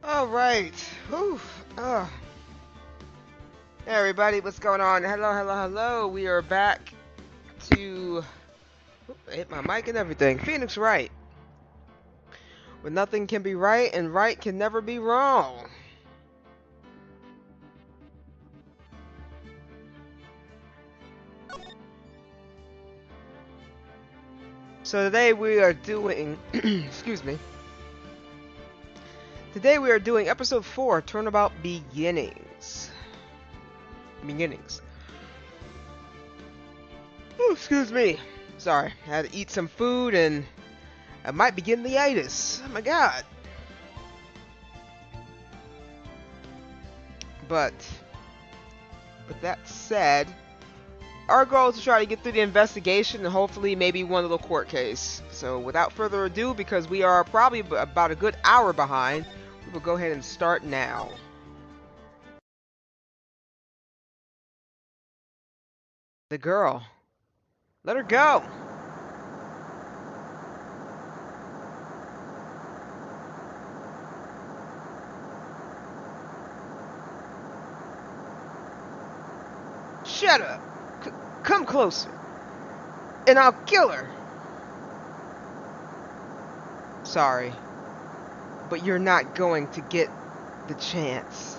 All right. Whew. Hey everybody, what's going on? Hello, hello, hello. We are back to hit my mic and everything. Phoenix Wright. When nothing can be right and right can never be wrong. So today we are doing excuse me. Today we are doing episode 4, Turnabout Beginnings. Ooh, excuse me. Sorry, I had to eat some food and I might be getting the itis. Oh my god. But with that said, our goal is to try to get through the investigation and hopefully maybe one little court case. So without further ado, because we are probably about a good hour behind, we will go ahead and start now. The girl. Let her go. Shut up. Come closer. And I'll kill her. Sorry. But you're not going to get the chance.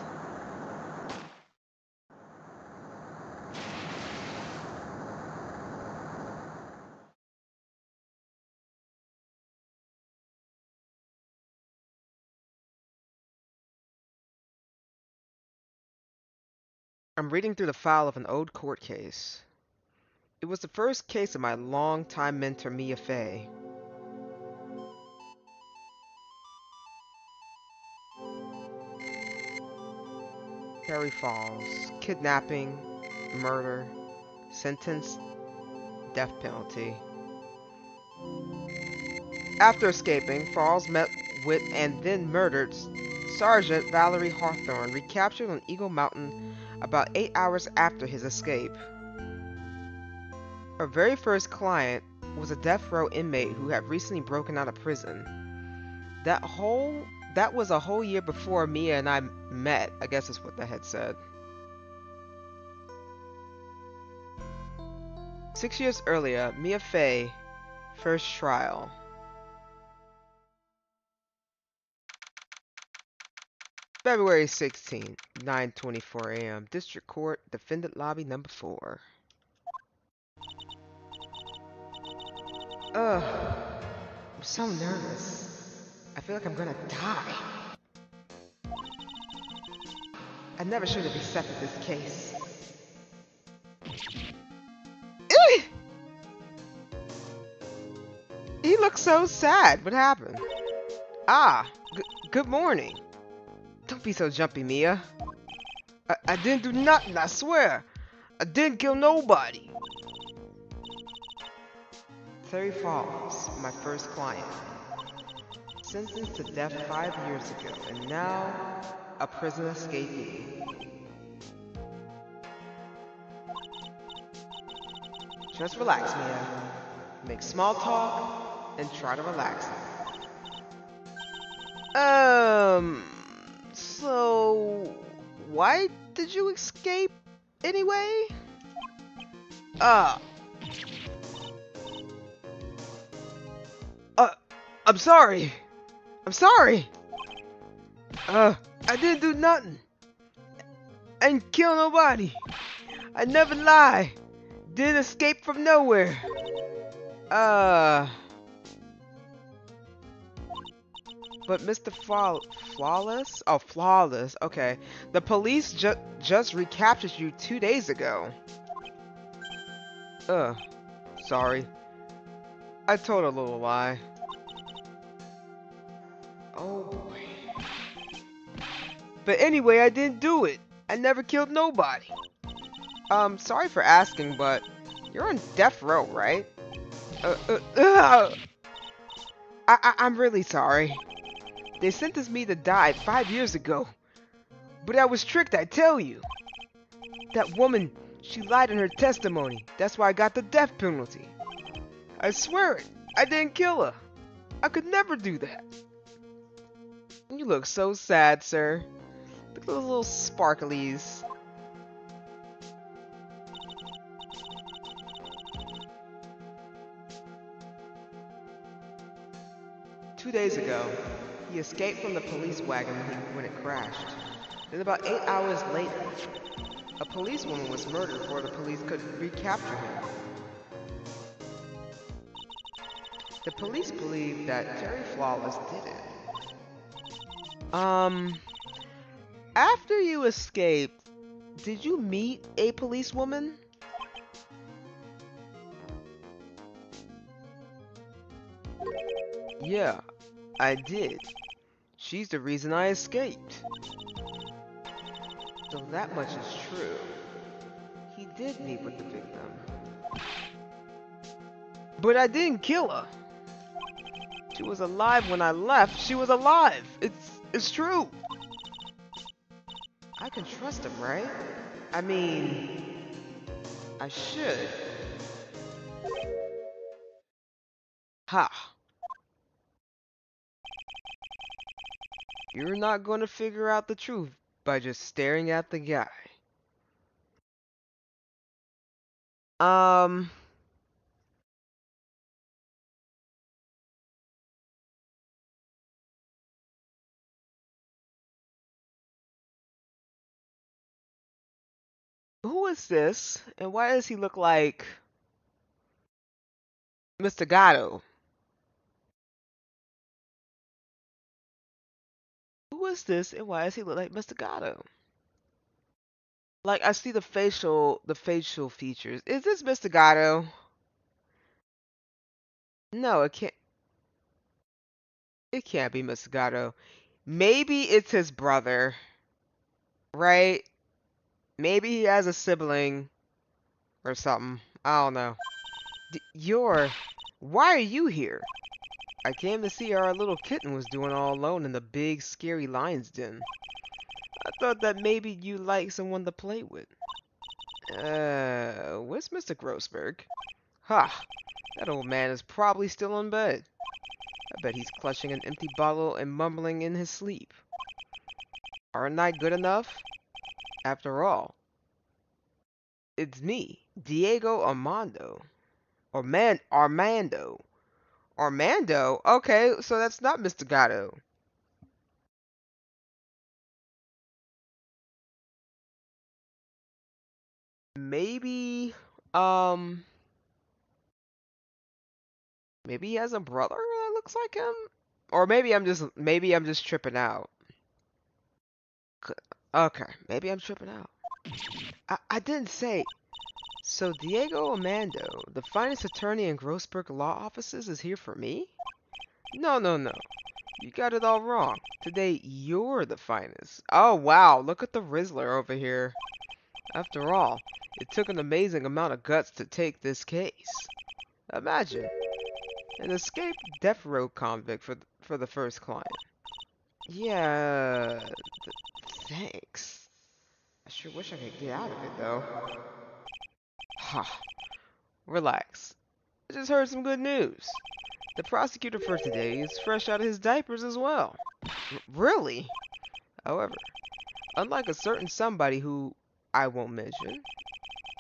I'm reading through the file of an old court case. It was the first case of my longtime mentor Mia Fey. Perry Falls. Kidnapping. Murder. Sentence. Death penalty. After escaping, Falls met with and then murdered Sergeant Valerie Hawthorne, recaptured on Eagle Mountain about 8 hours after his escape. Her very first client was a death row inmate who had recently broken out of prison. That was a whole year before Mia and I met, I guess is what the head said. 6 years earlier, Mia Fey, first trial. February 16, 9:24 a.m. District Court, Defendant Lobby Number 4. Ugh, I'm so nervous. I feel like I'm gonna die. I never should have accepted this case. He looks so sad. What happened? Ah, good morning. Don't be so jumpy, Mia. I didn't do nothing, I swear. I didn't kill nobody. Terry Falls, my first client. Sentenced to death 5 years ago, and now a prison escapee. Just relax, Mia. Make small talk and try to relax it. So why did you escape anyway? I'm sorry. I'm sorry. I didn't do nothing. I didn't kill nobody. I never lie. Didn't escape from nowhere. But Mr. Flawless? Oh, Flawless. Okay. The police just recaptured you 2 days ago. Sorry. I told a little lie. Oh boy. But anyway, I didn't do it. I never killed nobody. Sorry for asking, but you're on death row, right? I'm really sorry. They sentenced me to die 5 years ago. But I was tricked, I tell you. That woman, she lied in her testimony. That's why I got the death penalty. I swear it. I didn't kill her. I could never do that. You look so sad, sir. Look at those little sparklies. "2 days ago, he escaped from the police wagon when it crashed. Then about 8 hours later, a policewoman was murdered before the police could recapture him. The police believe that Terry Flawless did it." After you escaped, did you meet a policewoman? Yeah, I did. She's the reason I escaped. So that much is true. He did meet with the victim. But I didn't kill her. She was alive when I left. She was alive. It's true. I can trust him, right? I mean, I should. Ha. You're not going to figure out the truth by just staring at the guy. Um, who is this? And why does he look like Mr. Gatto? Who is this and why does he look like Mr. Gatto? Like I see the facial features. Is this Mr. Gatto? No, it can't be Mr. Gatto. Maybe it's his brother, right? Maybe he has a sibling or something. I don't know. Why are you here? I came to see how our little kitten was doing all alone in the big, scary lion's den. I thought that maybe you like someone to play with. Where's Mr. Grossberg? Ha! That old man is probably still in bed. I bet he's clutching an empty bottle and mumbling in his sleep. Aren't I good enough? After all, it's me, Diego Armando. Armando. Armando? Okay, so that's not Mr. Gatto. Maybe, um, maybe he has a brother that looks like him? Or maybe I'm just tripping out. C- Okay, maybe I'm tripping out. I didn't say. So Diego Armando, the finest attorney in Grossberg law offices, is here for me? No, no, no. You got it all wrong. Today, you're the finest. Oh, wow. Look at the Rizzler over here. After all, it took an amazing amount of guts to take this case. Imagine, an escaped death row convict for the first client. Yeah, thanks. I sure wish I could get out of it, though. Ha, relax. I just heard some good news. The prosecutor for today is fresh out of his diapers as well. Really? However, unlike a certain somebody who I won't mention,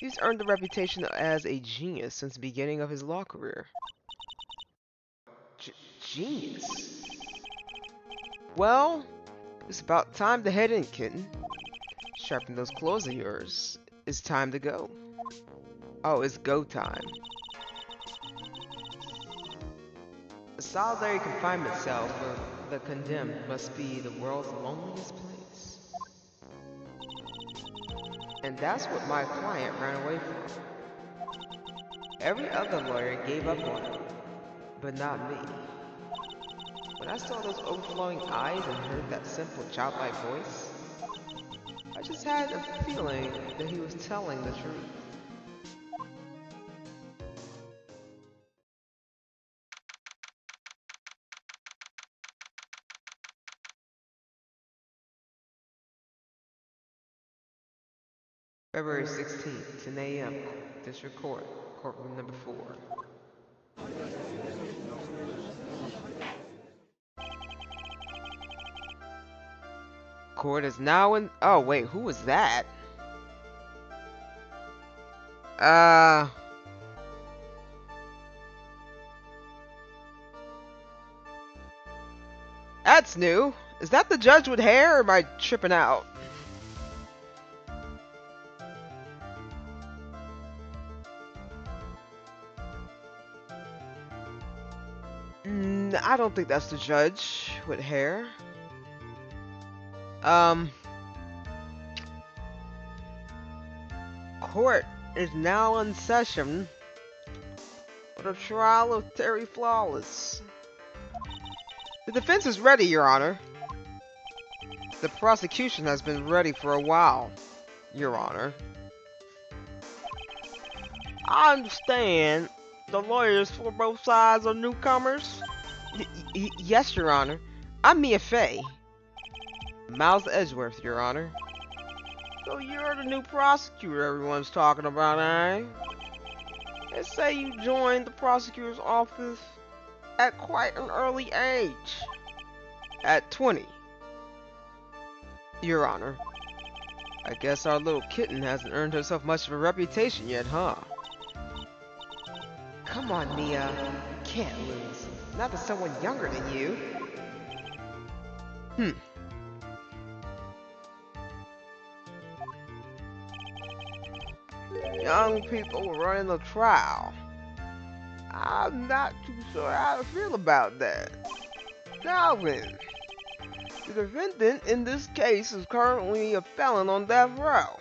he's earned a reputation as a genius since the beginning of his law career. G Genius? Well, it's about time to head in, kitten. Sharpen those claws of yours. It's time to go. Oh, it's go time. A solitary confinement cell for the condemned must be the world's loneliest place. And that's what my client ran away from. Every other lawyer gave up on him, but not me. When I saw those overflowing eyes and heard that simple childlike voice, I just had a feeling that he was telling the truth. February 16th, 10 a.m., District Court, Courtroom number 4. Court is now in. Oh, wait, who was that? That's new. Is that the judge with hair, or am I tripping out? I don't think that's the judge with hair. Court is now in session for the trial of Terry Flawless. The defense is ready, Your Honor. The prosecution has been ready for a while, Your Honor. I understand the lawyers for both sides are newcomers. Yes, Your Honor. I'm Mia Fey. Miles Edgeworth, Your Honor. So you're the new prosecutor everyone's talking about, eh? They say you joined the prosecutor's office at quite an early age. At 20. Your Honor. I guess our little kitten hasn't earned herself much of a reputation yet, huh? Come on, Mia. You can't lose. Not to someone younger than you. Young people running the trial. I'm not too sure how to feel about that. Now then, the defendant in this case is currently a felon on death row.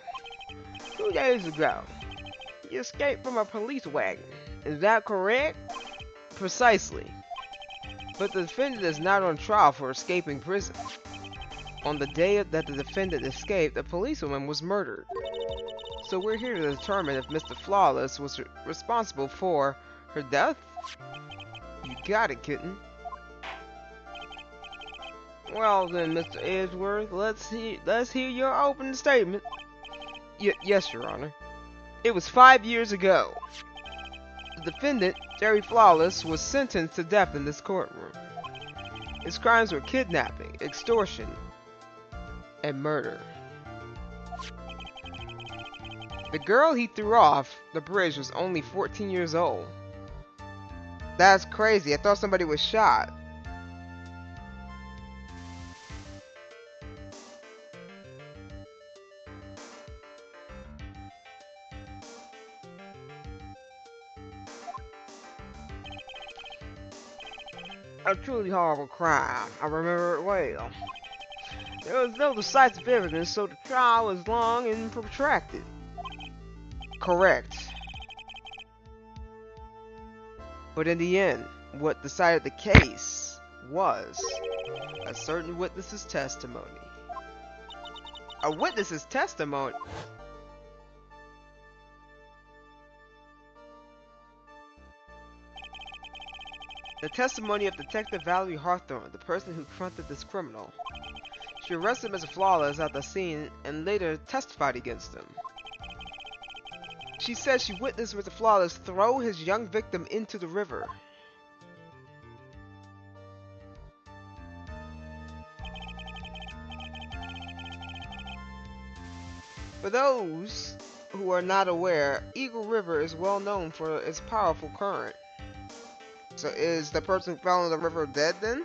2 days ago, he escaped from a police wagon. Is that correct? Precisely. But the defendant is not on trial for escaping prison. On the day that the defendant escaped, a policewoman was murdered. So we're here to determine if Mr. Flawless was responsible for her death? You got it, kitten. Well then, Mr. Edgeworth, let's hear your opening statement. Yes, Your Honor. It was 5 years ago. The defendant, Terry Flawless, was sentenced to death in this courtroom. His crimes were kidnapping, extortion, and murder. The girl he threw off the bridge was only 14 years old. That's crazy. I thought somebody was shot. A truly horrible crime. I remember it well. There was no decisive evidence, so the trial was long and protracted. Correct. But in the end, what decided the case was a certain witness's testimony. A witness's testimony? The testimony of Detective Valerie Hawthorne, the person who confronted this criminal. She arrested Mr. Flawless at the scene and later testified against him. She said she witnessed Mr. Flawless throw his young victim into the river. For those who are not aware, Eagle River is well known for its powerful current. So is the person who fell in the river dead then?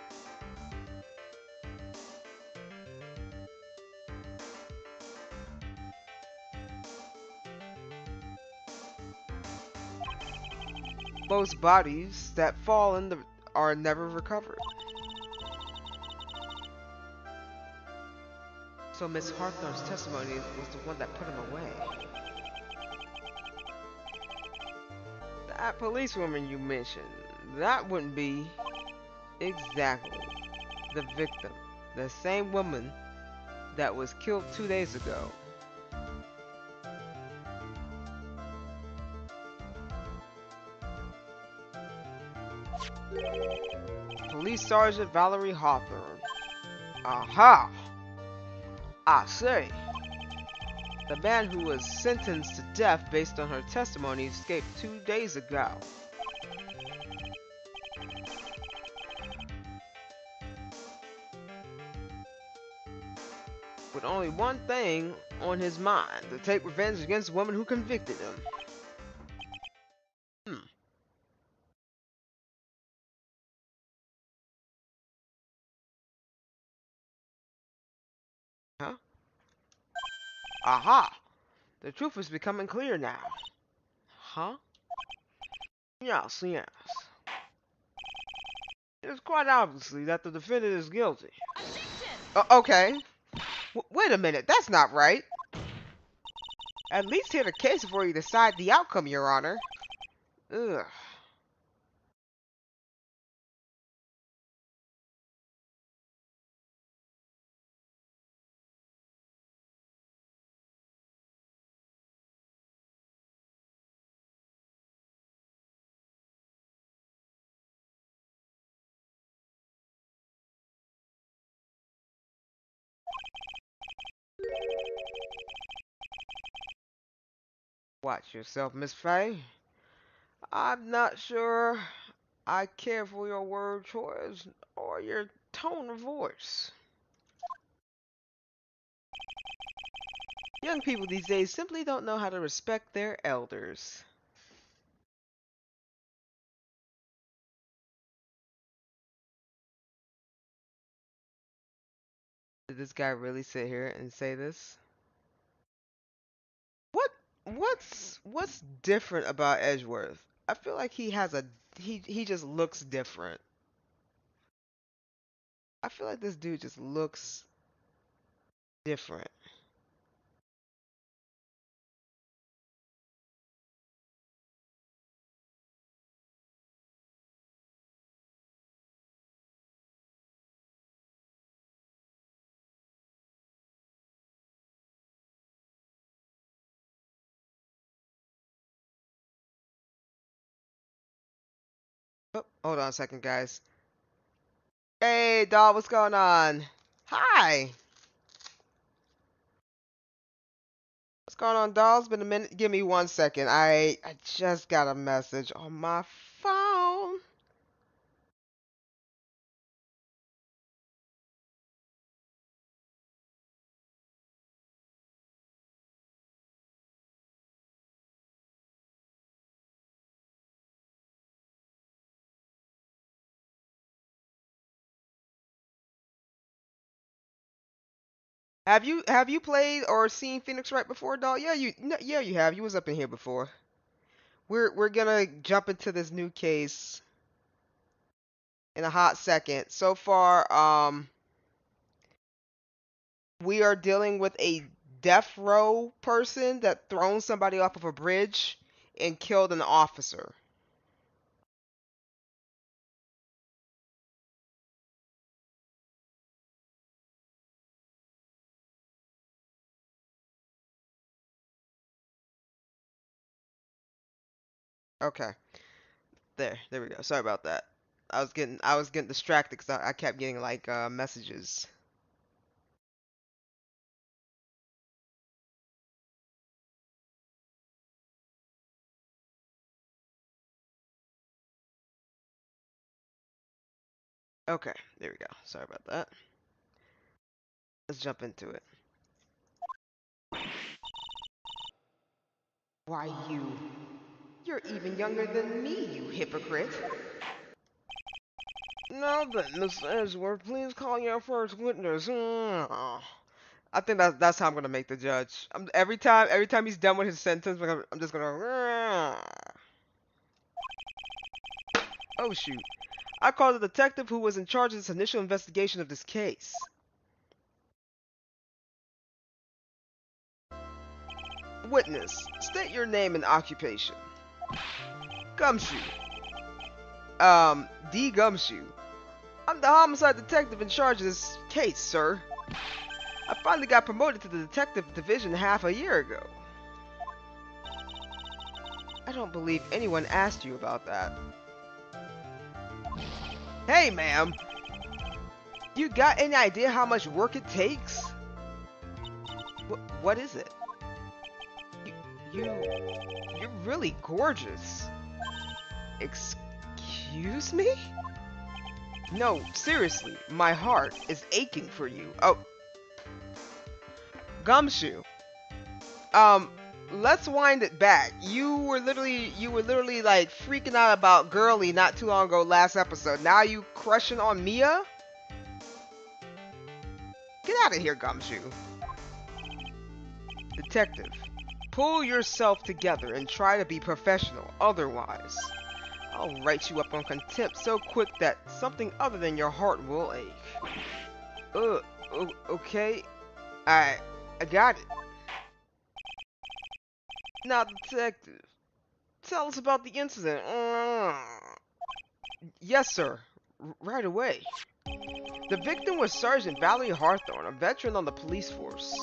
Most bodies that fall in the are never recovered. So Miss Hawthorne's testimony was the one that put him away. That policewoman you mentioned, that wouldn't be exactly the victim. The same woman that was killed 2 days ago. Police Sergeant Valerie Hawthorne. Aha! I say. The man who was sentenced to death based on her testimony escaped 2 days ago. with only one thing on his mind: to take revenge against the woman who convicted him. Hmm. Huh? Aha! The truth is becoming clear now. Huh? Yes, yes. It is quite obviously that the defendant is guilty. Okay. Wait a minute, that's not right. At least hear the case before you decide the outcome, Your Honor. Ugh. Watch yourself, Miss Faye. I'm not sure I care for your word choice or your tone of voice. Young people these days simply don't know how to respect their elders. Did this guy really sit here and say this? What what's different about Edgeworth? I feel like he just looks different. I feel like this dude just looks different. Oh, hold on a second, guys. Hey, doll, what's going on? Hi. What's going on, doll? It's been a minute. Give me 1 second. I just got a message on my phone. Have you played or seen Phoenix Wright before, doll? Yeah, yeah, you have. You was up in here before. We're gonna jump into this new case in a hot second. So far, we are dealing with a death row person that thrown somebody off of a bridge and killed an officer. Okay, there we go. Sorry about that. I was getting distracted because I kept getting like messages. Okay, there we go. Sorry about that. Let's jump into it. Why, you're even younger than me, you hypocrite. Now then, Miss Edgeworth, please call your first witness. I think that's how I'm gonna make the judge. Every time he's done with his sentence, I'm just gonna. Oh shoot! I called the detective who was in charge of this initial investigation of this case. Witness, state your name and occupation. Gumshoe. D. Gumshoe. I'm the homicide detective in charge of this case, sir. I finally got promoted to the detective division half a year ago. I don't believe anyone asked you about that. Hey, ma'am. You got any idea how much work it takes? What is it? You're really gorgeous. Excuse me? No, seriously, my heart is aching for you. Oh. Gumshoe. Let's wind it back. You were literally like freaking out about Girly not too long ago last episode. Now you crushing on Mia? Get out of here, Gumshoe. Detective, pull yourself together and try to be professional. Otherwise, I'll write you up on contempt so quick that something other than your heart will ache. Okay. I got it. Now, detective, tell us about the incident. Yes, sir. Right away. The victim was Sergeant Valerie Hawthorne, a veteran on the police force.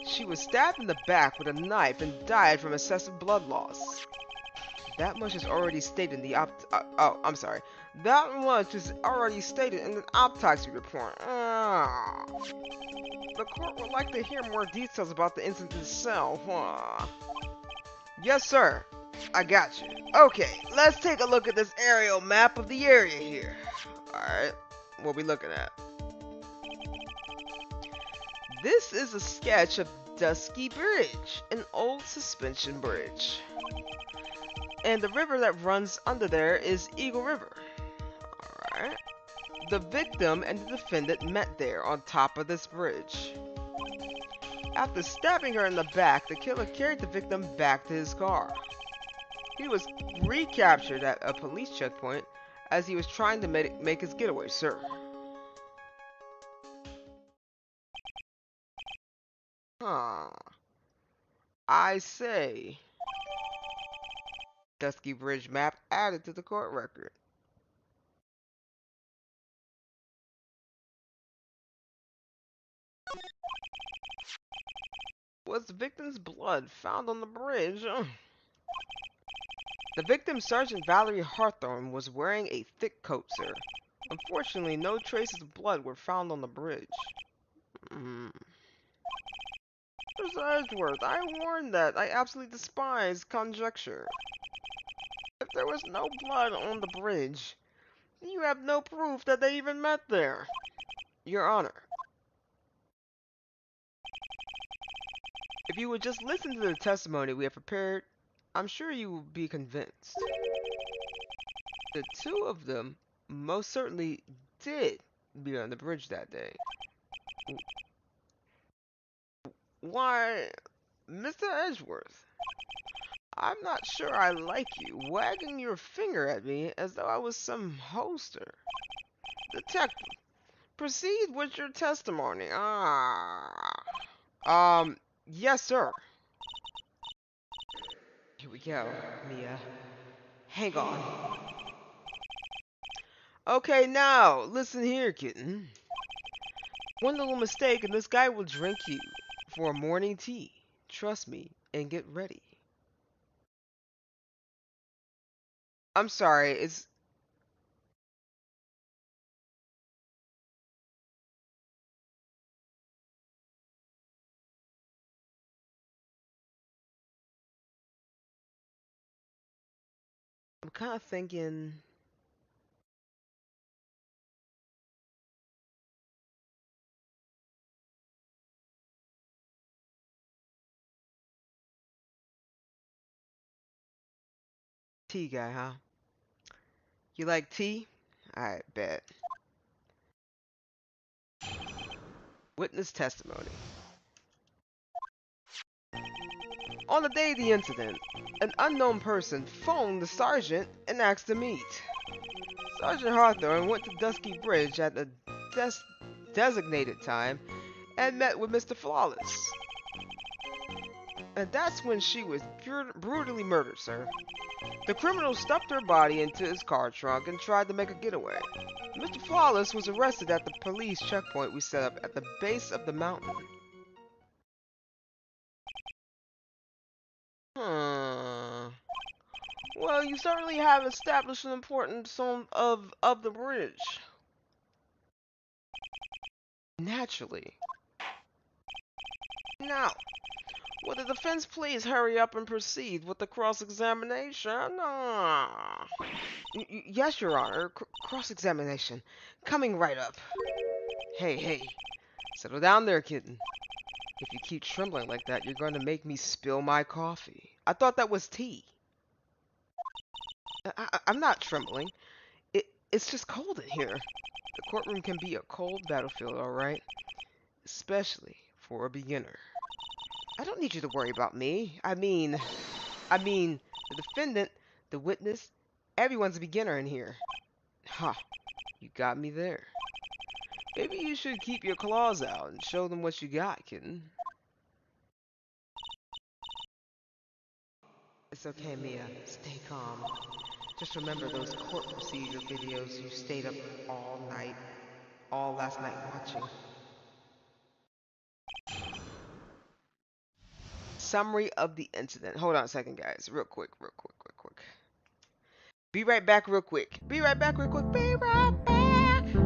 She was stabbed in the back with a knife and died from excessive blood loss. That much is already stated in the That much is already stated in the autopsy report. The court would like to hear more details about the incident itself. Yes, sir. I got you. Okay, let's take a look at this aerial map of the area here. Alright, what we looking at? This is a sketch of Dusky Bridge, an old suspension bridge. And the river that runs under there is Eagle River. Alright. The victim and the defendant met there on top of this bridge. After stabbing her in the back, the killer carried the victim back to his car. He was recaptured at a police checkpoint as he was trying to make his getaway, sir. Huh. I say. Dusky Bridge map added to the court record. Was the victim's blood found on the bridge? The victim, Sergeant Valerie Hawthorne, was wearing a thick coat, sir. Unfortunately, no traces of blood were found on the bridge. Mr. Edgeworth, I warned that I absolutely despise conjecture. If there was no blood on the bridge, you have no proof that they even met there. Your Honor, if you would just listen to the testimony we have prepared, I'm sure you will be convinced. The two of them most certainly did be on the bridge that day. Why, Mr. Edgeworth, I'm not sure I like you wagging your finger at me as though I was some hoster. Detective, proceed with your testimony. Yes, sir. Here we go, Mia. Hang on. Okay, now, listen here, kitten. One little mistake and this guy will drink you for a morning tea. Trust me and get ready. I'm sorry, I'm kind of thinking... Tea guy, huh? You like tea? I bet. Witness testimony. On the day of the incident, an unknown person phoned the sergeant and asked to meet. Sergeant Hawthorne went to Dusky Bridge at the designated time and met with Mr. Flawless. And that's when she was brutally murdered, sir. The criminal stuffed her body into his car trunk and tried to make a getaway. Mr. Flawless was arrested at the police checkpoint we set up at the base of the mountain. Well, you certainly have established an importance of the bridge. Naturally. Now, will the defense please hurry up and proceed with the cross-examination? Yes, Your Honor. Cross-examination. Coming right up. Hey, settle down there, kitten. If you keep trembling like that, you're going to make me spill my coffee. I thought that was tea. I'm not trembling. It's just cold in here. The courtroom can be a cold battlefield, alright? Especially for a beginner. I don't need you to worry about me. I mean, the defendant, the witness, everyone's a beginner in here. Ha, you got me there. Maybe you should keep your claws out and show them what you got, kitten. It's okay, Mia. Stay calm. Just remember those court procedure videos you stayed up all last night watching. Summary of the incident. Hold on a second, guys. Real quick. Be right back real quick. Be right back real quick. Be right back real quick.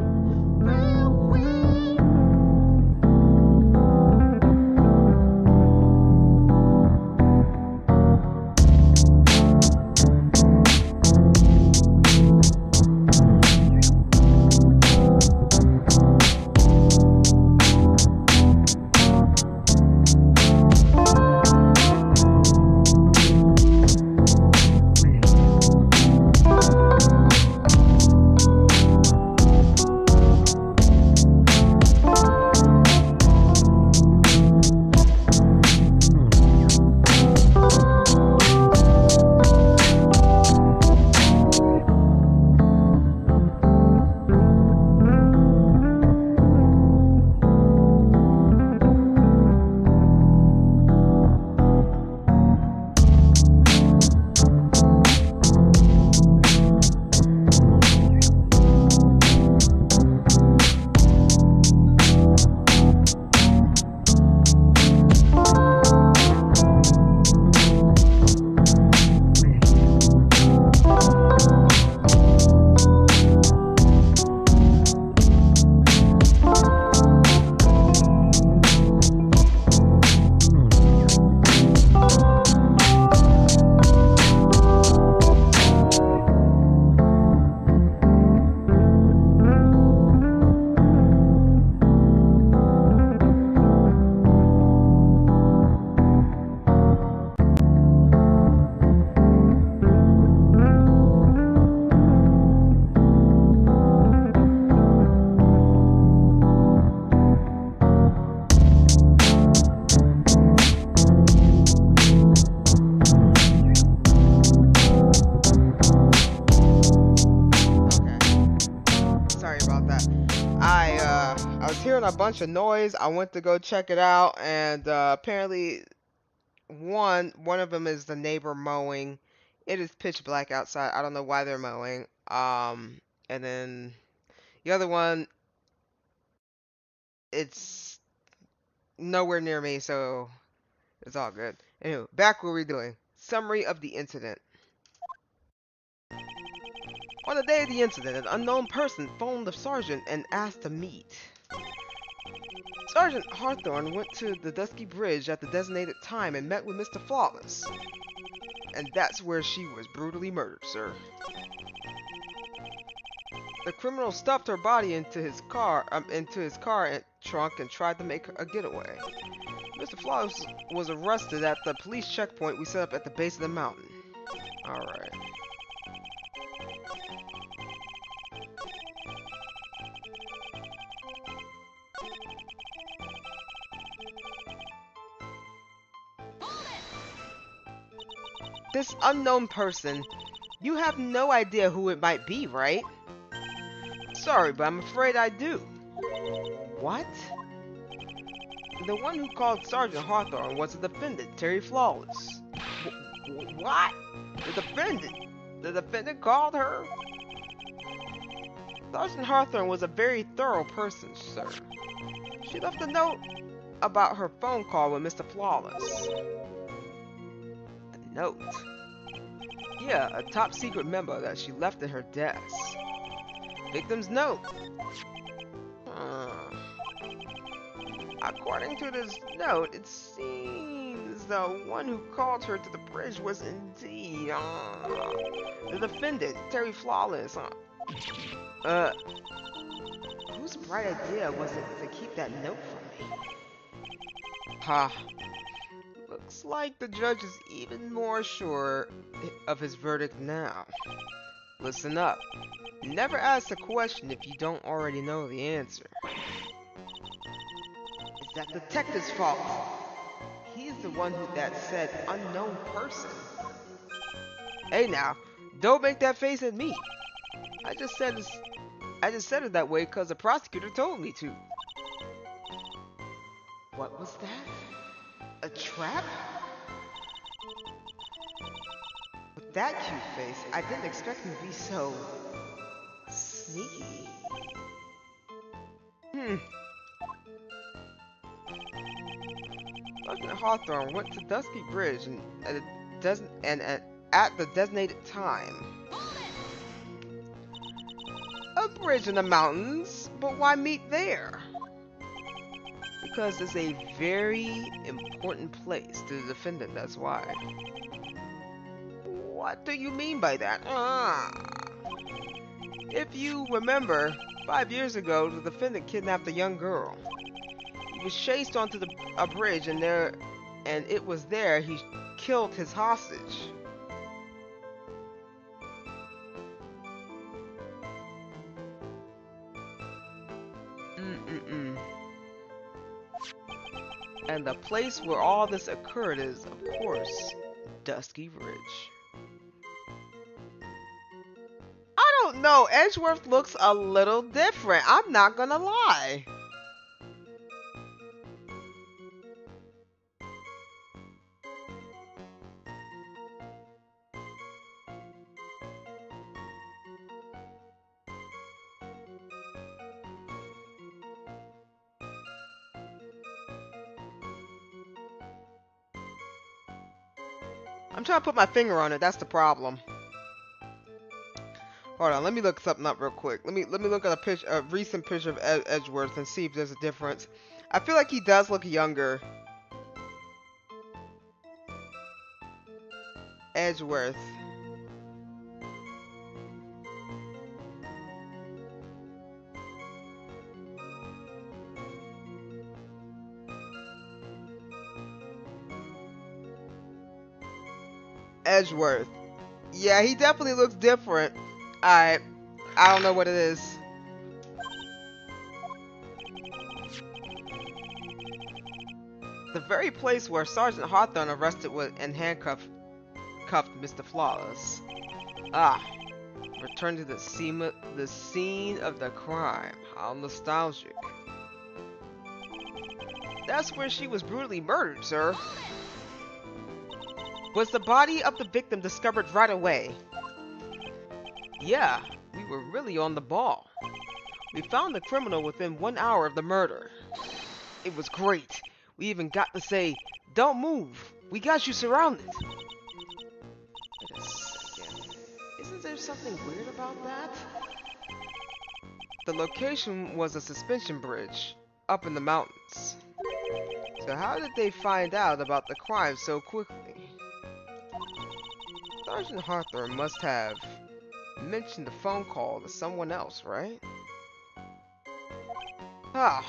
I was hearing a bunch of noise. I went to go check it out, and apparently one of them is the neighbor mowing. It is pitch black outside. I don't know why they're mowing. And then the other one, it's nowhere near me, so it's all good. Anyway, back where we're doing. Summary of the incident. On the day of the incident, an unknown person phoned the sergeant and asked to meet. Sergeant Hawthorne went to the Dusky Bridge at the designated time and met with Mr. Flawless. And that's where she was brutally murdered, sir. The criminal stuffed her body into his car trunk and tried to make a getaway. Mr. Flawless was arrested at the police checkpoint we set up at the base of the mountain. Alright. This unknown person, you have no idea who it might be, right? Sorry, but I'm afraid I do. What? The one who called Sergeant Hawthorne was the defendant, Terry Flawless. What? The defendant? The defendant called her? Sergeant Hawthorne was a very thorough person, sir. She left a note about her phone call with Mr. Flawless. The note? Yeah, a top secret memo that she left in her desk. Victim's note. According to this note, it seems the one who called her to the bridge was indeed the defendant, Terry Flawless. Whose bright idea was it to keep that note from me? Ha. Looks like the judge is even more sure of his verdict now. Listen up. Never ask a question if you don't already know the answer. It's that detective's fault. He's the one that said unknown person. Hey now, don't make that face at me. I just said it that way because the prosecutor told me to. What was that? A trap? With that cute face, I didn't expect him to be so sneaky. Sergeant Hawthorne went to Dusky Bridge at the designated time. A bridge in the mountains, but why meet there? Because it's a very important place to the defendant, that's why. What do you mean by that? If you remember, 5 years ago, the defendant kidnapped a young girl. He was chased onto a bridge, and it was there he killed his hostage. And the place where all this occurred is, of course, Dusky Bridge. I don't know, Edgeworth looks a little different, I'm not gonna lie. I'm trying to put my finger on it, that's the problem. Hold on, let me look something up real quick. Let me look at a recent picture of Edgeworth and see if there's a difference. I feel like he does look younger. Edgeworth. Edgeworth. Yeah, he definitely looks different. Alright. I don't know what it is. The very place where Sergeant Hawthorne arrested and handcuffed Mr. Flawless. Ah. Return to the scene of the crime. How nostalgic. That's where she was brutally murdered, sir. Was the body of the victim discovered right away? Yeah, we were really on the ball. We found the criminal within 1 hour of the murder. It was great. We even got to say, "Don't move. We got you surrounded." Wait a second. Isn't there something weird about that? The location was a suspension bridge up in the mountains. So how did they find out about the crime so quickly? Sergeant Hawthorne must have mentioned the phone call to someone else, right? Ah.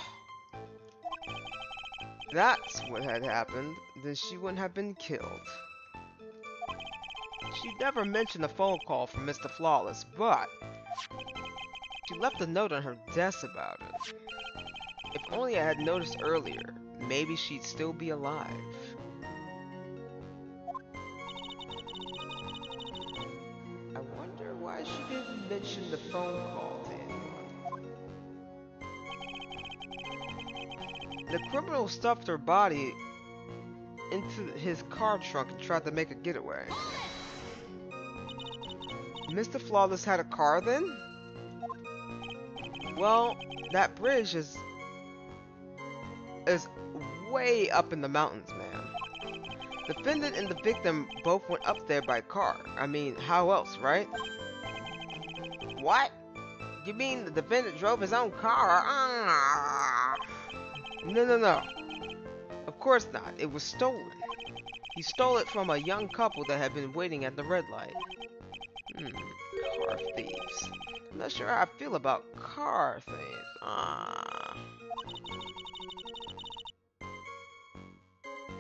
That's what had happened, then she wouldn't have been killed. She never mentioned a phone call from Mr. Flawless, but she left a note on her desk about it. If only I had noticed earlier, maybe she'd still be alive. I wonder why she didn't mention the phone call to anyone. The criminal stuffed her body into his car trunk and tried to make a getaway. Mr. Flawless had a car then? Well, that bridge is way up in the mountains, man. The defendant and the victim both went up there by car. I mean, how else, right? What? You mean the defendant drove his own car? No. Of course not. It was stolen. He stole it from a young couple that had been waiting at the red light. Car thieves. I'm not sure how I feel about car thieves.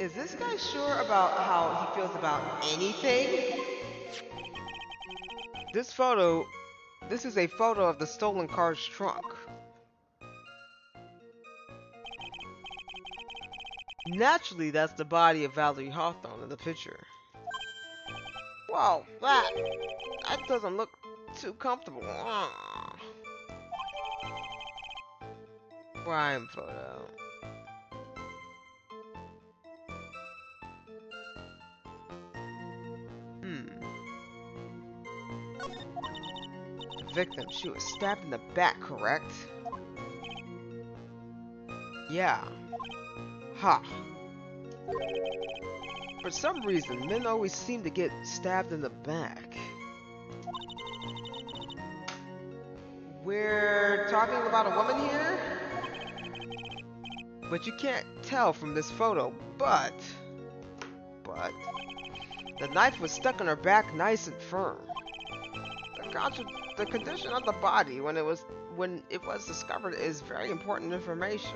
Is this guy sure about how he feels about anything? This is a photo of the stolen car's trunk. Naturally, that's the body of Valerie Hawthorne in the picture. Wow, that doesn't look too comfortable. Crime photo. The victim, she was stabbed in the back, correct? Yeah. Ha. For some reason, men always seem to get stabbed in the back. We're talking about a woman here? But you can't tell from this photo, but the knife was stuck in her back nice and firm. The condition of the body when it was discovered is very important information.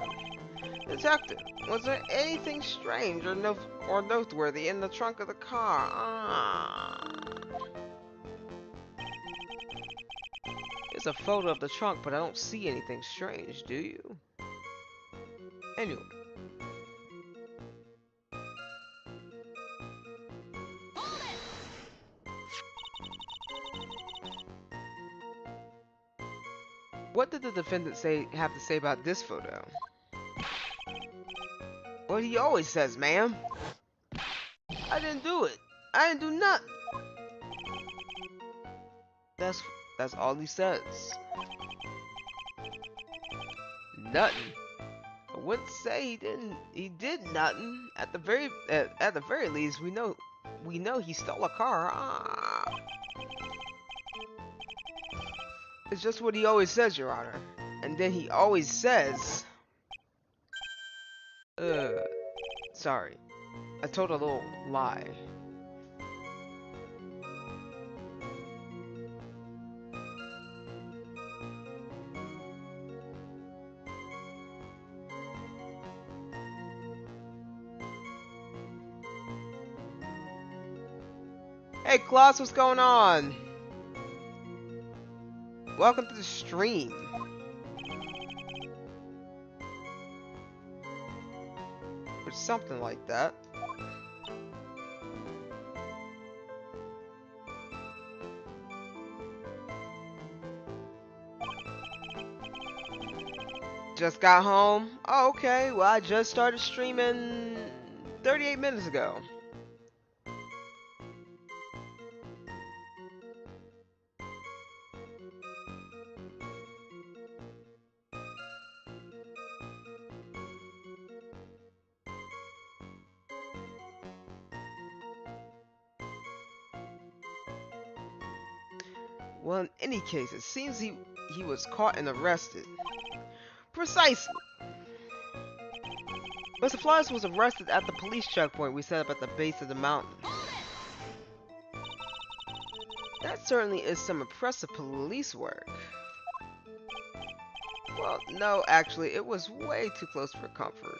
Detective, was there anything strange or noteworthy in the trunk of the car? It's a photo of the trunk, but I don't see anything strange, do you? Anyway. What did the defendant have to say about this photo? What he always says, ma'am. I didn't do it. I didn't do nothing. That's all he says. Nothing. I wouldn't say he did nothing. At the very least, we know he stole a car. It's just what he always says, Your Honor. And then he always says, sorry. I told a little lie. Hey, Klaus, what's going on? Welcome to the stream. Or something like that. Just got home? Oh, okay. Well, I just started streaming 38 minutes ago. Well, in any case, it seems he was caught and arrested. Precisely. Mr. Flores was arrested at the police checkpoint we set up at the base of the mountain. That certainly is some impressive police work. Well, no, actually, it was way too close for comfort.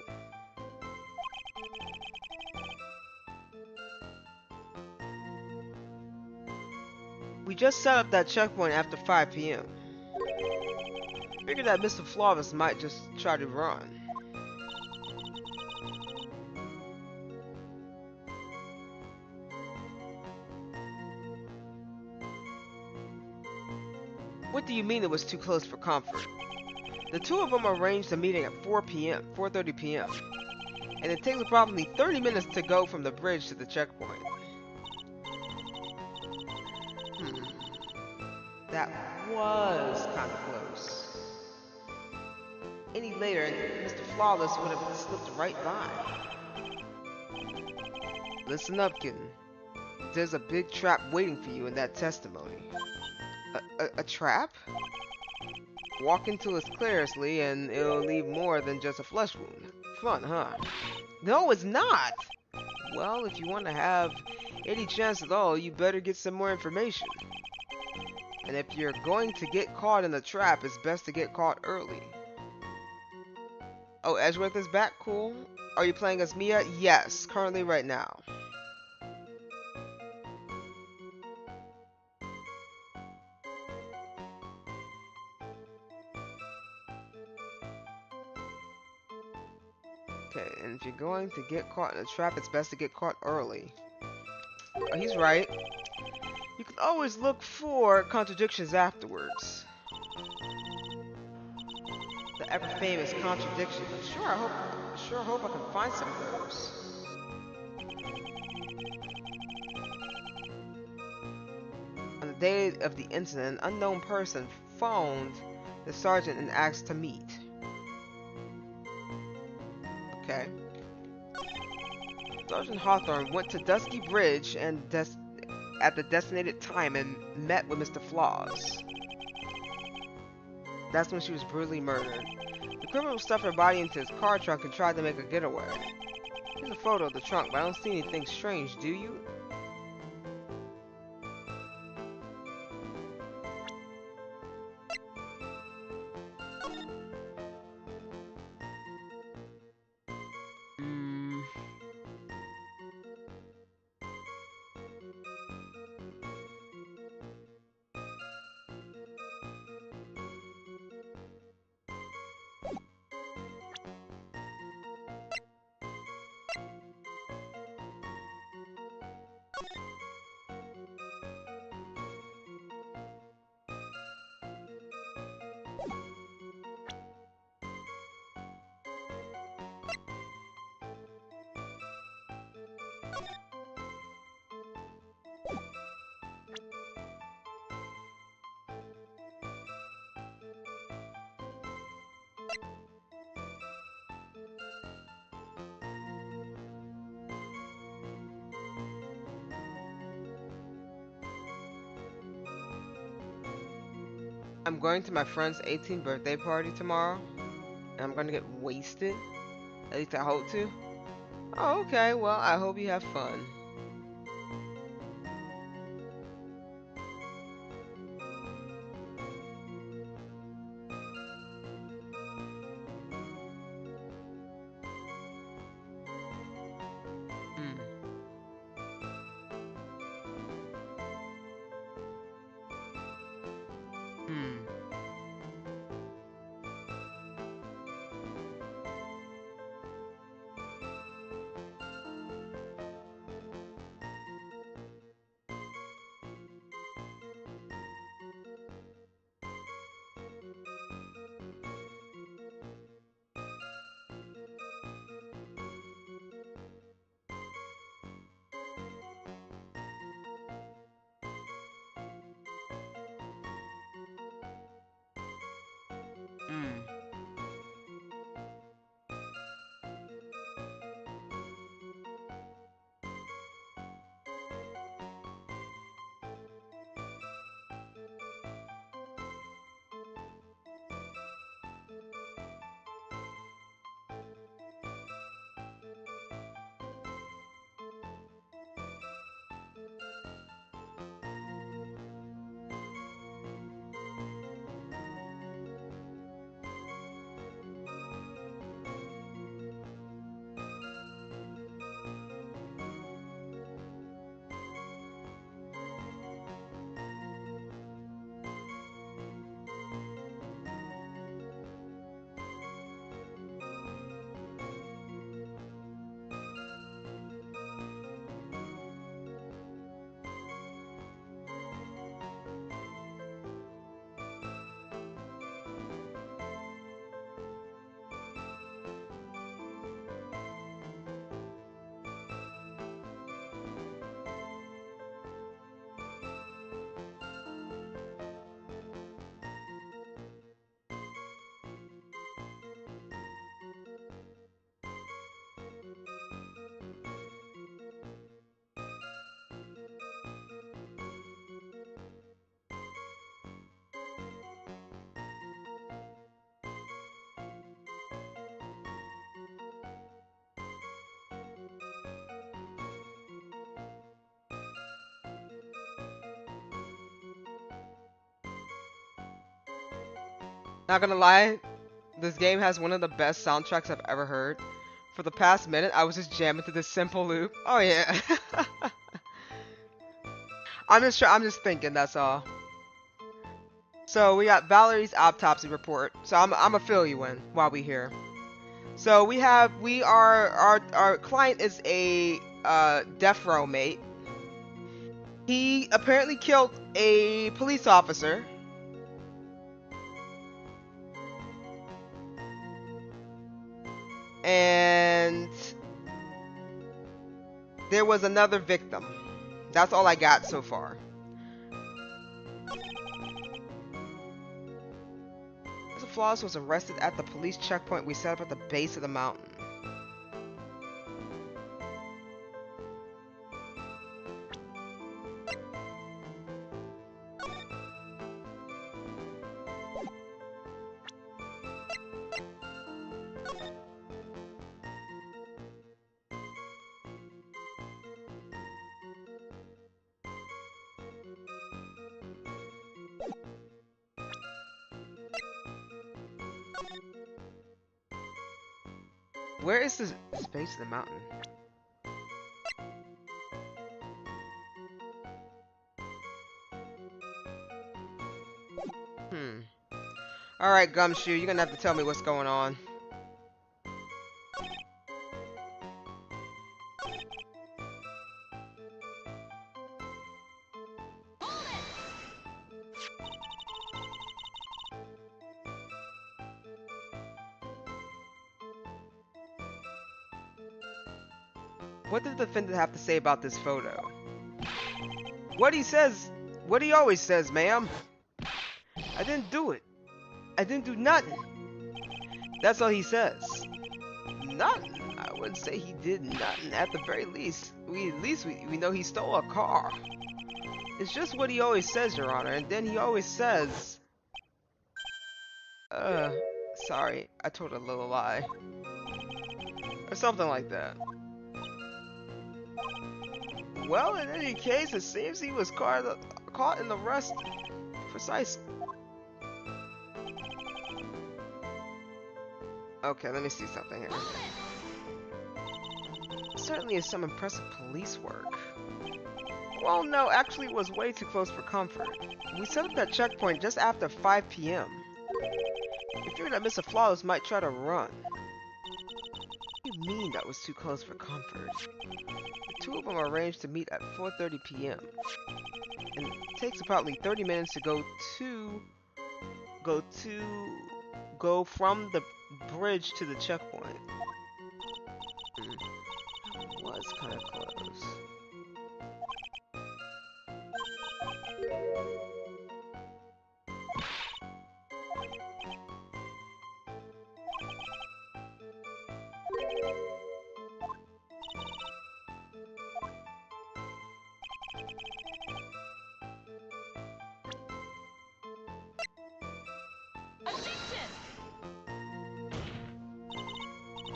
We just set up that checkpoint after 5 p.m. Figured that Mr. Flawless might just try to run. What do you mean it was too close for comfort? The two of them arranged a meeting at 4:30 p.m. And it takes approximately 30 minutes to go from the bridge to the checkpoint. That was kind of close. Any later, Mr. Flawless would have slipped right by. Listen up, kitten. There's a big trap waiting for you in that testimony. A trap? Walk into it clearly and it'll leave more than just a flesh wound. Fun, huh? No, it's not! Well, if you want to have any chance at all, you better get some more information. And if you're going to get caught in the trap, it's best to get caught early. Oh, Edgeworth is back. Cool. Are you playing as Mia? Yes, currently right now. Okay, and if you're going to get caught in a trap, it's best to get caught early. Oh, he's right. You can always look for contradictions afterwards. The ever famous contradictions. I'm sure hope I can find some of those. On the day of the incident, an unknown person phoned the sergeant and asked to meet. Okay. Sergeant Hawthorne went to Dusky Bridge and at the designated time and met with Mr. Flaws. That's when she was brutally murdered. The criminal stuffed her body into his car trunk and tried to make a getaway. Here's a photo of the trunk, but I don't see anything strange, do you? Hmm. I'm going to my friend's 18th birthday party tomorrow, and I'm going to get wasted. At least I hope to. Oh, okay. Well, I hope you have fun. Hmm. Hmm. Hmm. Not gonna lie, This game has one of the best soundtracks I've ever heard. For the past minute, I was just jamming to this simple loop. Oh yeah. I'm just thinking, that's all. So we got Valerie's autopsy report. So I'm gonna fill you in while we here. So our client is a death row mate. He apparently killed a police officer. And there was another victim. That's all I got so far. Mr. Flawless was arrested at the police checkpoint we set up at the base of the mountain. Where is the base of the mountain? Alright, Gumshoe, you're gonna have to tell me what's going on. What did the defendant have to say about this photo? What he always says, ma'am. I didn't do it. I didn't do nothing. That's all he says. Nothing. I wouldn't say he did nothing. At the very least, we know he stole a car. It's just what he always says, Your Honor. And then he always says, sorry, I told a little lie. Or something like that. Well, in any case, it seems he was caught in the rest. Precisely. Okay, let me see something here. Certainly is some impressive police work. Well, no, actually it was way too close for comfort. We set up that checkpoint just after 5 p.m. We figured that Mr. Flawless might try to run. What do you mean that was too close for comfort? The two of them arranged to meet at 4:30 p.m. And it takes approximately 30 minutes to go from the bridge to the checkpoint. That was kind of close.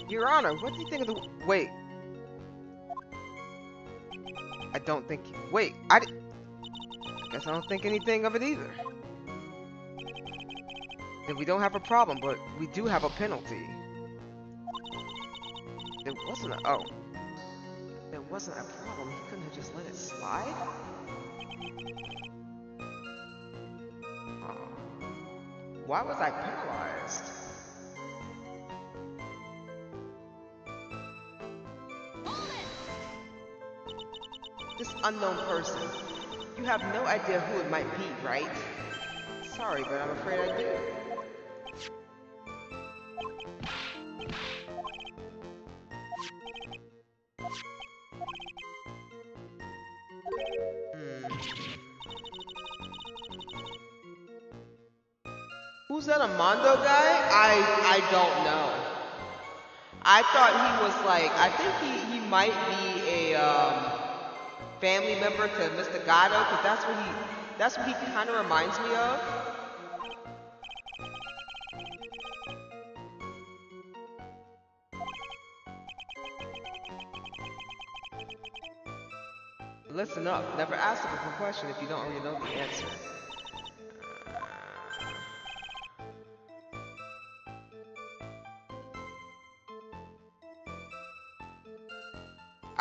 Your Honor, what do you think of the... Wait. I don't think... Wait, guess I don't think anything of it either. Then we don't have a problem, but we do have a penalty. There wasn't a... Oh. There wasn't a problem. He couldn't have just let it slide? Why was I penalized? This unknown person. You have no idea who it might be, right? Sorry, but I'm afraid I do. Who's that Amando guy? I don't know. I thought he was like, I think he might be a family member to Mr. Gatto, because that's what he kind of reminds me of. Listen up. Never ask a question if you don't already know the answer.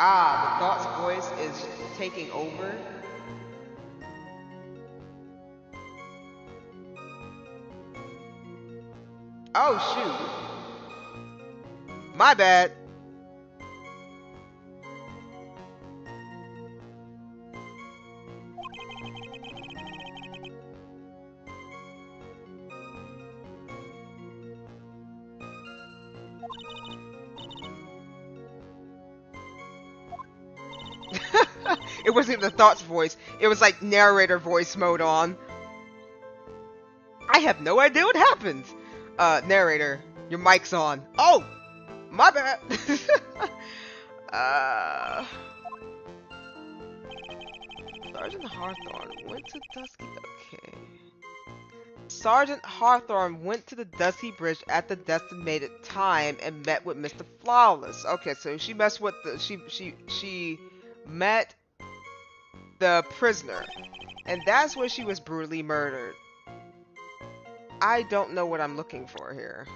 Ah, the thought's voice is taking over. Oh shoot. My bad. It wasn't even the thought's voice. It was like narrator voice mode on. I have no idea what happened. Narrator, your mic's on. Oh, my bad. Sergeant Hawthorne went to Dusky. Okay. Sergeant Hawthorne went to the Dusky Bridge at the designated time and met with Mr. Flawless. Okay, so she messed with the she met the prisoner, and that's where she was brutally murdered. I don't know what I'm looking for here.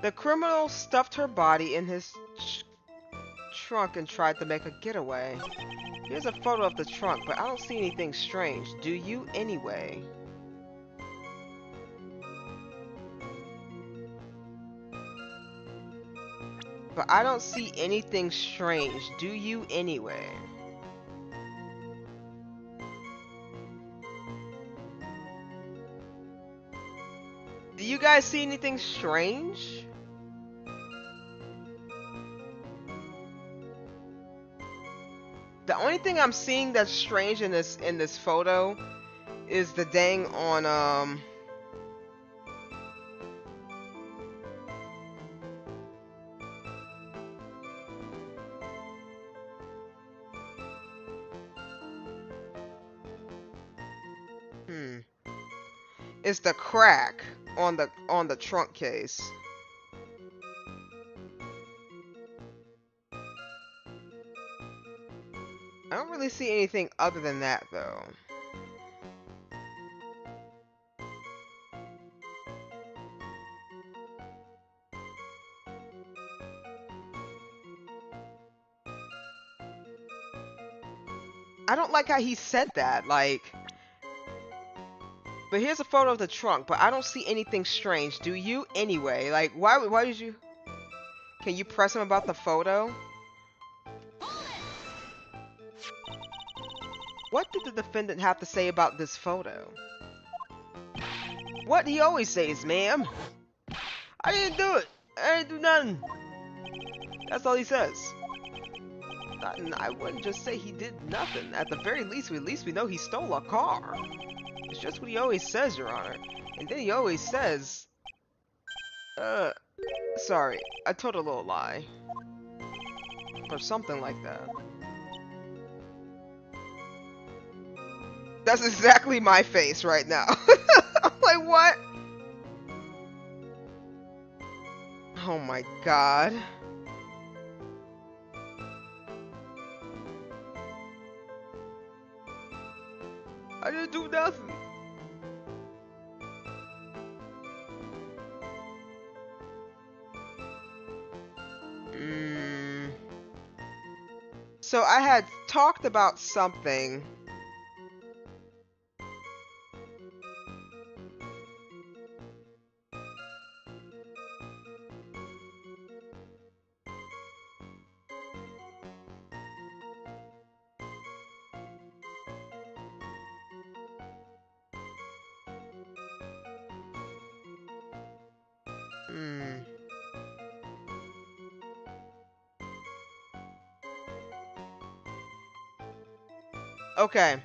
The criminal stuffed her body in his trunk and tried to make a getaway. Here's a photo of the trunk, but I don't see anything strange. Do you anyway? But I don't see anything strange. Do you anyway? Do you guys see anything strange? The only thing I'm seeing that's strange in this photo is the dang on it's the crack on the trunk case. I don't really see anything other than that though. I don't like how he said that, like. But here's a photo of the trunk, but I don't see anything strange. Do you anyway? Like, why did you? Can you press him about the photo? What did the defendant have to say about this photo? What he always says, ma'am. I didn't do it. I didn't do nothing. That's all he says. I wouldn't just say he did nothing. At the very least, we know he stole a car. It's just what he always says, Your Honor. And then he always says, sorry, I told a little lie. Or something like that. That's exactly my face right now. I'm like, what? Oh my god. I didn't do nothing. So I had talked about something. Okay.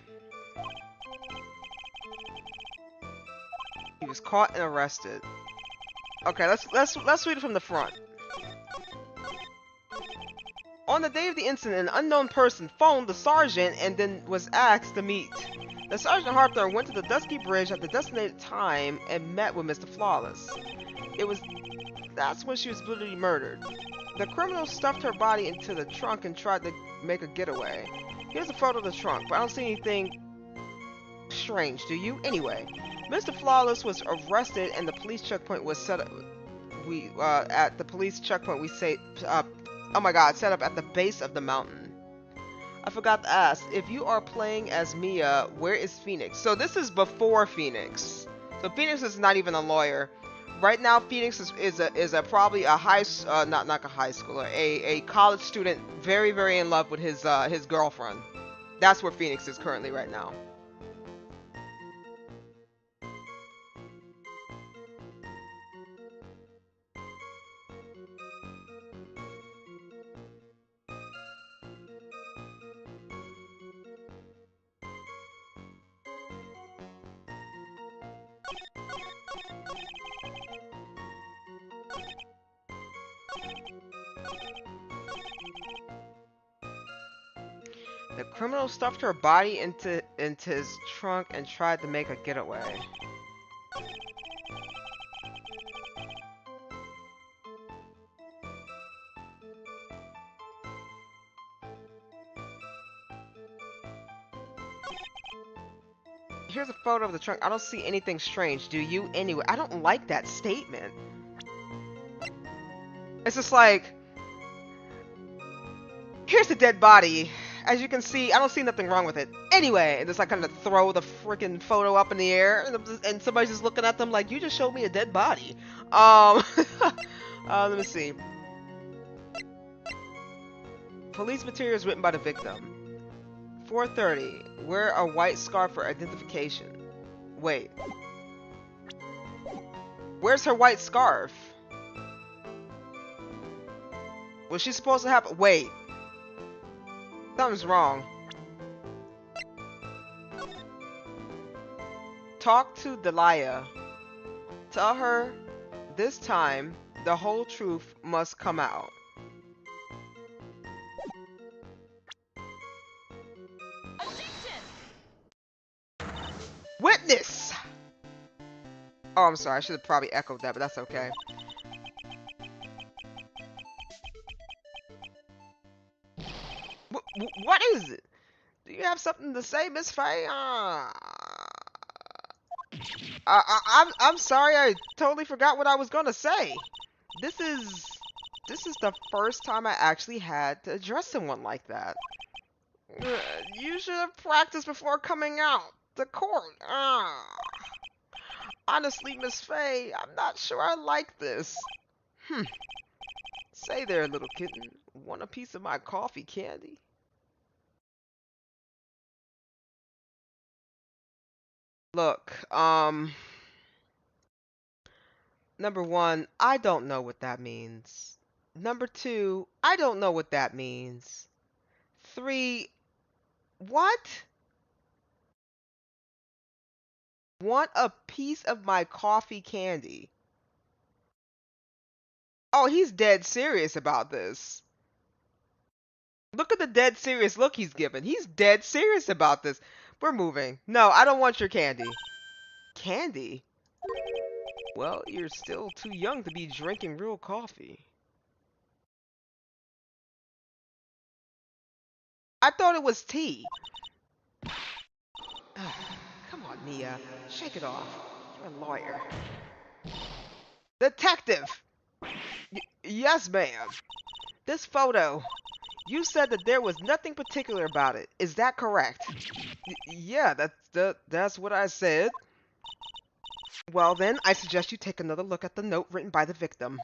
He was caught and arrested. Okay, let's read it from the front. On the day of the incident, an unknown person phoned the sergeant and then was asked to meet. The Sergeant Hawthorne went to the Dusky Bridge at the designated time and met with Mr. Flawless. It was That's when she was brutally murdered. The criminal stuffed her body into the trunk and tried to make a getaway. Here's a photo of the trunk, but I don't see anything strange, do you? Anyway, Mr. Flawless was arrested and the police checkpoint was set up. At the police checkpoint we say, oh my god, set up at the base of the mountain. I forgot to ask, if you are playing as Mia, where is Phoenix? So this is before Phoenix. So Phoenix is not even a lawyer. Right now, Phoenix is probably a not a high schooler, a college student, very in love with his girlfriend. That's where Phoenix is currently right now. The criminal stuffed her body into his trunk and tried to make a getaway. Here's a photo of the trunk. I don't see anything strange, do you? Anyway, I don't like that statement. It's just like, here's the dead body. As you can see, I don't see nothing wrong with it. Anyway, and just like kind of throw the freaking photo up in the air, and somebody's just looking at them like, you just showed me a dead body. Let me see. Police materials written by the victim. 4:30. Wear a white scarf for identification. Wait. Where's her white scarf? Was she supposed to have... Wait. Something's wrong. Talk to Delia. Tell her this time the whole truth must come out. Objection! Witness! Oh, I'm sorry. I should have probably echoed that, but that's okay. What is it? Do you have something to say, Miss Faye? I'm sorry. I totally forgot what I was gonna say. This is the first time I actually had to address someone like that. You should have practiced before coming out to court. Honestly, Miss Faye, I'm not sure I like this. Say there, little kitten. Want a piece of my coffee candy? Look, number one, I don't know what that means. Number two, I don't know what that means. Three, what? Want a piece of my coffee candy? Oh, he's dead serious about this. Look at the dead serious look he's given. He's dead serious about this. We're moving. No, I don't want your candy. Candy? Well, you're still too young to be drinking real coffee. I thought it was tea. Come on, Mia. Shake it off. You're a lawyer. Detective! Yes, ma'am. This photo. You said that there was nothing particular about it. Is that correct? Yeah, that's what I said. Well then, I suggest you take another look at the note written by the victim.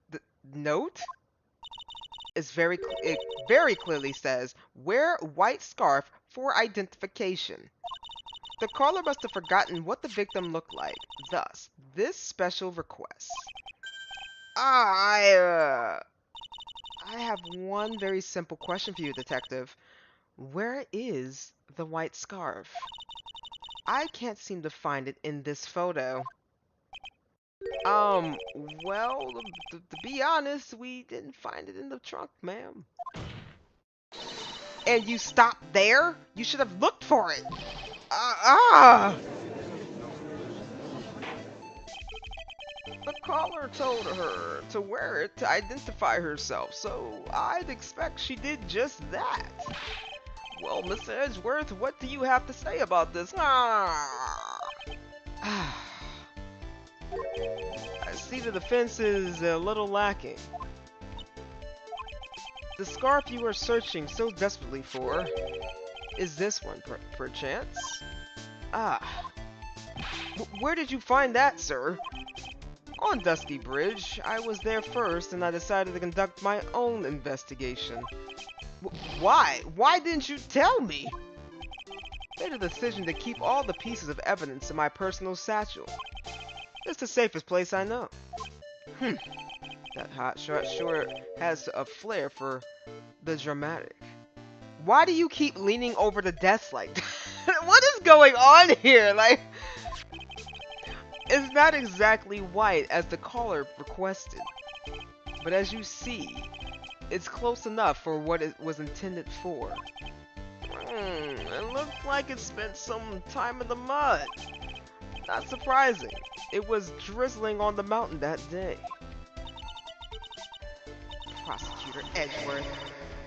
The note? It very clearly says, wear white scarf for identification. The caller must have forgotten what the victim looked like. Thus, this special request. I have one very simple question for you, Detective. Where is the white scarf? I can't seem to find it in this photo. Well, to be honest, we didn't find it in the trunk, ma'am. And you stopped there? You should have looked for it. The caller told her to wear it to identify herself, so I'd expect she did just that. Well, Mr. Edgeworth, what do you have to say about this? Ah. I see the defense is a little lacking. The scarf you are searching so desperately for is this one, perchance? Ah. Where did you find that, sir? On Dusky Bridge. I was there first, and I decided to conduct my own investigation. Why? Why didn't you tell me? Made a decision to keep all the pieces of evidence in my personal satchel. It's the safest place I know. That hotshot sure has a flair for the dramatic. Why do you keep leaning over the desk like that? What is going on here? Like, it's not exactly white as the caller requested, but as you see, it's close enough for what it was intended for. It looked like it spent some time in the mud. Not surprising. It was drizzling on the mountain that day. Prosecutor Edgeworth.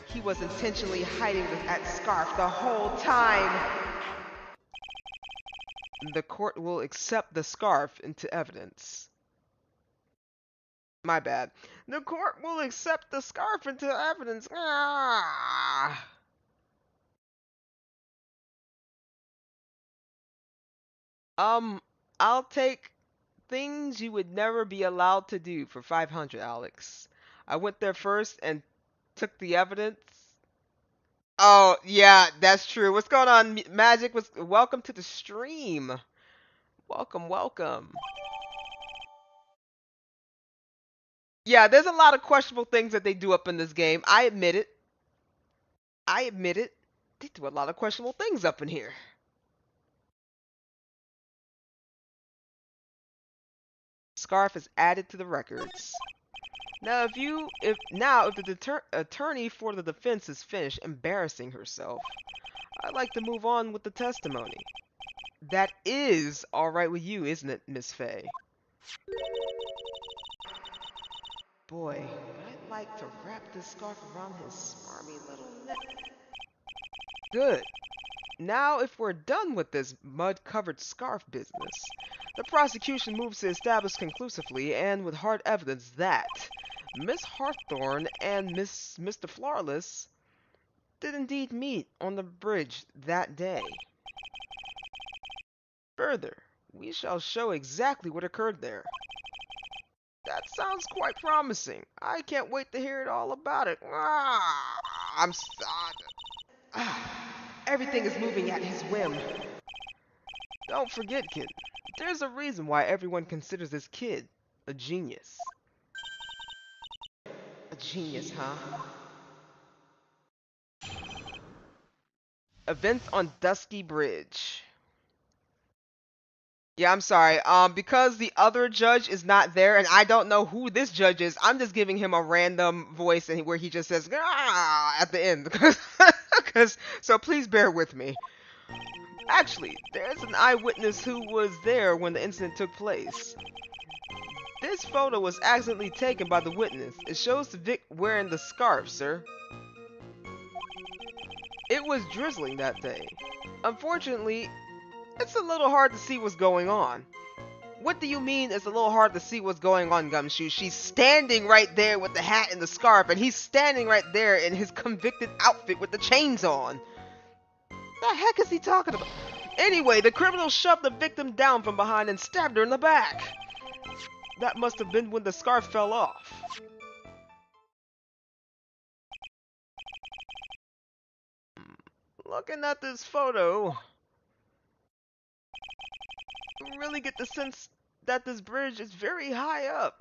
He was intentionally hiding that scarf the whole time. The court will accept the scarf into evidence. My bad. The court will accept the scarf into evidence. Ah. I'll take things you would never be allowed to do for 500, Alex. I went there first and took the evidence. Oh, yeah, that's true. What's going on, Magic? Welcome to the stream. Welcome, welcome. Yeah, there's a lot of questionable things that they do up in this game. I admit it. I admit it. They do a lot of questionable things up in here. Scarf is added to the records. Now, if the attorney for the defense is finished embarrassing herself, I'd like to move on with the testimony. That is all right with you, isn't it, Miss Faye? Boy, would I like to wrap this scarf around his smarmy little neck. Good. Now, if we're done with this mud-covered scarf business, the prosecution moves to establish conclusively and with hard evidence that Miss Hawthorne and Mr. Flawless did indeed meet on the bridge that day. Further, we shall show exactly what occurred there. That sounds quite promising. I can't wait to hear it all about it. I'm sad. Everything is moving at his whim. Don't forget, kid. There's a reason why everyone considers this kid a genius. A genius, huh? Events on Dusky Bridge. Yeah, I'm sorry. Because the other judge is not there, and I don't know who this judge is, I'm just giving him a random voice and where he just says at the end. So please bear with me. Actually, there's an eyewitness who was there when the incident took place. This photo was accidentally taken by the witness. It shows the Vic wearing the scarf, sir. It was drizzling that day. Unfortunately, it's a little hard to see what's going on. What do you mean it's a little hard to see what's going on, Gumshoe? She's standing right there with the hat and the scarf, and he's standing right there in his convicted outfit with the chains on. The heck is he talking about? Anyway, the criminal shoved the victim down from behind and stabbed her in the back. That must have been when the scarf fell off. Looking at this photo, you really get the sense that this bridge is very high up.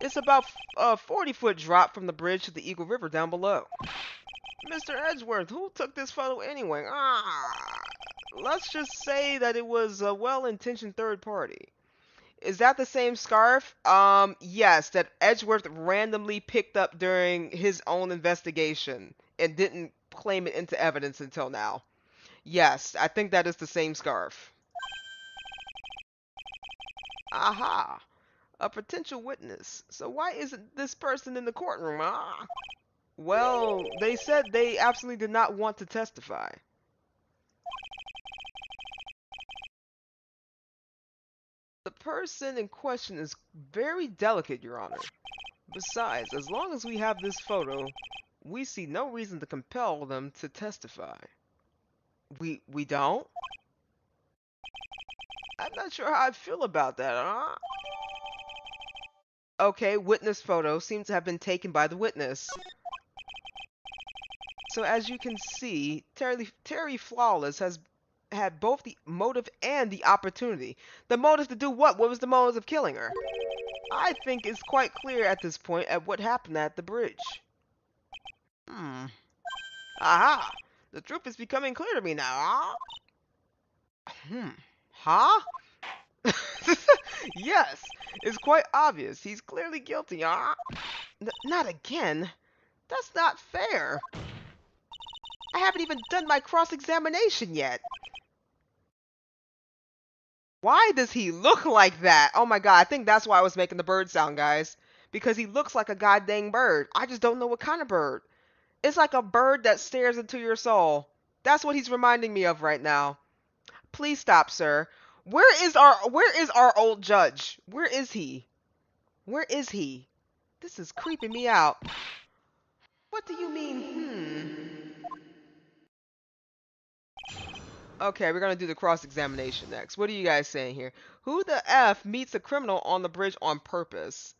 It's about a 40-foot drop from the bridge to the Eagle River down below. Mr. Edgeworth, who took this photo anyway? Let's just say that it was a well-intentioned third party. Is that the same scarf? Yes, that Edgeworth randomly picked up during his own investigation and didn't claim it into evidence until now. Yes, I think that is the same scarf. Aha! A potential witness. So why isn't this person in the courtroom? Ah. Well, they said they absolutely did not want to testify. The person in question is very delicate, Your Honor. Besides, as long as we have this photo, we see no reason to compel them to testify. We don't? I'm not sure how I feel about that, huh? Okay, witness photo seems to have been taken by the witness. So as you can see, Terry Flawless has had both the motive and the opportunity. The motive to do what? What was the motive of killing her? I think it's quite clear at this point at what happened at the bridge. Aha! The truth is becoming clear to me now, huh? Huh? Yes, it's quite obvious. He's clearly guilty, huh? Not again. That's not fair. I haven't even done my cross-examination yet. Why does he look like that? Oh my god, I think that's why I was making the bird sound, guys. Because he looks like a goddamn bird. I just don't know what kind of bird. It's like a bird that stares into your soul. That's what he's reminding me of right now. Please stop, sir. Where is our old judge? Where is he? Where is he? This is creeping me out. What do you mean, Okay, we're gonna do the cross-examination next. What are you guys saying here? Who the F meets a criminal on the bridge on purpose?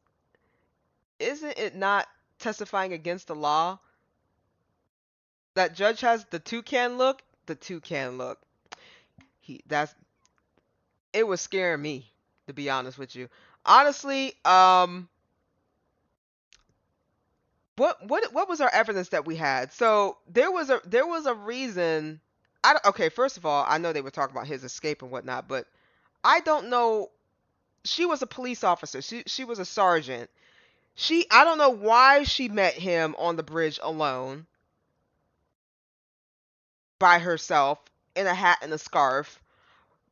Isn't it not testifying against the law? That judge has the toucan look? The toucan look. It was scaring me, to be honest with you. Honestly, what was our evidence that we had? So there was a reason. Okay, first of all, I know they were talking about his escape and whatnot, but I don't know. She was a police officer. She was a sergeant. I don't know why she met him on the bridge alone by herself in a hat and a scarf.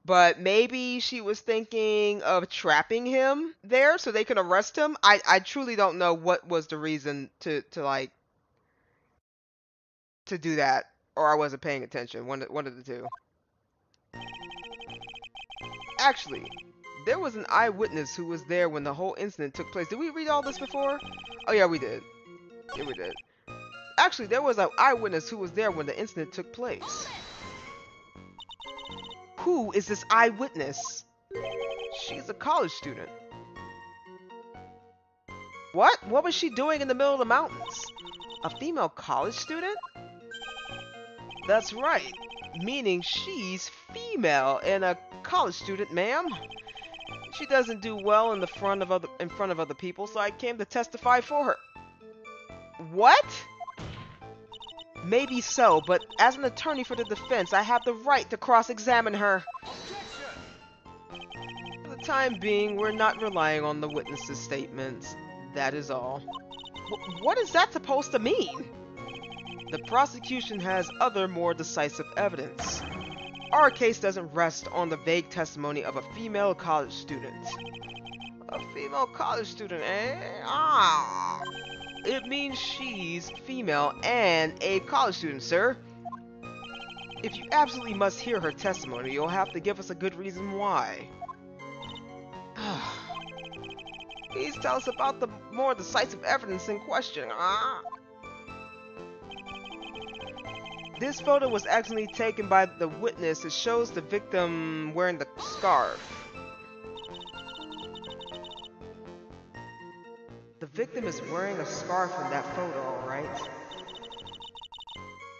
But maybe she was thinking of trapping him there so they can arrest him. I truly don't know what was the reason to do that, or I wasn't paying attention. One of the two. Actually, there was an eyewitness who was there when the whole incident took place. Did we read all this before? Oh yeah, we did. Yeah, we did. Actually, there was an eyewitness who was there when the incident took place. Who is this eyewitness? She's a college student. What? What was she doing in the middle of the mountains? A female college student? That's right. Meaning she's female and a college student, ma'am. She doesn't do well in front of other people, so I came to testify for her. What? Maybe so, but as an attorney for the defense, I have the right to cross-examine her. Objection! For the time being, we're not relying on the witness's statements. That is all. What is that supposed to mean? The prosecution has other more decisive evidence. Our case doesn't rest on the vague testimony of a female college student. A female college student, eh? Ah! It means she's female and a college student, sir. If you absolutely must hear her testimony, you'll have to give us a good reason why. Please tell us about the more decisive evidence in question, ah? This photo was actually taken by the witness. It shows the victim wearing the scarf. The victim is wearing a scarf in that photo, alright?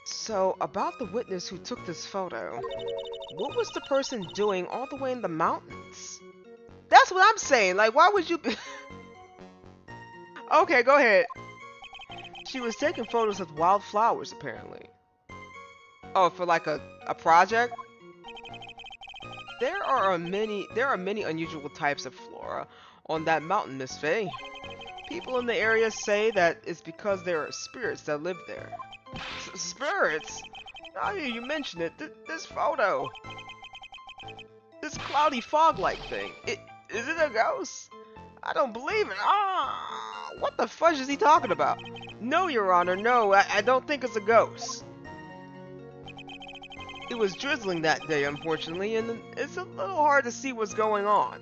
So, about the witness who took this photo, what was the person doing all the way in the mountains? That's what I'm saying, like, why would you be... Okay, go ahead. She was taking photos of wildflowers, apparently. Oh, for like a project? There are many unusual types of flora on that mountain, Miss Faye. People in the area say that it's because there are spirits that live there. Spirits? Now you mention it, this photo. This cloudy fog-like thing. Is it a ghost? I don't believe it. Ah, what the fudge is he talking about? No, Your Honor, no, I don't think it's a ghost. It was drizzling that day, unfortunately, and it's a little hard to see what's going on.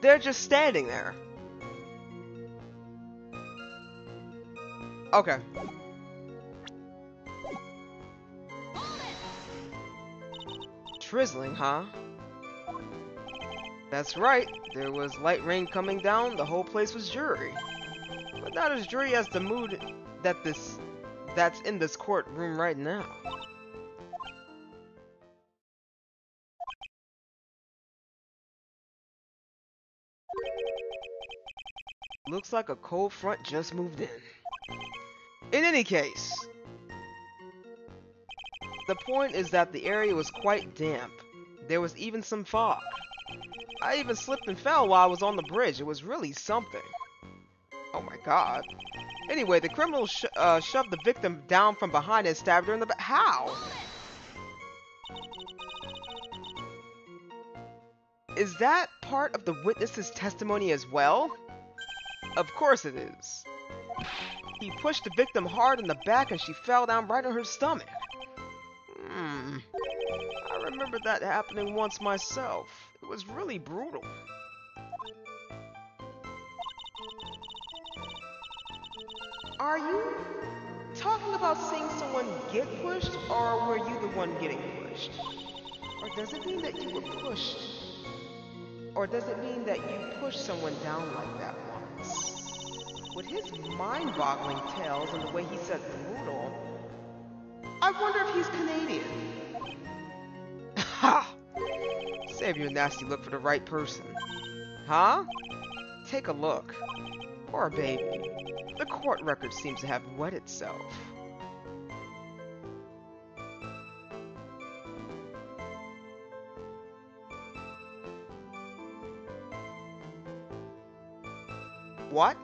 They're just standing there. Okay. Drizzling, huh? That's right. There was light rain coming down. The whole place was dreary. But not as dreary as the mood that's in this courtroom right now. Looks like a cold front just moved in. In any case, the point is that the area was quite damp. There was even some fog. I even slipped and fell while I was on the bridge. It was really something. Oh my god. Anyway, the criminal shoved the victim down from behind and stabbed her in the back. How? Is that part of the witness's testimony as well? Of course it is. He pushed the victim hard in the back and she fell down right on her stomach. I remember that happening once myself. It was really brutal. Are you talking about seeing someone get pushed, or were you the one getting pushed? Or does it mean that you were pushed? Or does it mean that you pushed someone down like that once? With his mind-boggling tales and the way he said brutal, I wonder if he's Canadian. Ha! Save your nasty look for the right person. Huh? Take a look. Poor baby. The court record seems to have wet itself. What?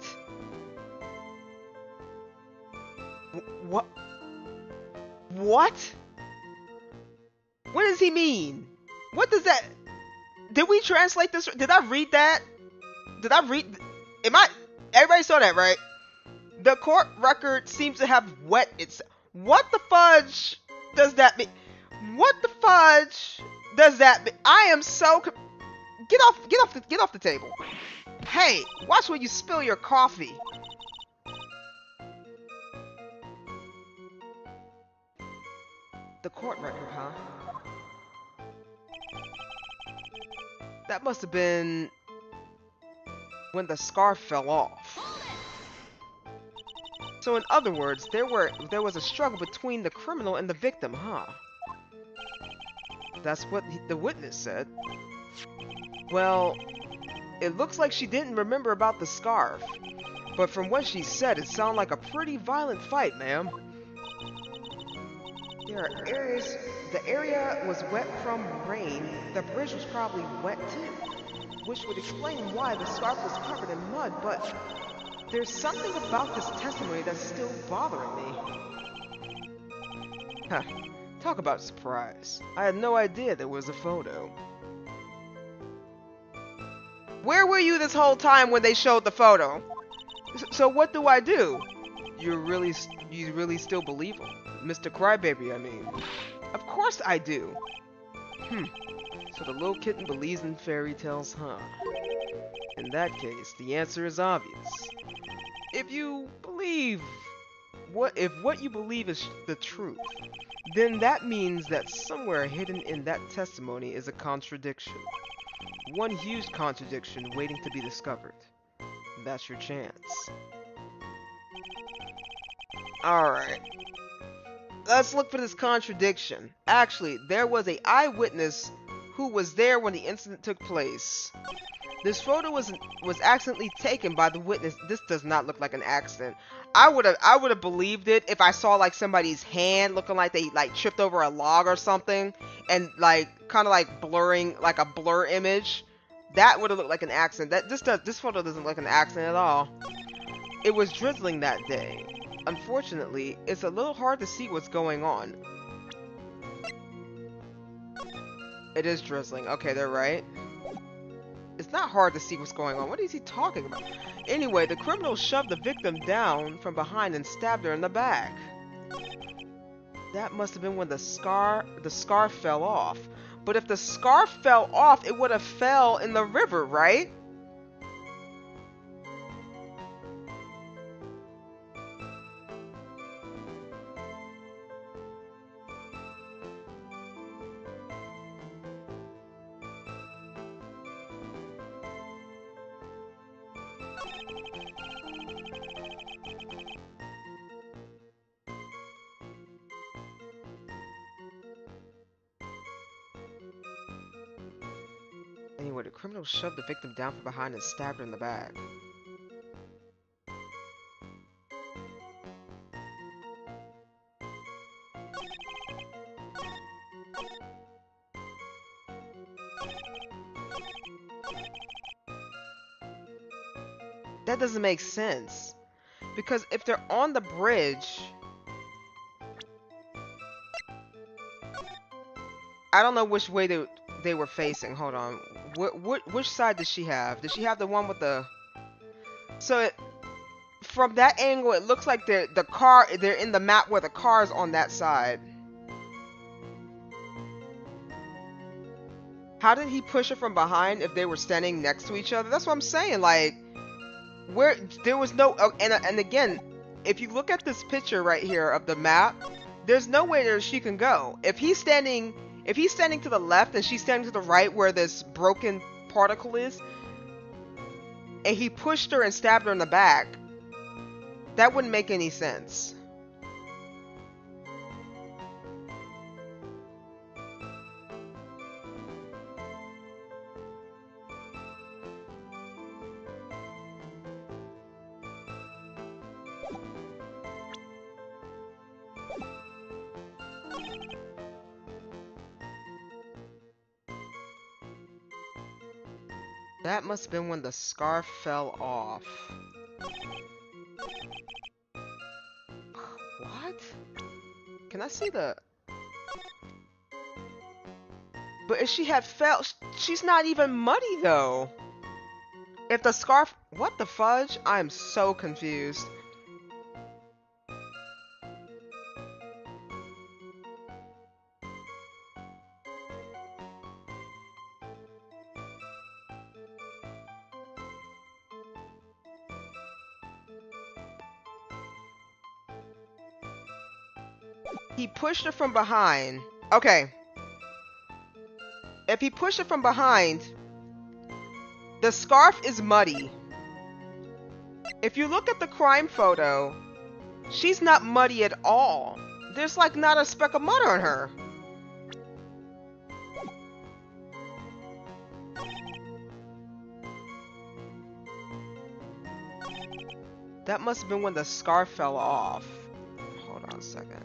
What? What? What does he mean? What does that... Did we translate this? Did I read that? Did I read... Everybody saw that, right? The court record seems to have wet itself. What the fudge does that mean? What the fudge does that mean? I am so... Get off the table. Hey, watch when you spill your coffee. The court record, huh? That must have been when the scarf fell off. So in other words, there was a struggle between the criminal and the victim, huh? That's what the witness said. Well, it looks like she didn't remember about the scarf. But from what she said, it sounded like a pretty violent fight, ma'am. There are areas... The area was wet from rain. The bridge was probably wet too. Which would explain why the scarf was covered in mud, but... There's something about this testimony that's still bothering me. Huh. Talk about surprise. I had no idea there was a photo. Where were you this whole time when they showed the photo? So what do I do? You really still believe him? Mr. Crybaby, I mean. Of course I do. So the little kitten believes in fairy tales, huh? In that case, the answer is obvious. If what you believe is the truth, then that means that somewhere hidden in that testimony is a contradiction. One huge contradiction waiting to be discovered. That's your chance. Alright. Let's look for this contradiction. Actually, there was an eyewitness who was there when the incident took place. This photo was accidentally taken by the witness. This does not look like an accident. I would have believed it if I saw like somebody's hand looking like they like tripped over a log or something and like kind of like blurring like a blur image. That would have looked like an accident. This photo doesn't look like an accident at all. It was drizzling that day. Unfortunately, it's a little hard to see what's going on. It is drizzling. Okay, they're right. It's not hard to see what's going on. What is he talking about? Anyway, the criminal shoved the victim down from behind and stabbed her in the back. That must have been when the scarf fell off. But if the scarf fell off, it would have fell in the river, right? Anyway, the criminal shoved the victim down from behind and stabbed her in the back. That doesn't make sense. Because if they're on the bridge... I don't know which way they were facing. Hold on. Which side does she have? Does she have the one with the... So from that angle, it looks like they're in the map where the car's on that side. How did he push her from behind if they were standing next to each other? That's what I'm saying. Like, where there was no... And again, if you look at this picture right here of the map, there's no way that she can go. If he's standing to the left and she's standing to the right where this broken particle is, and he pushed her and stabbed her in the back, that wouldn't make any sense. That must have been when the scarf fell off. What? Can I see the... But if she had fell... She's not even muddy, though. If the scarf... What the fudge? I'm so confused. He pushed her from behind. Okay. If he pushed her from behind, the scarf is muddy. If you look at the crime photo, she's not muddy at all. There's like not a speck of mud on her. That must have been when the scarf fell off. Hold on a second.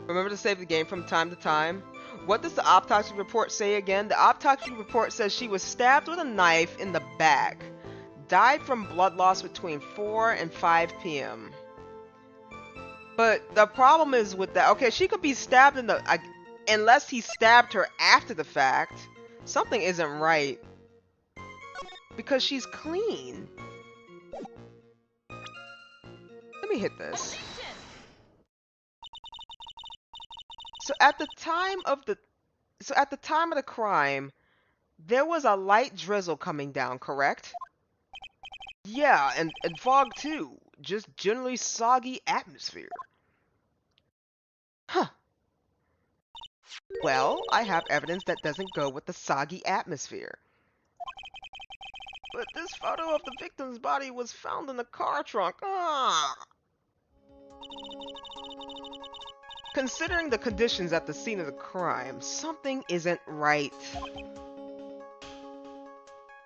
Remember to save the game from time to time. What does the autopsy report say again? The autopsy report says she was stabbed with a knife in the back. Died from blood loss between 4 and 5 p.m. But the problem is with that... Okay, she could be stabbed in the... unless he stabbed her after the fact. Something isn't right. Because she's clean. Let me hit this. So at the time of the crime, there was a light drizzle coming down, correct? Yeah, and fog too. Just generally soggy atmosphere. Huh. Well, I have evidence that doesn't go with the soggy atmosphere. But this photo of the victim's body was found in the car trunk. Ah. Considering the conditions at the scene of the crime, something isn't right.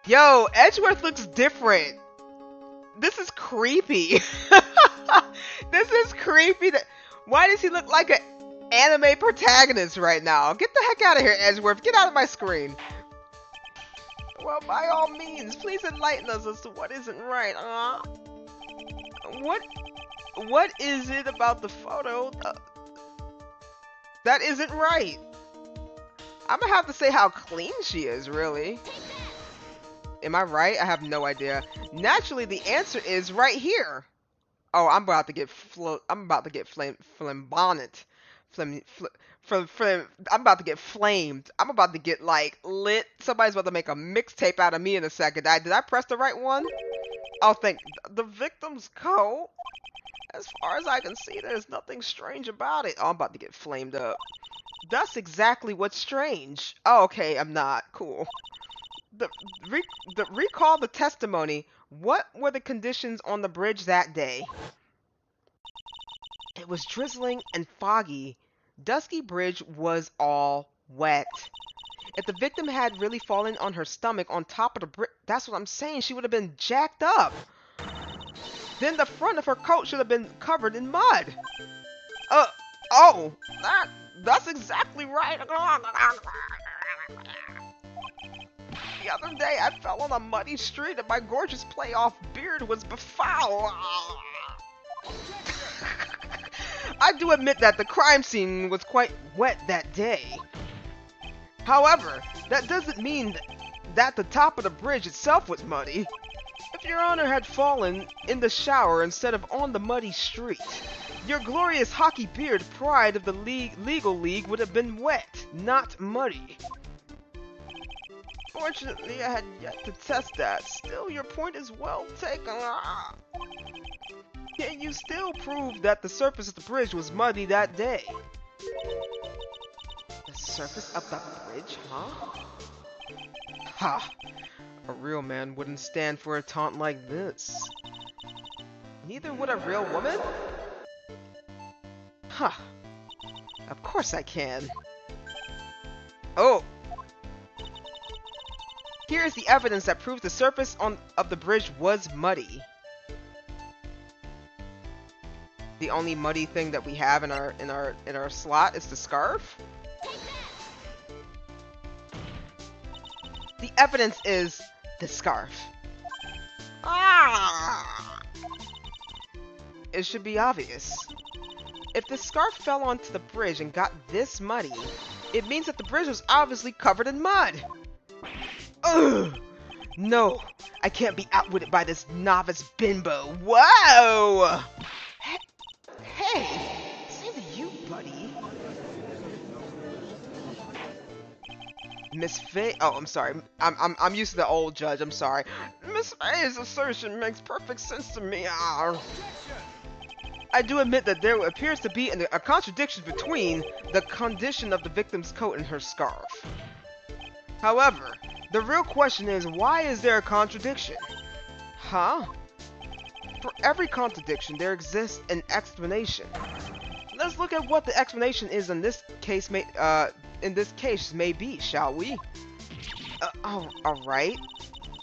Yo, Edgeworth looks different. This is creepy. This is creepy. Why does he look like anime protagonist right now. Get the heck out of here, Edgeworth. Get out of my screen. Well, by all means, please enlighten us as to what isn't right, What is it about the photo that isn't right? I'm gonna have to say how clean she is, really. Am I right? I have no idea. Naturally, the answer is right here. Oh, I'm about to get flamboyant. I'm about to get flamed. I'm about to get, like, lit. Somebody's about to make a mixtape out of me in a second. Did I press the right one? Oh, the victim's coat. As far as I can see, there's nothing strange about it. Oh, I'm about to get flamed up. That's exactly what's strange. Oh, okay, I'm not. Cool. Recall the testimony. What were the conditions on the bridge that day? It was drizzling and foggy. Dusky Bridge was all wet. If the victim had really fallen on her stomach on top of the bridge, that's what I'm saying, she would have been jacked up. Then the front of her coat should have been covered in mud. That's exactly right. The other day I fell on a muddy street and my gorgeous playoff beard was befouled. I do admit that the crime scene was quite wet that day. However, that doesn't mean that the top of the bridge itself was muddy. If Your Honor had fallen in the shower instead of on the muddy street, your glorious hockey beard pride of the legal league would have been wet, not muddy. Fortunately, I had yet to test that. Still, your point is well taken. Can you still prove that the surface of the bridge was muddy that day? The surface of the bridge, huh? Ha! A real man wouldn't stand for a taunt like this. Neither would a real woman? Huh. Of course I can. Oh! Here is the evidence that proves the surface of the bridge was muddy. The only muddy thing that we have in our slot is the scarf. The evidence is the scarf. It should be obvious. If the scarf fell onto the bridge and got this muddy, it means that the bridge was obviously covered in mud. Ugh! No, I can't be outwitted by this novice bimbo. Whoa! Hey, say to you, buddy. Miss Faye. Oh, I'm sorry. I'm used to the old judge. I'm sorry. Miss Faye's assertion makes perfect sense to me. I do admit that there appears to be a contradiction between the condition of the victim's coat and her scarf. However, the real question is, why is there a contradiction? Huh? For every contradiction, there exists an explanation. Let's look at what the explanation is in this case may be, shall we? Alright.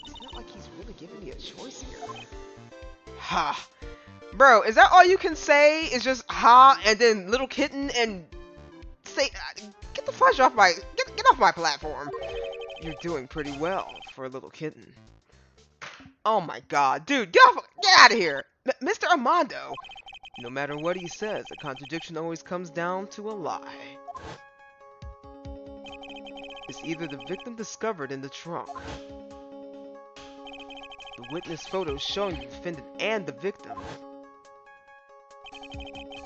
It's not like he's really giving me a choice here. Ha. Bro, is that all you can say? Is just ha and then little kitten and say get the flesh off my get off my platform. You're doing pretty well for a little kitten. Oh my god, dude, get out of here! Mr. Armando! No matter what he says, a contradiction always comes down to a lie. It's either the victim discovered in the trunk, the witness photos showing the defendant and the victim,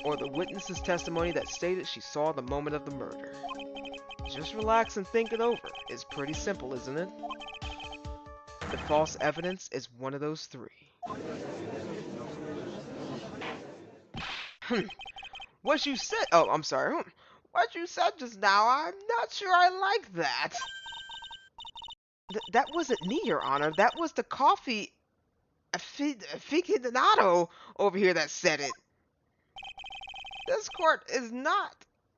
or the witness's testimony that stated she saw the moment of the murder. Just relax and think it over. It's pretty simple, isn't it? The false evidence is one of those three. What you said— oh, I'm sorry. What you said just now, I'm not sure I like that. That wasn't me, Your Honor. That was the coffee aficionado over here that said it. This court is not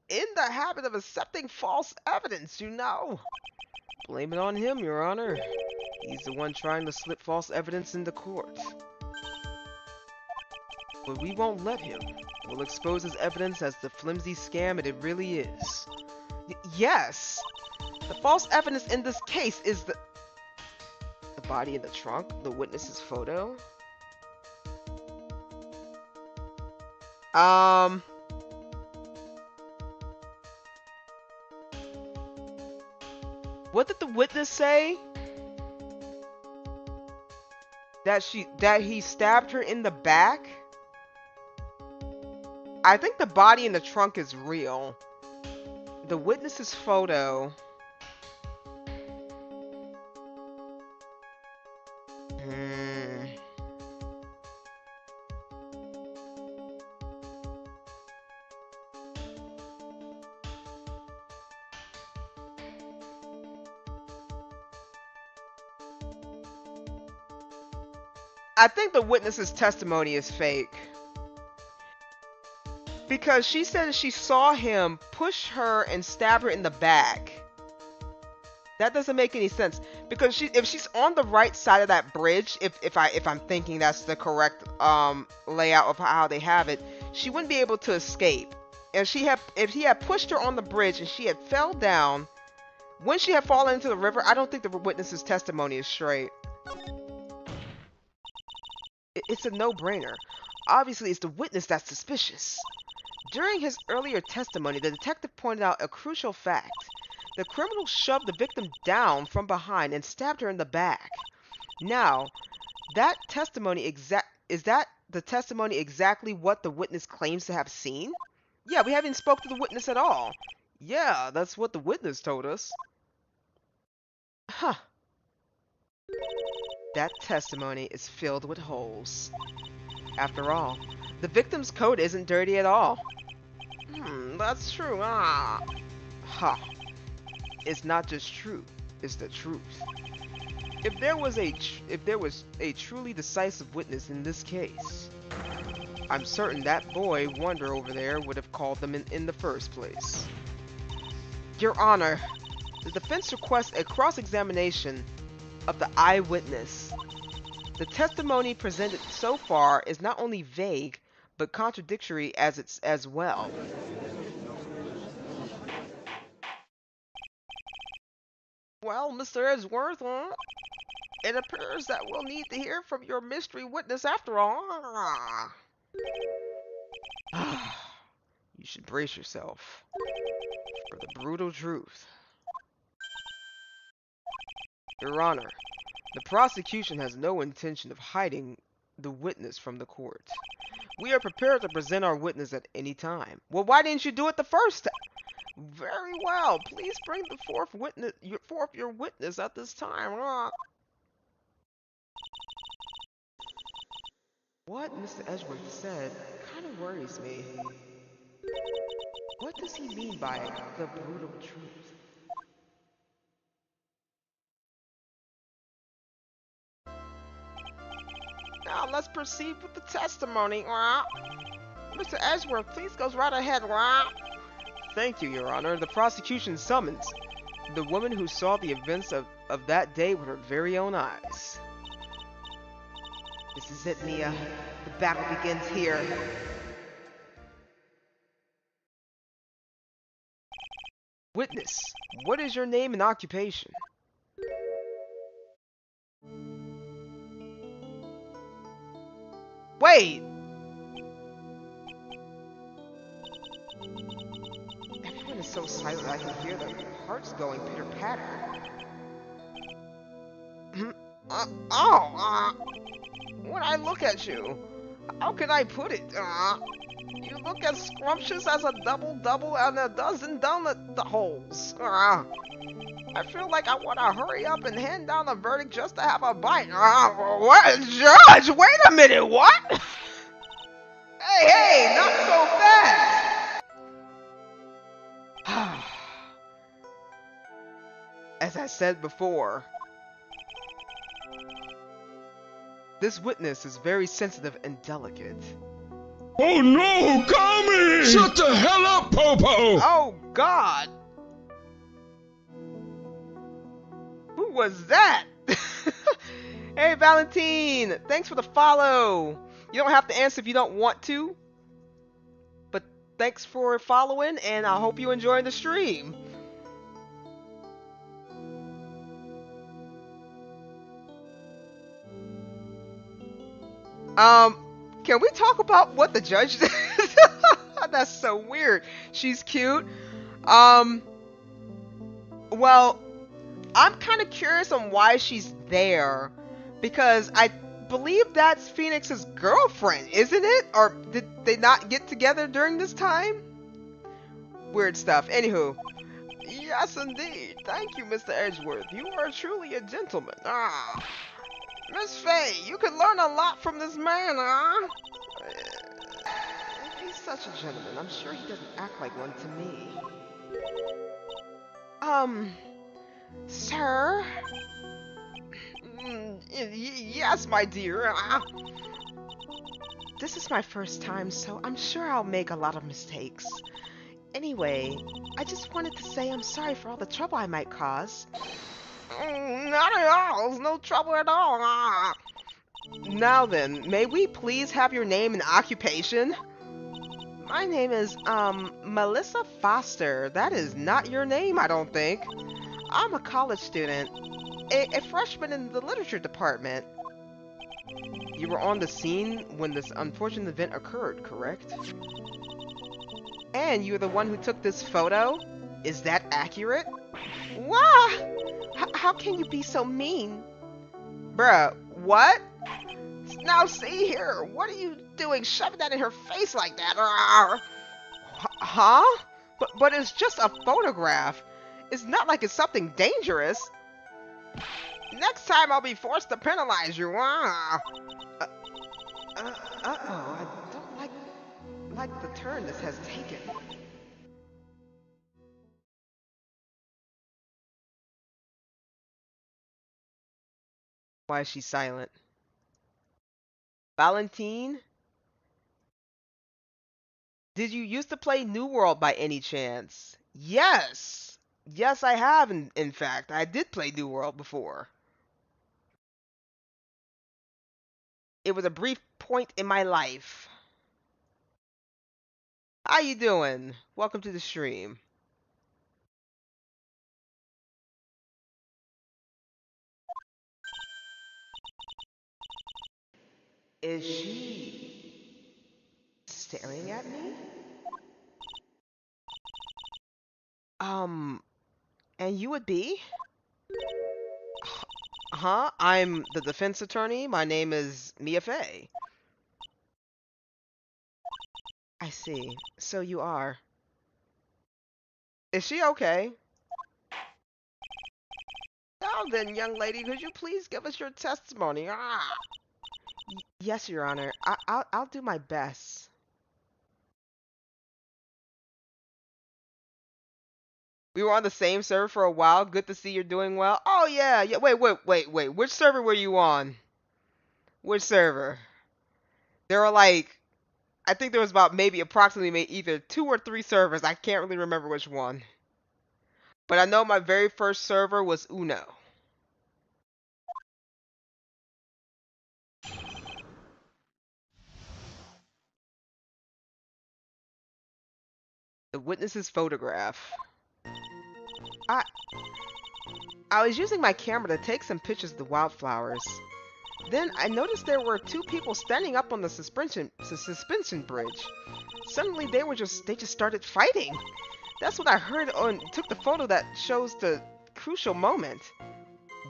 in the habit of accepting false evidence, you know. Blame it on him, Your Honor. He's the one trying to slip false evidence into court. But we won't let him. We'll expose his evidence as the flimsy scam it really is. Yes! The false evidence in this case is the body in the trunk, the witness's photo. What did the witness say? That he stabbed her in the back? I think the body in the trunk is real. The witness's photo. I think the witness's testimony is fake. Because she said she saw him push her and stab her in the back. That doesn't make any sense. Because if she's on the right side of that bridge, if I'm thinking that's the correct layout of how they have it, she wouldn't be able to escape. And if he had pushed her on the bridge and she had fell down, when she had fallen into the river, I don't think the witness's testimony is straight. It's a no-brainer. Obviously, it's the witness that's suspicious. During his earlier testimony, the detective pointed out a crucial fact. The criminal shoved the victim down from behind and stabbed her in the back. Now, that testimony is that the testimony exactly what the witness claims to have seen? Yeah, we haven't spoke to the witness at all. Yeah, that's what the witness told us. Huh. That testimony is filled with holes. After all, the victim's coat isn't dirty at all. That's true. Ha. It's not just true, it's the truth. If there was a truly decisive witness in this case, I'm certain that boy Wonder over there would have called them in the first place. Your Honor, the defense requests a cross-examination of the eyewitness. The testimony presented so far is not only vague, but contradictory as well. Well, Mr. Edgeworth, it appears that we'll need to hear from your mystery witness after all. You should brace yourself for the brutal truth. Your Honor, the prosecution has no intention of hiding the witness from the court. We are prepared to present our witness at any time. Well, why didn't you do it the first time? Very well. Please bring the your witness at this time. What Mr. Edgeworth said kind of worries me. What does he mean by the brutal truth? Now let's proceed with the testimony. Mr. Edgeworth, please go right ahead. Thank you, Your Honor. The prosecution summons the woman who saw the events of that day with her very own eyes. This is it, Mia. The battle begins here. Witness, what is your name and occupation? Wait! Everyone is so silent I can hear their hearts going pitter-patter. When I look at you, how can I put it? You look as scrumptious as a double-double and a dozen donut holes. I feel like I want to hurry up and hand down a verdict just to have a bite. What? Judge, wait a minute, what? Hey, not so fast! As I said before, this witness is very sensitive and delicate. Oh no, Kami! Shut the hell up, Popo! Oh God! Who was that? Hey Valentine, thanks for the follow. You don't have to answer if you don't want to. But thanks for following, and I hope you enjoy the stream. Can we talk about what the judge did? That's so weird. She's cute. Well, I'm kind of curious on why she's there, because I believe that's Phoenix's girlfriend, isn't it? Or did they not get together during this time? Weird stuff. Anywho. Yes, indeed. Thank you, Mr. Edgeworth. You are truly a gentleman. Ah. Miss Faye, you could learn a lot from this man, huh? He's such a gentleman. I'm sure he doesn't act like one to me. Sir? Yes, my dear. This is my first time, so I'm sure I'll make a lot of mistakes. Anyway, I just wanted to say I'm sorry for all the trouble I might cause. Not at all. There's no trouble at all. Now then, may we please have your name and occupation? My name is, Melissa Foster. That is not your name, I don't think. I'm a college student. A freshman in the literature department. You were on the scene when this unfortunate event occurred, correct? And you're the one who took this photo? Is that accurate? Wah! How can you be so mean? Bruh, what? Now see here, what are you doing shoving that in her face like that? Huh? But it's just a photograph. It's not like it's something dangerous. Next time I'll be forced to penalize you. Uh-oh, I don't like the turn this has taken. Why is she silent? Valentine? Did you used to play New World by any chance? Yes! Yes, I have, in fact. I did play New World before. It was a brief point in my life. How you doing? Welcome to the stream. Is she staring at me? And you would be? Huh? I'm the defense attorney. My name is Mia Fey. I see. So you are. Is she okay? Now then, young lady, could you please give us your testimony? Yes, Your Honor. I'll do my best. We were on the same server for a while. Good to see you're doing well. Oh yeah, yeah. Wait. Which server were you on? Which server? There were like, I think there was about maybe approximately either 2 or 3 servers. I can't really remember which one. But I know my very first server was Uno. The witness's photograph. I was using my camera to take some pictures of the wildflowers. Then I noticed there were 2 people standing up on the suspension bridge. Suddenly they just started fighting. That's what I heard and took the photo that shows the crucial moment.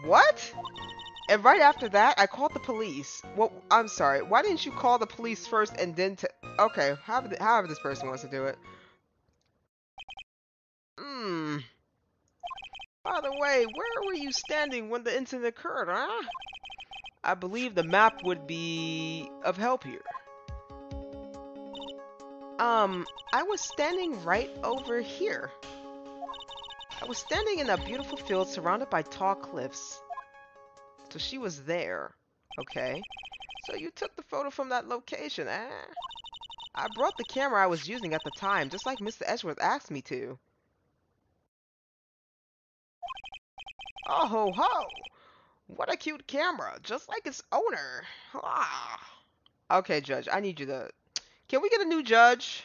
What? And right after that, I called the police. Well, I'm sorry. Why didn't you call the police first and then okay, however this person wants to do it. By the way, where were you standing when the incident occurred, huh? I believe the map would be of help here. I was standing right over here. I was standing in a beautiful field surrounded by tall cliffs. So she was there. Okay. So you took the photo from that location, eh? I brought the camera I was using at the time, just like Mr. Edgeworth asked me to. Oh ho ho! What a cute camera, just like its owner. Ah. Okay, Judge, I need you to... Can we get a new judge?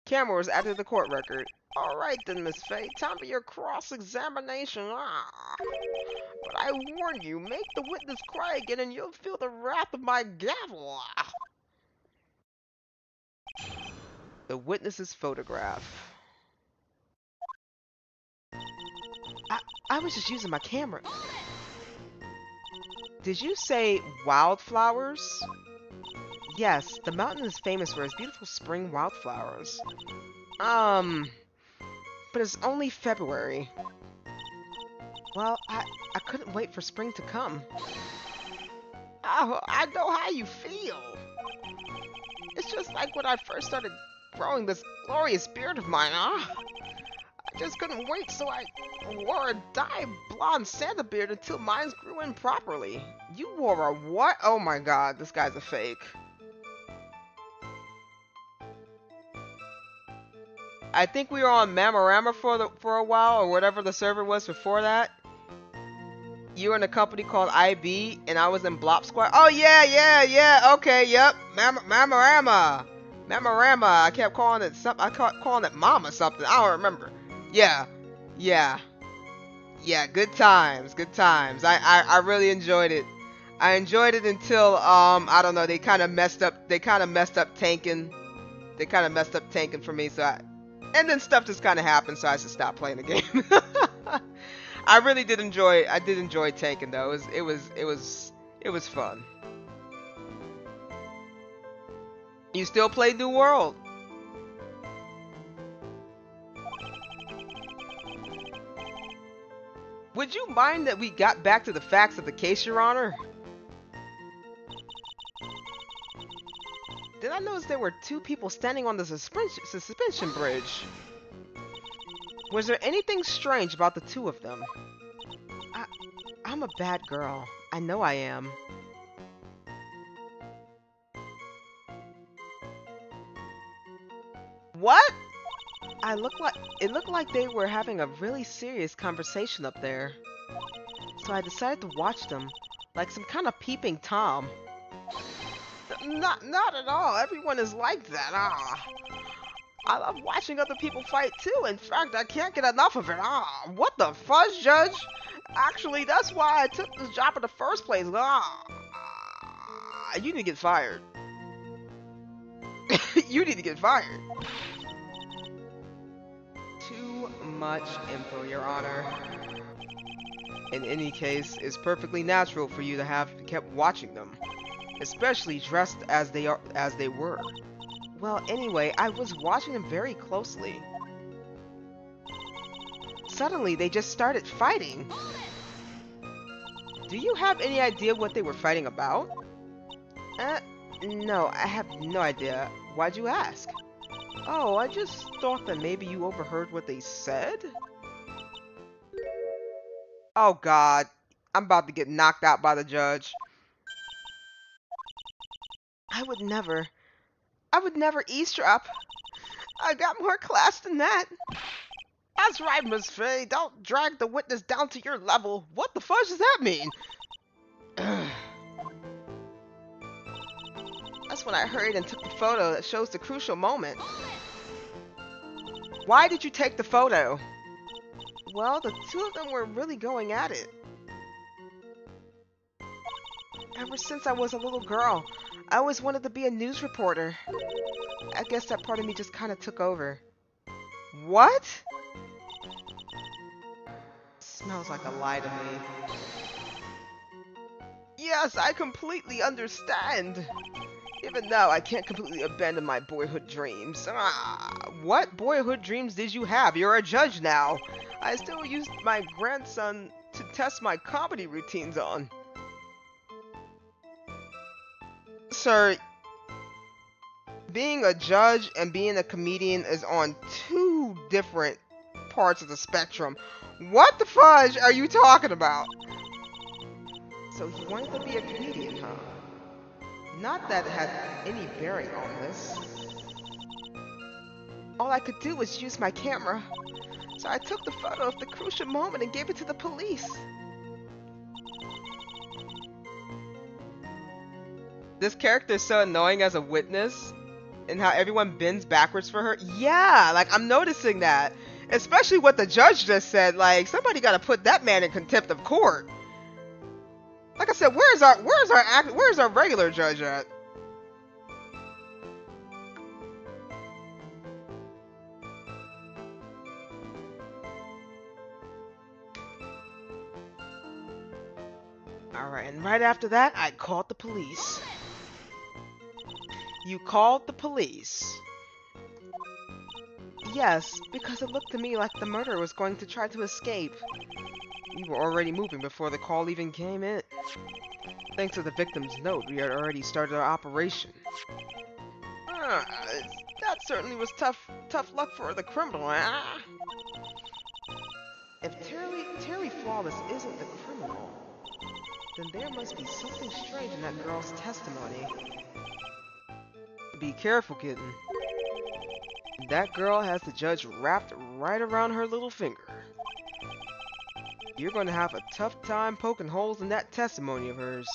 Camera was added to the court record. Alright then, Miss Faye, time for your cross-examination. But I warn you, make the witness cry again and you'll feel the wrath of my gavel. The witness's photograph. I was just using my camera. Did you say wildflowers? Yes, the mountain is famous for its beautiful spring wildflowers. But it's only February. Well, I couldn't wait for spring to come. Oh, I know how you feel. It's just like when I first started growing this glorious beard of mine, I just couldn't wait, so I wore a dyed blonde Santa beard until mine grew in properly. You wore a what? Oh my god, this guy's a fake. I think we were on Mamorama for a while, or whatever the server was before that. You were in a company called IB, and I was in Blop Squad. Oh yeah, okay, yep. Mamorama. I kept calling it something. I kept calling it Mama something. I don't remember. Yeah. Good times. I really enjoyed it. I enjoyed it until I don't know. They kind of messed up tanking. They kind of messed up tanking for me. And then stuff just kind of happened, so I just stopped playing the game. I really did enjoy. I did enjoy tanking though. It was fun. You still play New World? Would you mind that we got back to the facts of the case, Your Honor? Did I notice there were 2 people standing on the suspension bridge? Was there anything strange about the 2 of them? I'm a bad girl. I know I am. What? It looked like they were having a really serious conversation up there. So I decided to watch them, like some kind of peeping Tom. Not at all. Everyone is like that. I love watching other people fight too. In fact, I can't get enough of it. What the fuzz, Judge? Actually, that's why I took this job in the first place. You need to get fired. You need to get fired. Too much info, Your Honor. In any case, it's perfectly natural for you to have kept watching them, especially dressed as they were. Well, anyway, I was watching them very closely. Suddenly, they just started fighting. Do you have any idea what they were fighting about? No, I have no idea. Why'd you ask? Oh, I just thought that maybe you overheard what they said? Oh god, I'm about to get knocked out by the judge. I would never eavesdrop. I got more class than that. That's right, Miss Faye. Don't drag the witness down to your level. What the fudge does that mean? That's when I hurried and took the photo that shows the crucial moment. Why did you take the photo? Well, the 2 of them were really going at it. Ever since I was a little girl, I always wanted to be a news reporter. I guess that part of me just kind of took over. What? Smells like a lie to me. Yes, I completely understand. Even now, I can't completely abandon my boyhood dreams. What boyhood dreams did you have? You're a judge now. I still used my grandson to test my comedy routines on. Sir, being a judge and being a comedian is on 2 different parts of the spectrum. What the fudge are you talking about? So he wanted to be a comedian, huh? Not that it had any bearing on this. All I could do was use my camera. So I took the photo of the crucial moment and gave it to the police. this character is so annoying as a witness, and how everyone bends backwards for her. Yeah, like I'm noticing that, especially what the judge just said. Like somebody got to put that man in contempt of court. Like I said, where's our regular judge at? Alright, and right after that, I called the police. You called the police? Yes, because it looked to me like the murderer was going to try to escape. We were already moving before the call even came in. Thanks to the victim's note, we had already started our operation. That certainly was tough luck for the criminal, ah. If Terry Flawless isn't the criminal, then there must be something strange in that girl's testimony. Be careful, kitten. That girl has the judge wrapped right around her little finger. You're going to have a tough time poking holes in that testimony of hers.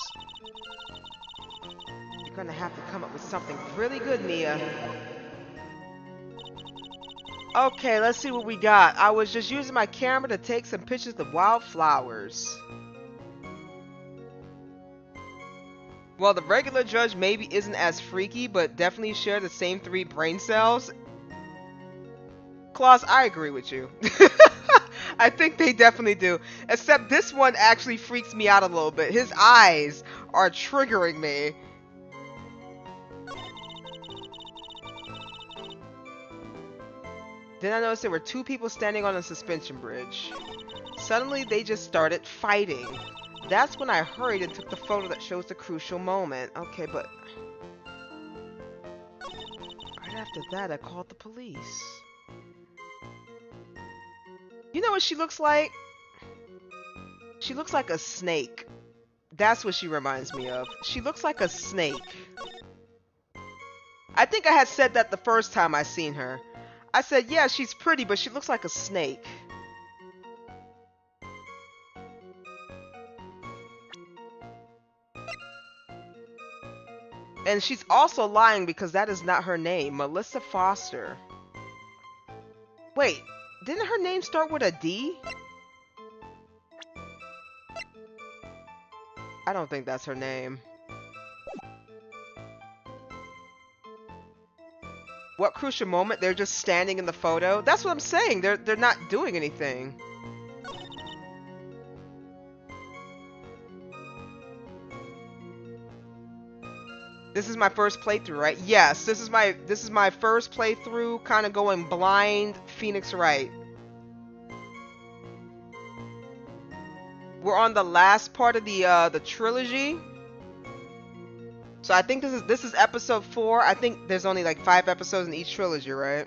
You're going to have to come up with something really good, Mia. Okay, let's see what we got. I was just using my camera to take some pictures of wildflowers. Well, the regular judge maybe isn't as freaky, but definitely share the same 3 brain cells. Claus, I agree with you. I think they definitely do. Except this one actually freaks me out a little bit. His eyes are triggering me. Then I noticed there were 2 people standing on a suspension bridge. Suddenly, they just started fighting. That's when I hurried and took the photo that shows the crucial moment. Okay, but... right after that, I called the police. You know what she looks like? She looks like a snake. That's what she reminds me of. She looks like a snake. I think I had said that the first time I seen her. I said, yeah, she's pretty, but she looks like a snake. And she's also lying because that is not her name. Melissa Foster. Wait, didn't her name start with a D? I don't think that's her name. What crucial moment? They're just standing in the photo? That's what I'm saying. They're not doing anything. This is my first playthrough, right? Yes, this is my first playthrough, kind of going blind Phoenix Wright. We're on the last part of the trilogy. So I think this is episode 4. I think there's only like 5 episodes in each trilogy, right?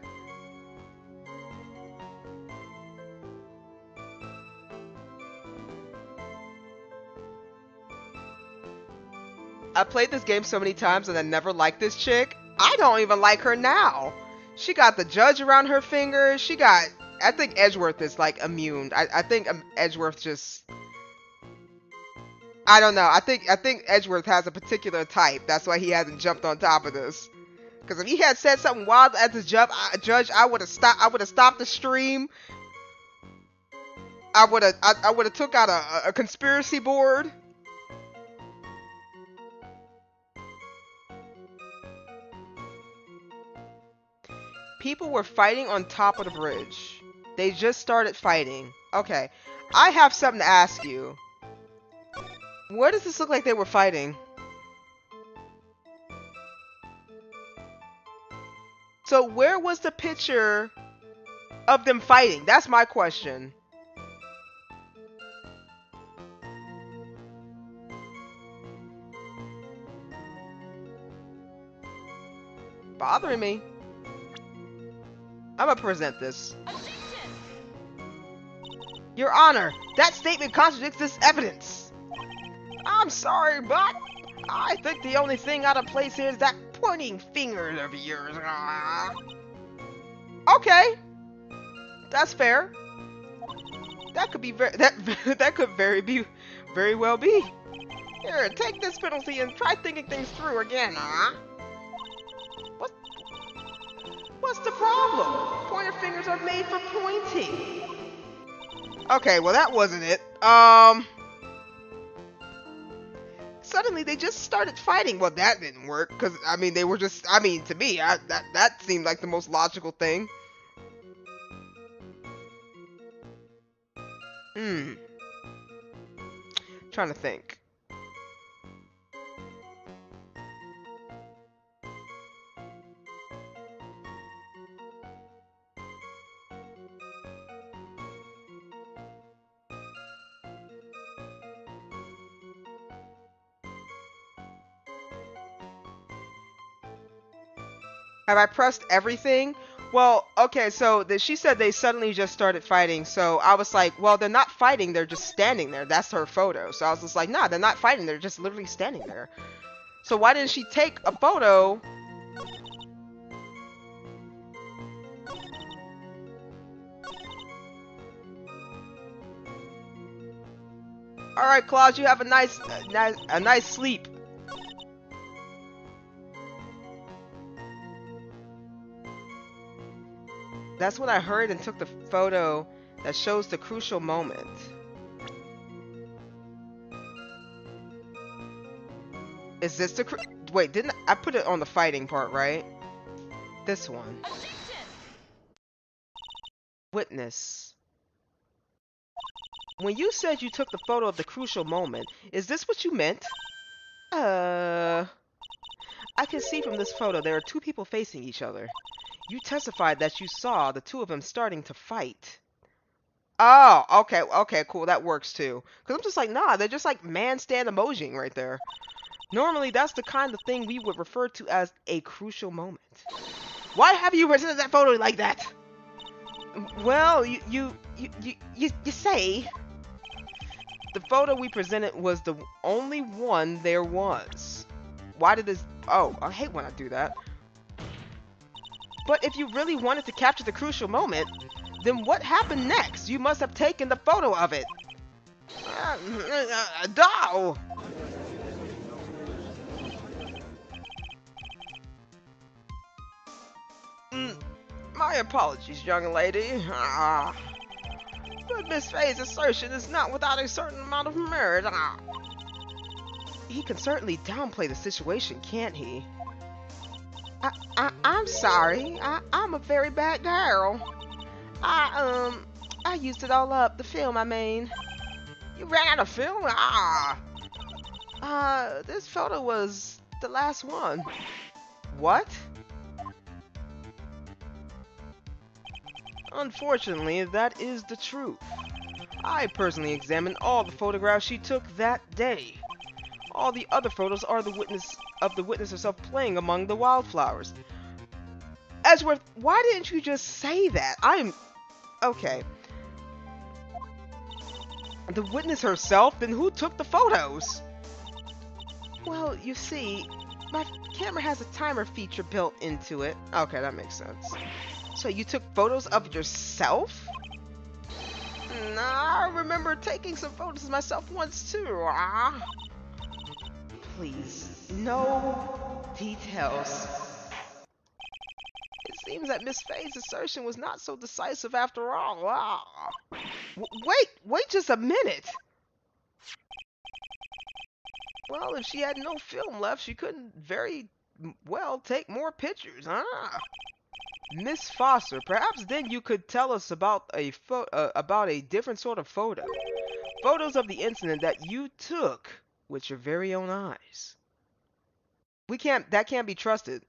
I played this game so many times and I never liked this chick. I don't even like her now. She got the judge around her finger. She got... I think Edgeworth is like immune. I think Edgeworth just... I don't know. I think Edgeworth has a particular type. That's why he hasn't jumped on top of this. Because if he had said something wild at the judge, I would have stopped. I would have stopped the stream. I would have took out a conspiracy board. People were fighting on top of the bridge. They just started fighting. Okay, I have something to ask you. Where does this look like they were fighting? So where was the picture of them fighting? That's my question. Bothering me. I'm gonna present this. Objection! Your Honor, that statement contradicts this evidence. I'm sorry, but I think the only thing out of place here is that pointing finger of yours. Okay, that's fair. That could be very well be. Here, take this penalty and try thinking things through again, huh? What's the problem? Pointer fingers are made for pointing. Okay, well that wasn't it. Suddenly they just started fighting. Well, that didn't work, because, I mean, they were just, I mean, to me, that seemed like the most logical thing. Trying to think. Have I pressed everything? Well, okay, so she said they suddenly just started fighting, so I was like, well, they're not fighting, they're just standing there. That's her photo. So I was just like, nah, they're not fighting, they're just literally standing there. So why didn't she take a photo? Alright, Claus, you have a nice sleep. That's what I heard and took the photo that shows the crucial moment. Is this the wait, didn't I put it on the fighting part, right? This one. Objection! Witness. When you said you took the photo of the crucial moment, is this what you meant? I can see from this photo there are two people facing each other. You testified that you saw the two of them starting to fight. Oh, okay, cool, that works too. Because I'm just like, nah, they're just like man stand emojiing right there. Normally, that's the kind of thing we would refer to as a crucial moment. Why have you presented that photo like that? Well, you say... The photo we presented was the only one there was. Why did this... Oh, I hate when I do that. But if you really wanted to capture the crucial moment, then what happened next? You must have taken the photo of it. Doll! My apologies, young lady. But Miss Faye's assertion is not without a certain amount of merit. He can certainly downplay the situation, can't he? I'm sorry. I'm a very bad girl. I used it all up, the film I made. You ran out of film? This photo was the last one. What? Unfortunately, that is the truth. I personally examined all the photographs she took that day. All the other photos are the witness herself playing among the wildflowers. Edgeworth, why didn't you just say that? Okay. The witness herself? Then who took the photos? Well, you see, my camera has a timer feature built into it. Okay, that makes sense. So you took photos of yourself? Nah, I remember taking some photos of myself once too. Please, no details. It seems that Miss Faye's assertion was not so decisive after all. Wait just a minute. Well, if she had no film left, she couldn't very well take more pictures, Miss Foster, perhaps then you could tell us about a different sort of photo. Photos of the incident that you took with your very own eyes. That can't be trusted.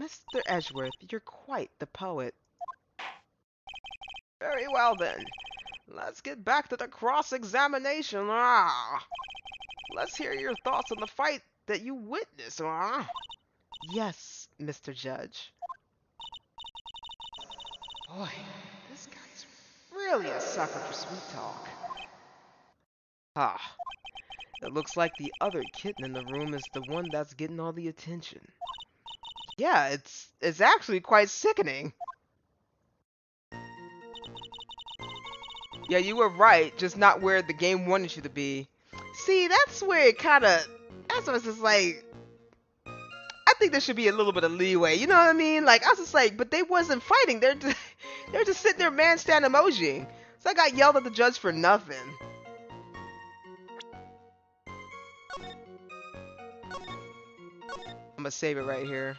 Mr. Edgeworth, you're quite the poet. Very well then. Let's get back to the cross-examination. Let's hear your thoughts on the fight that you witnessed. Yes, Mr. Judge. Boy, this guy's really a sucker for sweet talk. It looks like the other kitten in the room is the one that's getting all the attention. Yeah, it's actually quite sickening. Yeah, you were right, just not where the game wanted you to be. See, that's where it kind of, that's what it's just like, I think there should be a little bit of leeway, you know what I mean? Like, I was just like, but they wasn't fighting, they're just sitting there man stand emoji. So I got yelled at the judge for nothing. I'm gonna save it right here.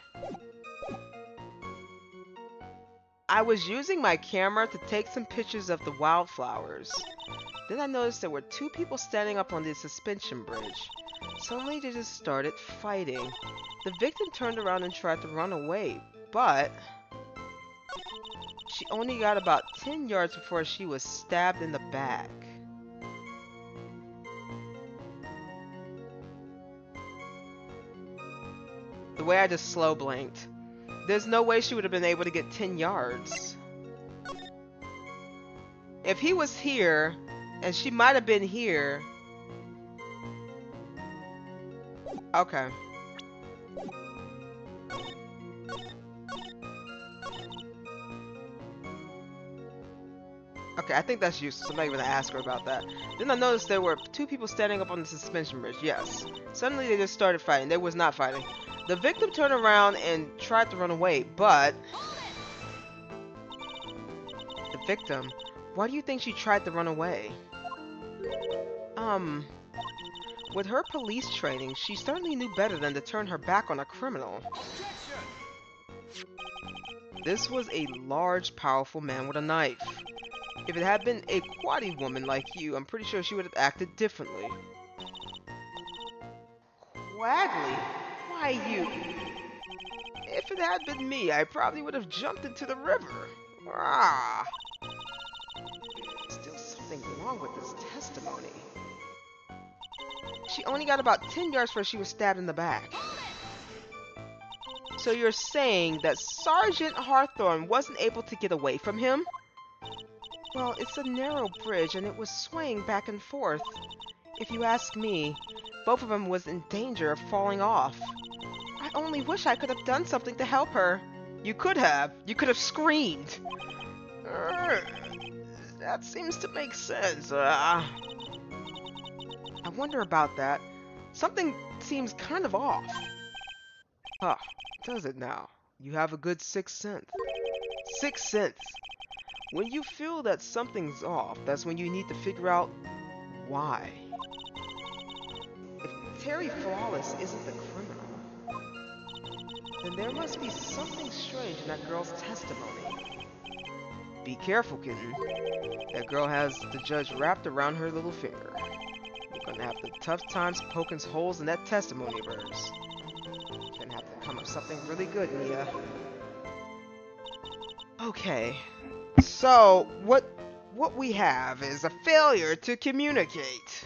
I was using my camera to take some pictures of the wildflowers. Then I noticed there were two people standing up on the suspension bridge. Suddenly they just started fighting. The victim turned around and tried to run away, but she only got about 10 yards before she was stabbed in the back. The way I just slow blinked. There's no way she would have been able to get 10 yards. If he was here, and she might have been here. Okay. Okay, I think that's useless. I'm not even gonna ask her about that. Then I noticed there were two people standing up on the suspension bridge. Yes. Suddenly they just started fighting. They was not fighting. The victim turned around and tried to run away, but... The victim? Why do you think she tried to run away? With her police training, she certainly knew better than to turn her back on a criminal. This was a large, powerful man with a knife. If it had been a quaddy woman like you, I'm pretty sure she would have acted differently. Quagley? Why you? If it had been me, I probably would have jumped into the river. Ah. Still something wrong with this testimony. She only got about 10 yards before she was stabbed in the back. So you're saying that Sergeant Hawthorne wasn't able to get away from him? Well, it's a narrow bridge and it was swaying back and forth. If you ask me, both of them was in danger of falling off. I only wish I could have done something to help her. You could have. You could have screamed. That seems to make sense. I wonder about that. Something seems kind of off. Huh, does it now? You have a good sixth sense. Sixth sense. When you feel that something's off, that's when you need to figure out why. If Terry Flawless isn't the criminal, then there must be something strange in that girl's testimony. Be careful, kitten. That girl has the judge wrapped around her little finger. You're gonna have the tough times poking holes in that testimony of hers. You're gonna have to come up with something really good, Mia. Okay. So, what we have is a failure to communicate.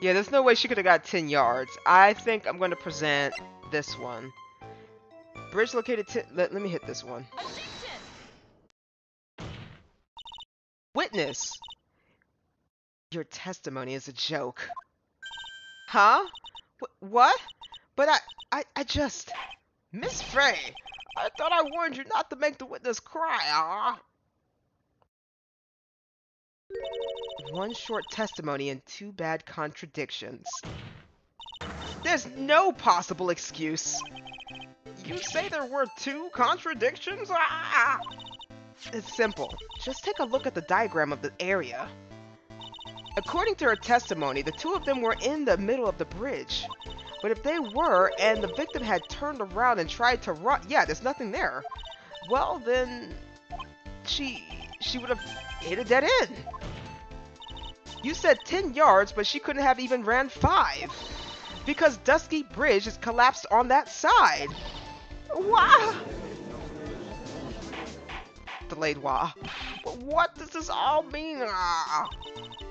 Yeah, there's no way she could have got 10 yards. I think I'm going to present this one. Bridge located let me hit this one. Objection! Witness! Your testimony is a joke. Huh? What? But I just... Miss Frey, I thought I warned you not to make the witness cry, One short testimony and two bad contradictions. There's no possible excuse. You say there were two contradictions? It's simple. Just take a look at the diagram of the area. According to her testimony, the two of them were in the middle of the bridge. But if they were, and the victim had turned around and tried to run, yeah, there's nothing there. Well, then she would have hit a dead end. You said 10 yards, but she couldn't have even ran 5. Because Dusky Bridge is collapsed on that side. Wah! Delayed wah. But what does this all mean?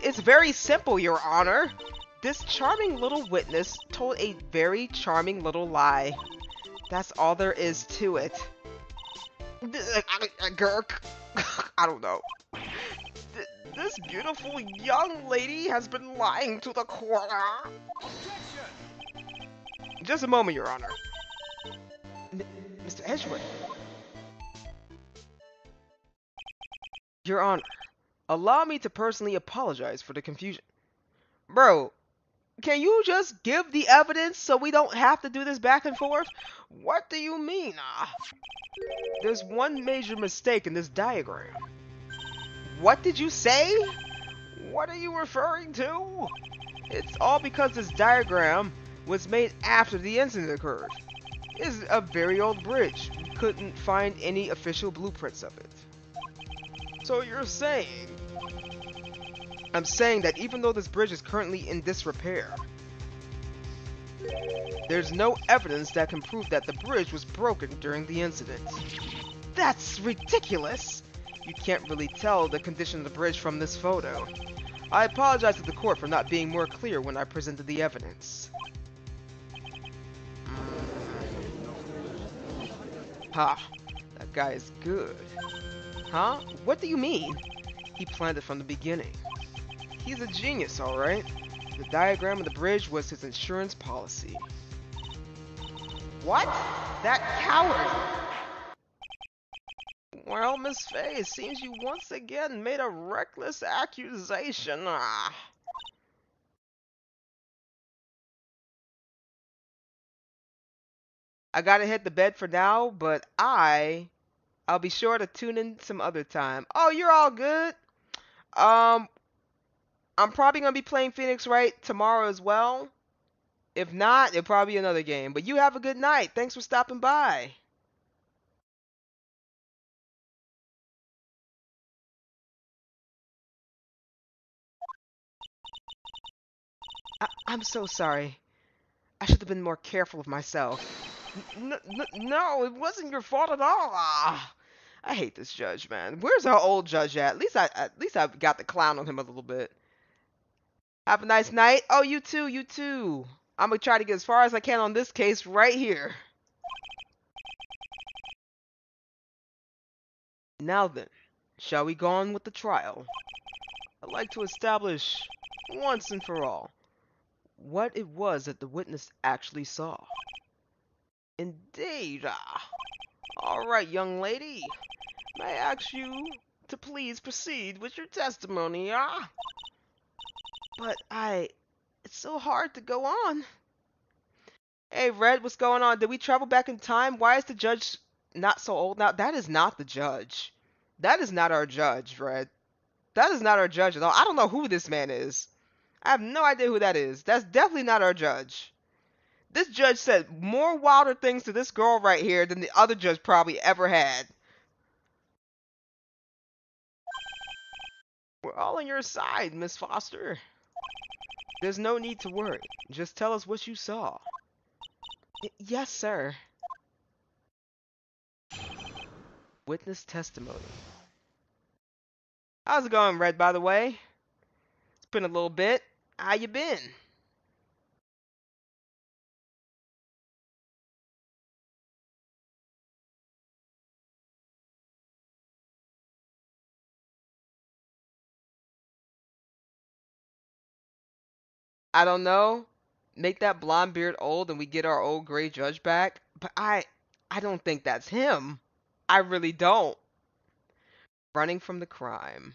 It's very simple, Your Honor. This charming little witness told a very charming little lie. That's all there is to it. Gurk. I don't know. This beautiful young lady has been lying to the court. Objection! Just a moment, Your Honor. Mr. Edgewood. Your Honor, allow me to personally apologize for the confusion. Bro, can you just give the evidence so we don't have to do this back and forth? What do you mean? There's one major mistake in this diagram. What did you say? What are you referring to? It's all because this diagram was made after the incident occurred. It's a very old bridge. We couldn't find any official blueprints of it. So you're saying... I'm saying that even though this bridge is currently in disrepair, there's no evidence that can prove that the bridge was broken during the incident. That's ridiculous! You can't really tell the condition of the bridge from this photo. I apologize to the court for not being more clear when I presented the evidence. Ha! That guy is good. Huh? What do you mean? He planned it from the beginning. He's a genius, alright. The diagram of the bridge was his insurance policy. What? That coward! Well, Miss Faye, it seems you once again made a reckless accusation. I gotta hit the bed for now, but I'll be sure to tune in some other time. Oh, you're all good. I'm probably gonna be playing Phoenix Wright tomorrow as well. If not, it'll probably be another game. But you have a good night. Thanks for stopping by. I'm so sorry. I should have been more careful of myself. No, it wasn't your fault at all. I hate this judge, man. Where's our old judge at? At least I got the clown on him a little bit. Have a nice night. Oh, you too, you too. I'm gonna try to get as far as I can on this case right here. Now then, shall we go on with the trial? I'd like to establish, once and for all, what it was that the witness actually saw. Indeed. Alright, young lady. May I ask you to please proceed with your testimony, But it's so hard to go on. Hey, Red, what's going on? Did we travel back in time? Why is the judge not so old now? That is not the judge. That is not our judge, Red. That is not our judge at all. I don't know who this man is. I have no idea who that is. That's definitely not our judge. This judge said more wilder things to this girl right here than the other judge probably ever had. We're all on your side, Miss Foster. There's no need to worry. Just tell us what you saw. Yes, sir. Witness testimony. How's it going, Red, by the way? It's been a little bit. How you been? I don't know. Make that blonde beard old and we get our old gray judge back. But I don't think that's him. I really don't. Running from the crime.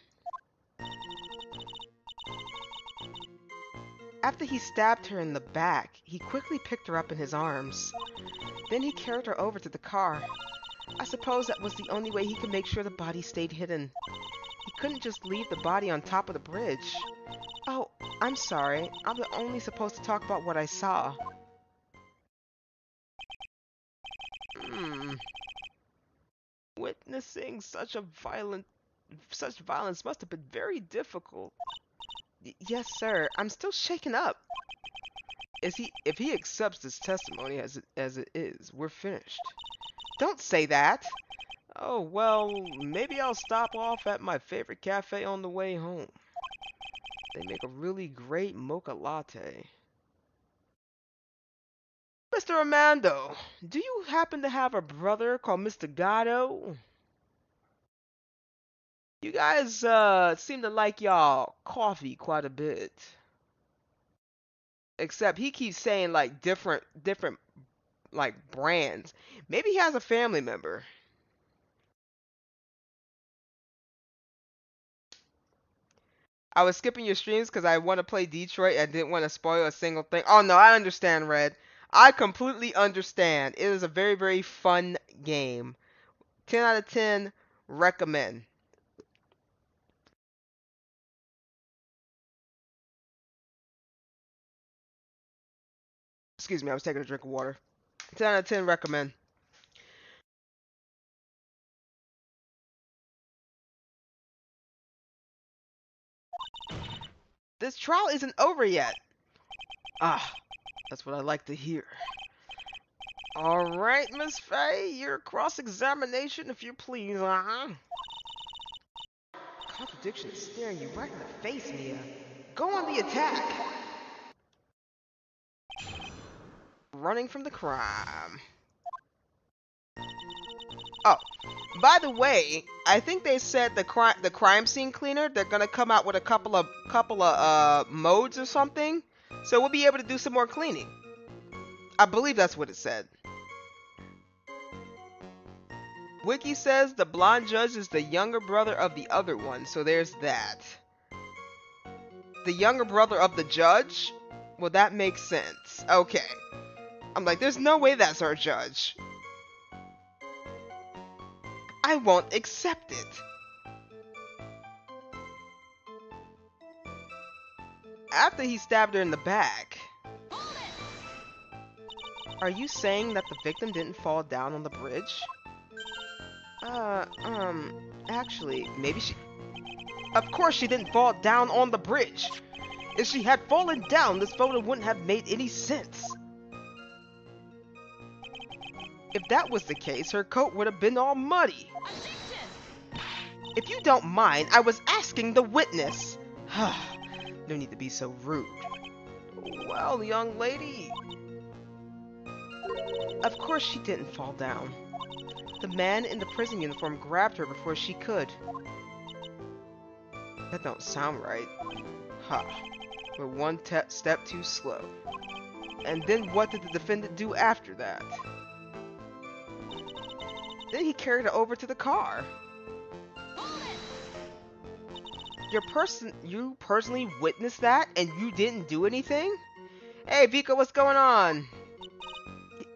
After he stabbed her in the back, he quickly picked her up in his arms. Then he carried her over to the car. I suppose that was the only way he could make sure the body stayed hidden. He couldn't just leave the body on top of the bridge. Oh, I'm sorry. I'm only supposed to talk about what I saw. Witnessing such violence must have been very difficult. Yes, sir. I'm still shaken up. If he accepts this testimony as it is, we're finished. Don't say that. Oh, well, maybe I'll stop off at my favorite cafe on the way home. They make a really great mocha latte. Mr. Armando, do you happen to have a brother called Mr. Gatto? You guys seem to like y'all coffee quite a bit. Except he keeps saying like different like brands. Maybe he has a family member. I was skipping your streams because I want to play Detroit and didn't want to spoil a single thing. Oh no, I understand, Red. I completely understand. It is a very, very fun game. 10 out of 10, recommend. Excuse me, I was taking a drink of water. 10 out of 10, recommend. This trial isn't over yet. Ah, that's what I like to hear. Alright, Miss Faye, your cross-examination if you please, Contradiction is staring you right in the face, Mia. Go on the attack! Running from the crime. Oh, by the way, I think they said the crime scene cleaner, they're gonna come out with a couple of modes or something. So we'll be able to do some more cleaning. I believe that's what it said. Wiki says the blonde judge is the younger brother of the other one, so there's that. The younger brother of the judge? Well, that makes sense. Okay. I'm like, there's no way that's our judge. I won't accept it. After he stabbed her in the back. Are you saying that the victim didn't fall down on the bridge? Actually, maybe she... Of course she didn't fall down on the bridge! If she had fallen down, this photo wouldn't have made any sense. If that was the case, her coat would have been all muddy. Objection! If you don't mind, I was asking the witness. No need to be so rude. Well, young lady... Of course she didn't fall down. The man in the prison uniform grabbed her before she could. That don't sound right. Ha. We're one step too slow. And then what did the defendant do after that? Then he carried her over to the car. You personally witnessed that and you didn't do anything? Hey, Vika, what's going on?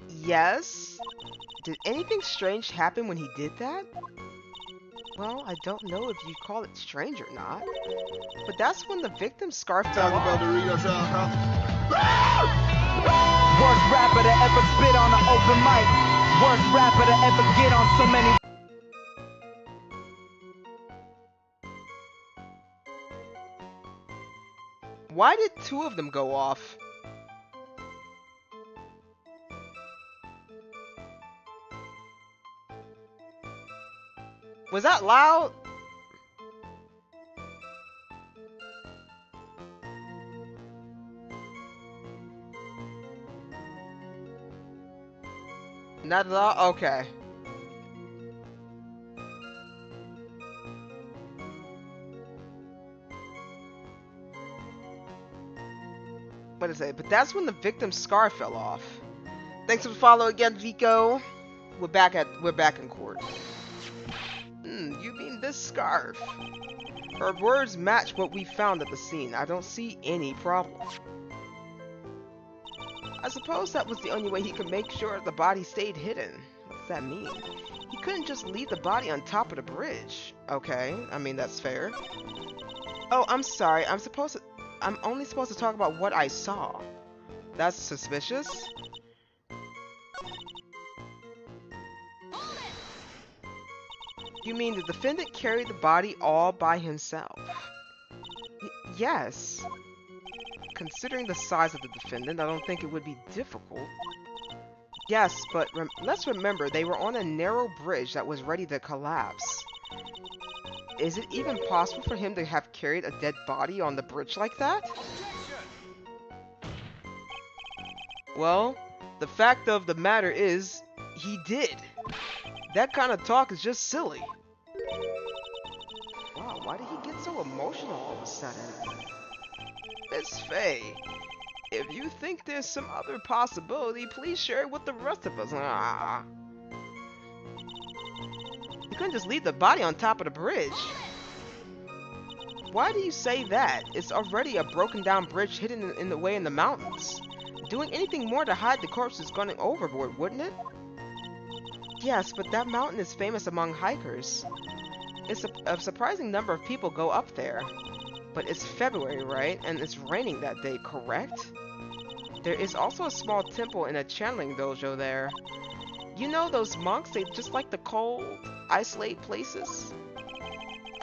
Yes? Did anything strange happen when he did that? Well, I don't know if you call it strange or not. But that's when the victim's scarf fell off. Worst rapper to ever spit on an open mic. Worst rapper to ever get on so many. Why did two of them go off? Was that loud? Not at all? Okay. What is it? But that's when the victim's scar fell off. Thanks for the follow again, Vico. We're back in court. You mean this scarf? Her words match what we found at the scene. I don't see any problem. I suppose that was the only way he could make sure the body stayed hidden. What's that mean? He couldn't just leave the body on top of the bridge. Okay, I mean that's fair. Oh, I'm sorry. I'm only supposed to talk about what I saw. That's suspicious. You mean the defendant carried the body all by himself? Yes. Considering the size of the defendant, I don't think it would be difficult. Yes, but let's remember they were on a narrow bridge that was ready to collapse. Is it even possible for him to have carried a dead body on the bridge like that? Well, The fact of the matter is, he did. That kind of talk is just silly. Wow, why did he get so emotional all of a sudden? Miss Faye, if you think there's some other possibility, please share it with the rest of us. You couldn't just leave the body on top of the bridge. Why do you say that? It's already a broken down bridge hidden in the way in the mountains. Doing anything more to hide the corpse is going overboard, wouldn't it? Yes, but that mountain is famous among hikers. A surprising number of people go up there. But it's February, right? And it's raining that day, correct? There is also a small temple and a channeling dojo there. You know those monks, they just like the cold, isolated places?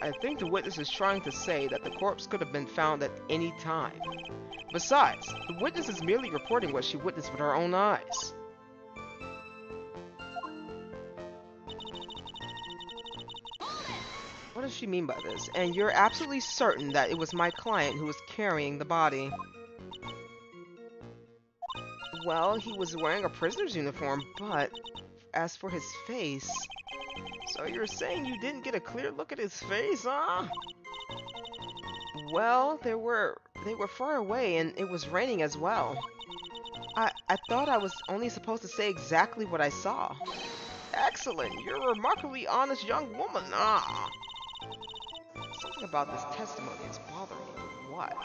I think the witness is trying to say that the corpse could have been found at any time. Besides, the witness is merely reporting what she witnessed with her own eyes. What does she mean by this? And you're absolutely certain that it was my client who was carrying the body? Well, he was wearing a prisoner's uniform, but as for his face... So you're saying you didn't get a clear look at his face, huh? Well, they were far away and it was raining as well. I thought I was only supposed to say exactly what I saw. Excellent, you're a remarkably honest young woman, ah. Something about this testimony is bothering you. What?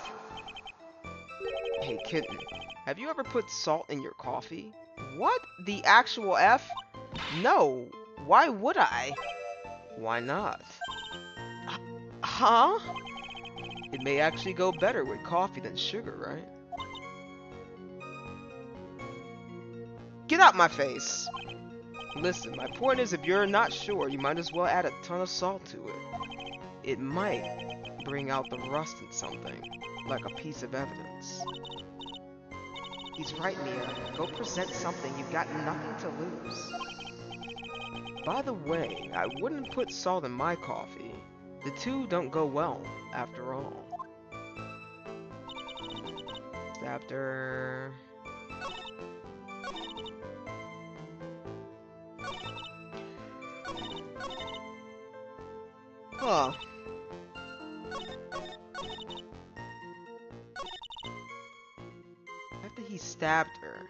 Hey, kitten, have you ever put salt in your coffee? What? The actual F? No. Why would I? Why not? Huh? It may actually go better with coffee than sugar, right? Get out my face! Listen, my point is if you're not sure, you might as well add a ton of salt to it. It might bring out the rust in something, like a piece of evidence. He's right, Mia. Go present something. You've got nothing to lose. By the way, I wouldn't put salt in my coffee. The two don't go well, after all. Chapter... Huh. After he stabbed her,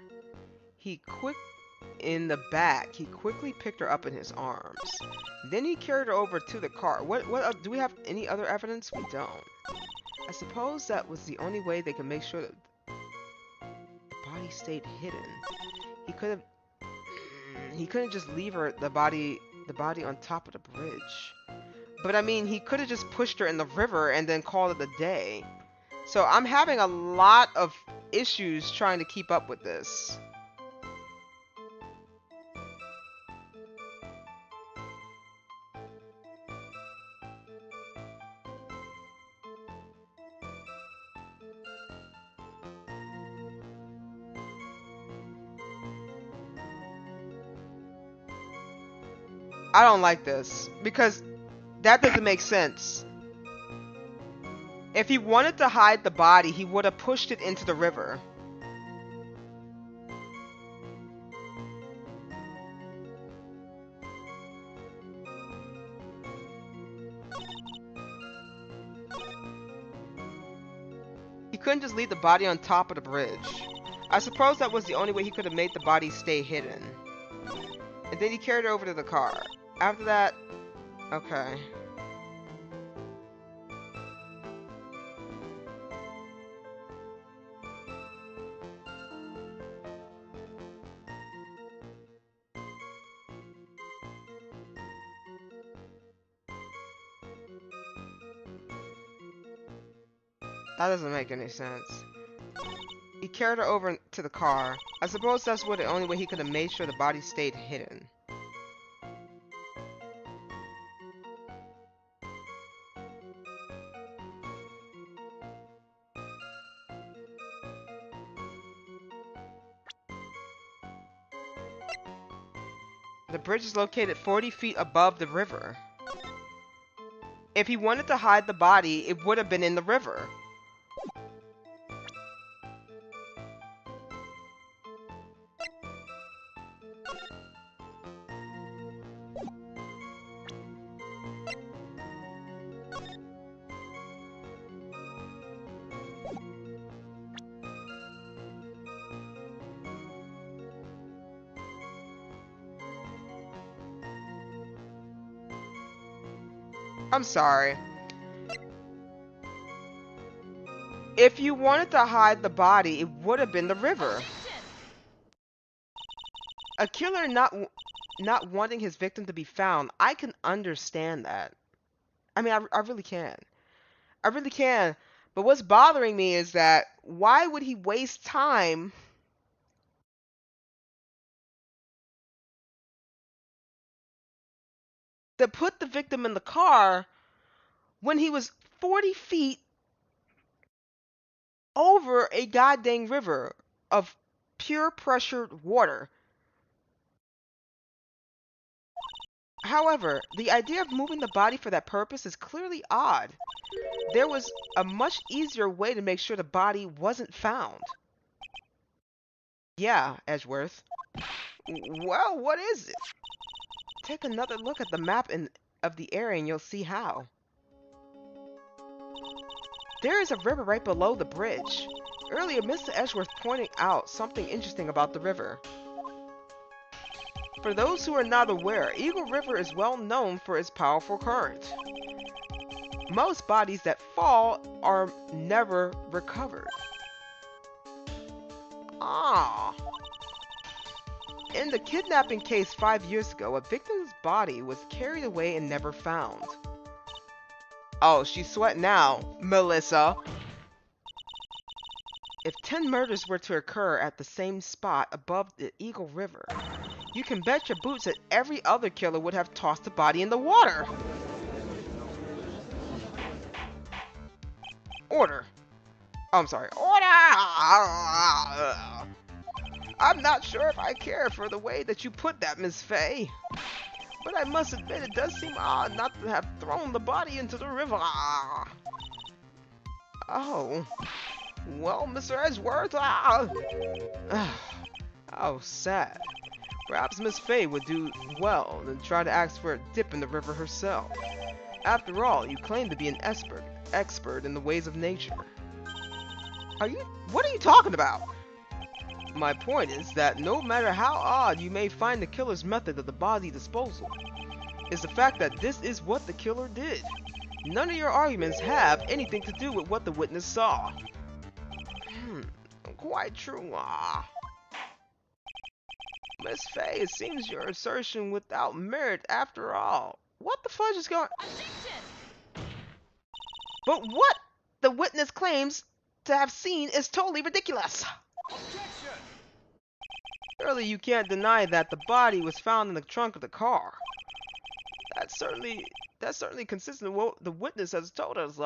he quickly picked her up in his arms. Then he carried her over to the car. Do we have any other evidence? We don't. I suppose that was the only way they could make sure that the body stayed hidden. He couldn't just leave her the body on top of the bridge. But I mean, he could have just pushed her in the river and then called it a day. So I'm having a lot of issues trying to keep up with this. I don't like this because that doesn't make sense. If he wanted to hide the body, he would have pushed it into the river. He couldn't just leave the body on top of the bridge. I suppose that was the only way he could have made the body stay hidden. And then he carried her over to the car. After that, okay. That doesn't make any sense. He carried her over to the car. I suppose that's the only way he could have made sure the body stayed hidden. The bridge is located 40 feet above the river. If he wanted to hide the body, it would have been in the river. I'm sorry. If you wanted to hide the body, it would have been the river. Objection! A killer not wanting his victim to be found, I can understand that. I mean, I really can. I really can. But what's bothering me is that why would he waste time to put the victim in the car when he was 40 feet over a goddamn river of pure pressured water? However, the idea of moving the body for that purpose is clearly odd. There was a much easier way to make sure the body wasn't found. Yeah, Edgeworth. Well, what is it? Take another look at the map of the area and you'll see how. There is a river right below the bridge. Earlier, Mr. Edgeworth pointed out something interesting about the river. For those who are not aware, Eagle River is well known for its powerful current. Most bodies that fall are never recovered. Ah. In the kidnapping case 5 years ago, a victim's body was carried away and never found. Oh, she's sweating now, Melissa. If 10 murders were to occur at the same spot above the Eagle River, you can bet your boots that every other killer would have tossed the body in the water. Order. Oh, I'm sorry. Order! I'm not sure if I care for the way that you put that, Miss Faye. But I must admit it does seem odd not to have thrown the body into the river. Oh. Well, Mr. Edgeworth. Oh, sad. Perhaps Miss Faye would do well and try to ask for a dip in the river herself. After all, you claim to be an expert in the ways of nature. What are you talking about? My point is that no matter how odd you may find the killer's method of the body disposal, is the fact that this is what the killer did. None of your arguments have anything to do with what the witness saw. Quite true. Miss Faye, it seems your assertion without merit after all. What the fudge is going? Objection! But what the witness claims to have seen is totally ridiculous. Objection! Surely you can't deny that the body was found in the trunk of the car. That's certainly consistent with what the witness has told us.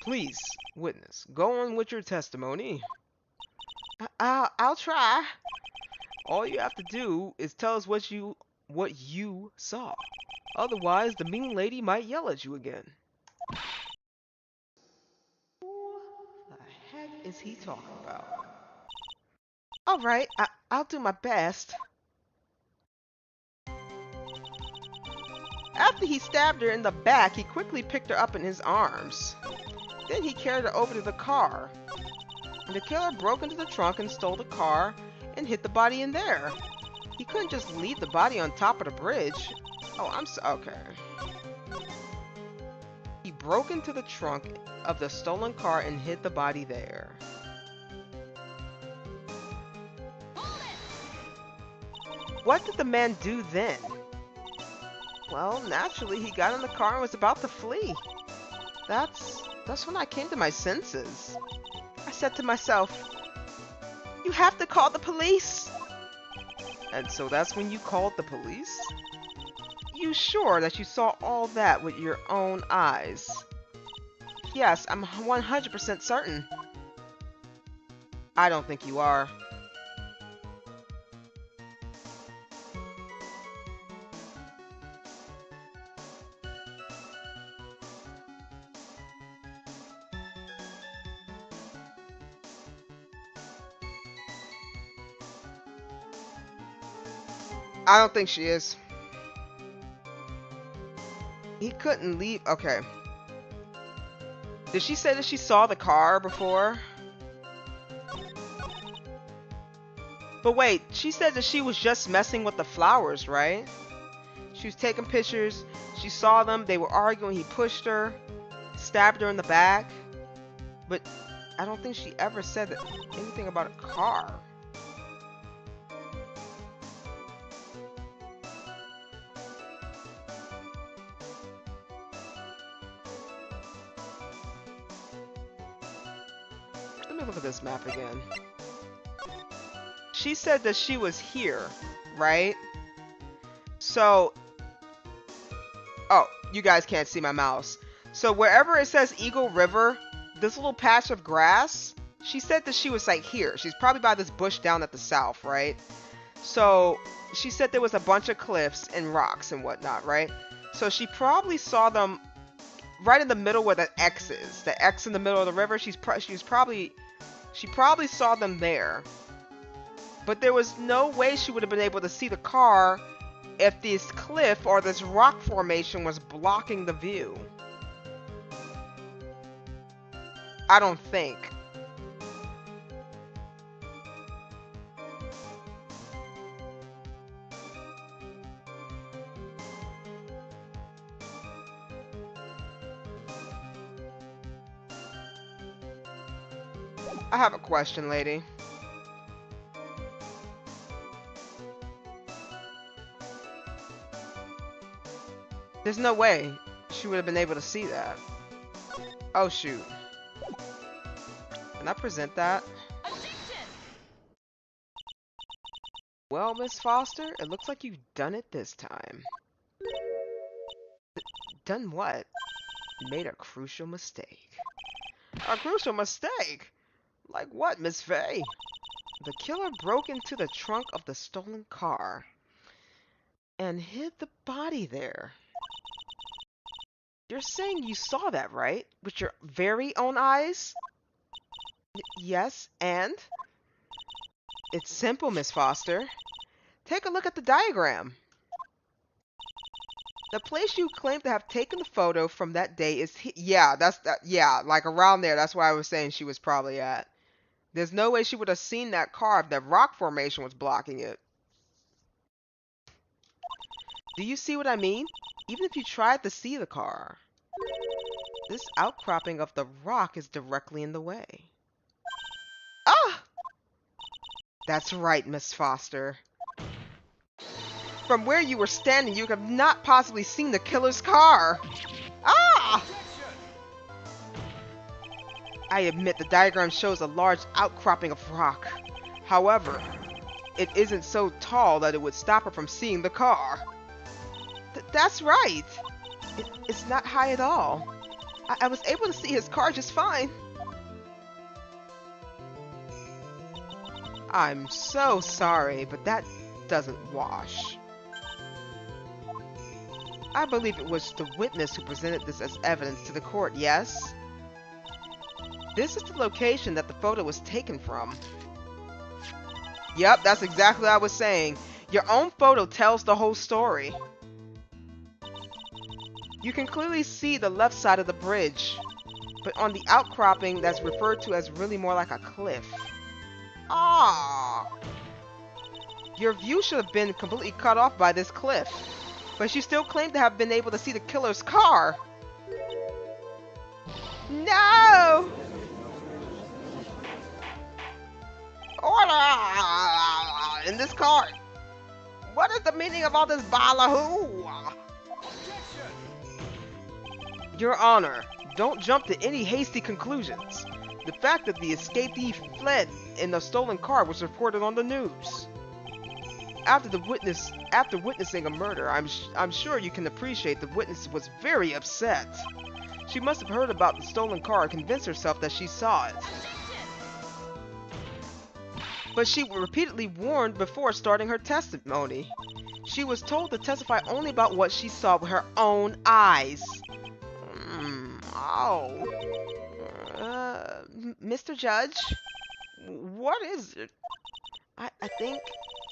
Please, witness, go on with your testimony. I'll try. All you have to do is tell us what you saw. Otherwise, the mean lady might yell at you again. What the heck is he talking about? All right, I'll do my best. After he stabbed her in the back, he quickly picked her up in his arms. Then he carried her over to the car. The killer broke into the trunk and stole the car and hid the body in there. He couldn't just leave the body on top of the bridge. Oh, okay. He broke into the trunk of the stolen car and hid the body there. What did the man do then? Well, naturally, he got in the car and was about to flee. That's when I came to my senses. I said to myself, you have to call the police. And so that's when you called the police? You sure that you saw all that with your own eyes? Yes, I'm 100% certain. I don't think you are. I don't think she is. He couldn't leave. Okay. Did she say that she saw the car before? But wait, she said that she was just messing with the flowers, right? She was taking pictures. She saw them. They were arguing. He pushed her, stabbed her in the back. But I don't think she ever said anything about a car. Let me look at this map again. She said that she was here, right? So, oh, you guys can't see my mouse. So wherever it says Eagle River, this little patch of grass, she said that she was like here. She's probably by this bush down at the south, right? So she said there was a bunch of cliffs and rocks and whatnot, right? So she probably saw them right in the middle where the X is. The X in the middle of the river. She probably saw them there. But there was no way she would have been able to see the car if this cliff or this rock formation was blocking the view. I don't think. I have a question, lady. There's no way she would have been able to see that. Oh shoot. Can I present that? Objection! Well, Miss Foster, it looks like you've done it this time. Done what? Made a crucial mistake. A crucial mistake? Like what, Miss Faye? The killer broke into the trunk of the stolen car and hid the body there. You're saying you saw that, right? With your very own eyes? Yes, and? It's simple, Miss Foster. Take a look at the diagram. The place you claim to have taken the photo from that day is yeah, like around there. That's why I was saying she was probably at. There's no way she would have seen that car if that rock formation was blocking it. Do you see what I mean? Even if you tried to see the car, this outcropping of the rock is directly in the way. Ah! That's right, Miss Foster. From where you were standing, you could have not possibly seen the killer's car. Ah! I admit the diagram shows a large outcropping of rock. However, it isn't so tall that it would stop her from seeing the car. That's right. It's not high at all. I was able to see his car just fine. I'm so sorry, but that doesn't wash. I believe it was the witness who presented this as evidence to the court, yes? This is the location that the photo was taken from. Yep, that's exactly what I was saying. Your own photo tells the whole story. You can clearly see the left side of the bridge, but on the outcropping that's referred to as really more like a cliff. Ah! Your view should have been completely cut off by this cliff, but you still claim to have been able to see the killer's car. No! Order! In this car. What is the meaning of all this ballyhoo? Your Honor, don't jump to any hasty conclusions. The fact that the escapee fled in a stolen car was reported on the news. After witnessing a murder, I'm sure you can appreciate the witness was very upset. She must have heard about the stolen car and convinced herself that she saw it. But she was repeatedly warned before starting her testimony. She was told to testify only about what she saw with her own eyes. Mr. Judge, what is it? I think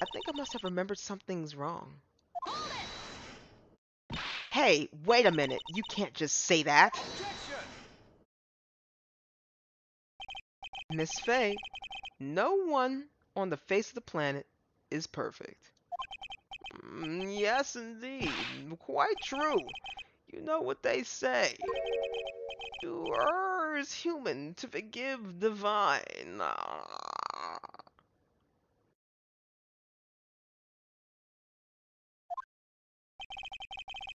I must have remembered something's wrong. Hey, wait a minute. You can't just say that. Miss Faye, no one on the face of the planet is perfect. Yes, indeed. Quite true. You know what they say. To err is human, to forgive divine.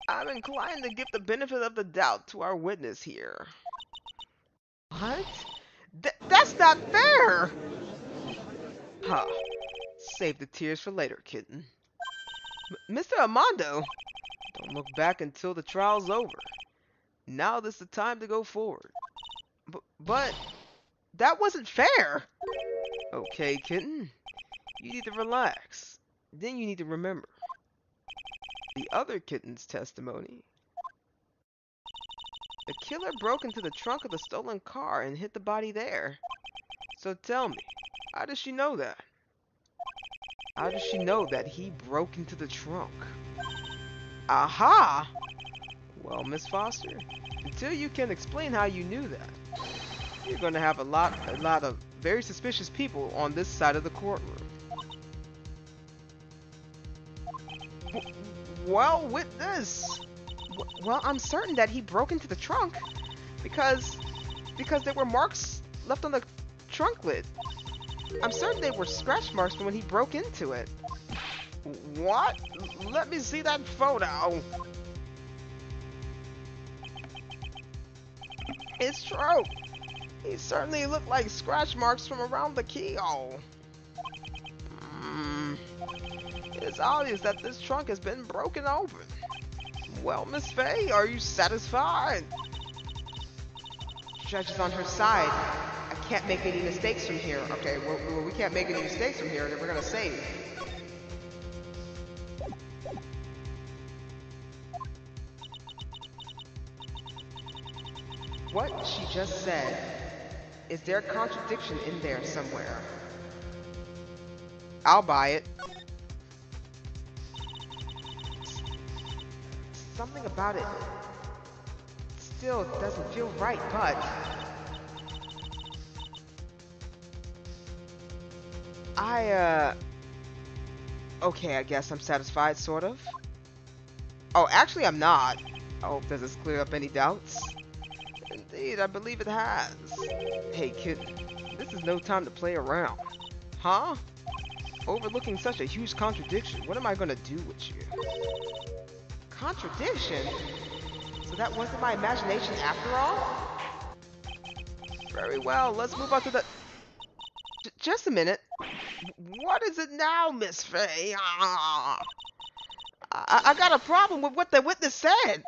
I'm inclined to give the benefit of the doubt to our witness here. What? That's not fair! Huh. Save the tears for later, kitten. Mr. Armando, don't look back until the trial's over. Now is the time to go forward. But that wasn't fair! Okay, kitten. You need to relax. Then you need to remember the other kitten's testimony. The killer broke into the trunk of the stolen car and hid the body there. So tell me, how does she know that? How does she know that he broke into the trunk? Aha! Well, Miss Foster, until you can explain how you knew that, you're going to have a lot of very suspicious people on this side of the courtroom. Well, witness. Well, I'm certain that he broke into the trunk because there were marks left on the trunk lid. I'm certain they were scratch marks from when he broke into it. What? Let me see that photo. It's true. He certainly looked like scratch marks from around the keyhole. It's obvious that this trunk has been broken open. Well, Miss Faye, are you satisfied? Judge is on her side. I can't make any mistakes from here. Okay, well, we can't make any mistakes from here, then we're gonna save. What she just said, is there a contradiction in there somewhere? I'll buy it. Something about it still doesn't feel right, but okay, I guess I'm satisfied, sort of. Oh, actually I'm not. I hope does this clear up any doubts? Indeed, I believe it has. Hey kid, this is no time to play around. Huh? Overlooking such a huge contradiction, what am I gonna do with you? Contradiction? So that wasn't my imagination after all? Very well, let's move on to the... just a minute. What is it now, Miss Faye? I got a problem with what the witness said.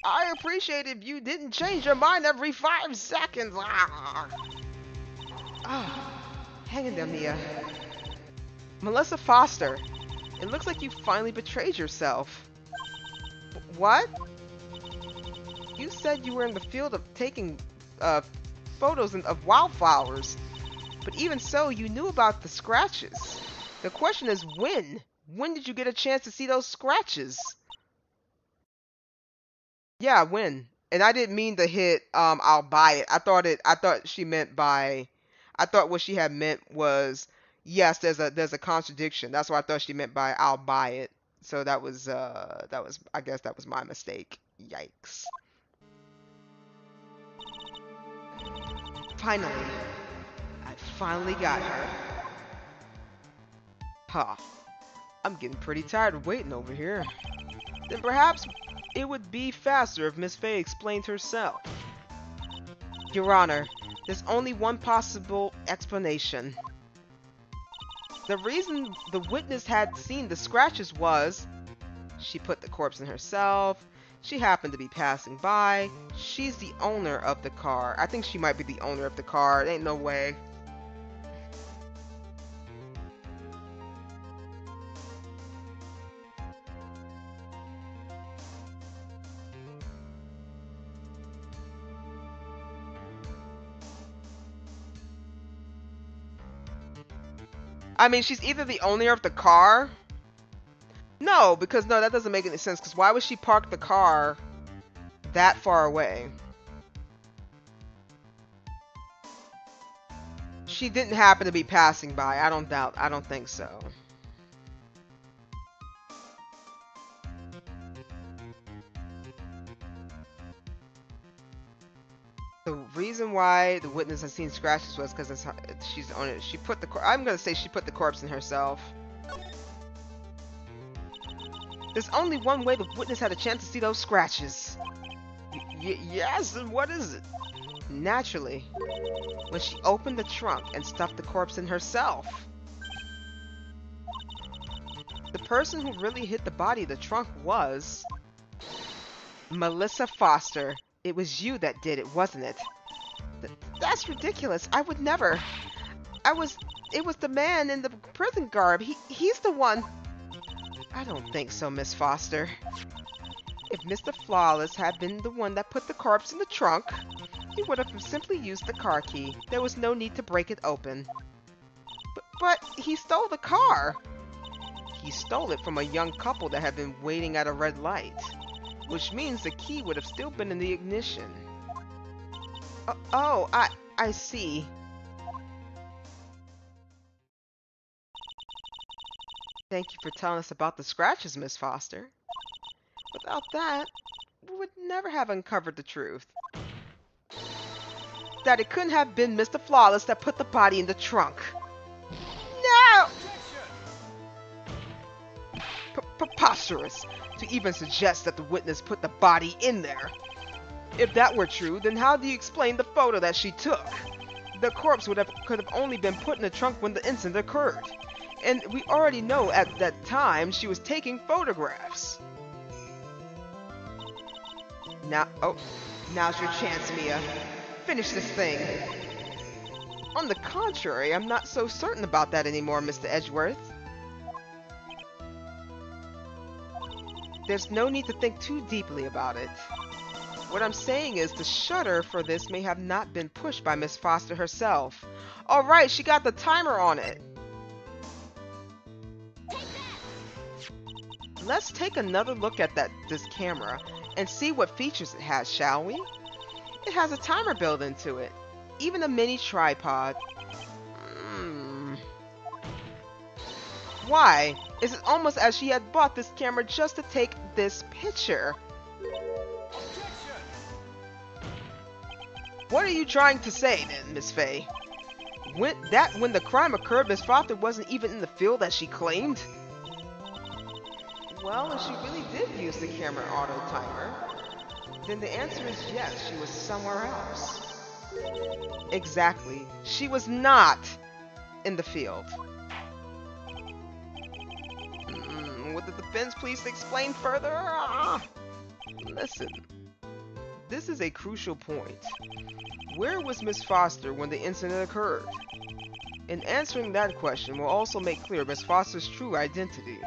I appreciate if you didn't change your mind every 5 seconds. Hang in there, Mia. Melissa Foster, it looks like you finally betrayed yourself. What? You said you were in the field of taking photos of wildflowers. But even so, you knew about the scratches. The question is when? When did you get a chance to see those scratches? Yeah, when? And I didn't mean to hit I'll buy it. I thought she meant by I thought what she had meant was yes, there's a contradiction. That's what I thought she meant by I'll buy it. So that was I guess that was my mistake. Yikes. Finally. I finally got her. Huh. I'm getting pretty tired of waiting over here. Then perhaps it would be faster if Miss Faye explained herself. Your Honor, there's only one possible explanation. The reason the witness had seen the scratches was she put the corpse in herself, she happened to be passing by, she's the owner of the car. I think she might be the owner of the car, ain't no way. I mean, she's either the owner of the car. No, because no, that doesn't make any sense. Because why would she park the car that far away? She didn't happen to be passing by. I don't think so. The reason why the witness has seen scratches was because she's on it. She put the. I'm gonna say she put the corpse in herself. There's only one way the witness had a chance to see those scratches. Yes, and what is it? Naturally, when she opened the trunk and stuffed the corpse in herself. The person who really hit the body of the trunk was Melissa Foster. It was you that did it, wasn't it? That's ridiculous. I would never. It was the man in the prison garb. He's the one. I don't think so, Miss Foster. If Mr. Flawless had been the one that put the corpse in the trunk, he would have simply used the car key. There was no need to break it open. But he stole the car. He stole it from a young couple that had been waiting at a red light, which means the key would have still been in the ignition. Oh, I see. Thank you for telling us about the scratches, Miss Foster. Without that, we would never have uncovered the truth. That it couldn't have been Mr. Flawless that put the body in the trunk. No! Preposterous to even suggest that the witness put the body in there. If that were true, then how do you explain the photo that she took? The corpse could have only been put in the trunk when the incident occurred. And we already know at that time she was taking photographs. Now's your chance, Mia. Finish this thing. On the contrary, I'm not so certain about that anymore, Mr. Edgeworth. There's no need to think too deeply about it. What I'm saying is the shutter for this may have not been pushed by Miss Foster herself. Alright, she got the timer on it. Let's take another look at this camera and see what features it has, shall we? It has a timer built into it. Even a mini tripod. Why? Is it almost as she had bought this camera just to take this picture? What are you trying to say then, Miss Faye? When the crime occurred, Miss Foster wasn't even in the field as she claimed? Well, if she really did use the camera auto timer, then the answer is yes, she was somewhere else. Exactly. She was not in the field. Would the defense please explain further? Listen, this is a crucial point. Where was Miss Foster when the incident occurred? And answering that question will also make clear Miss Foster's true identity.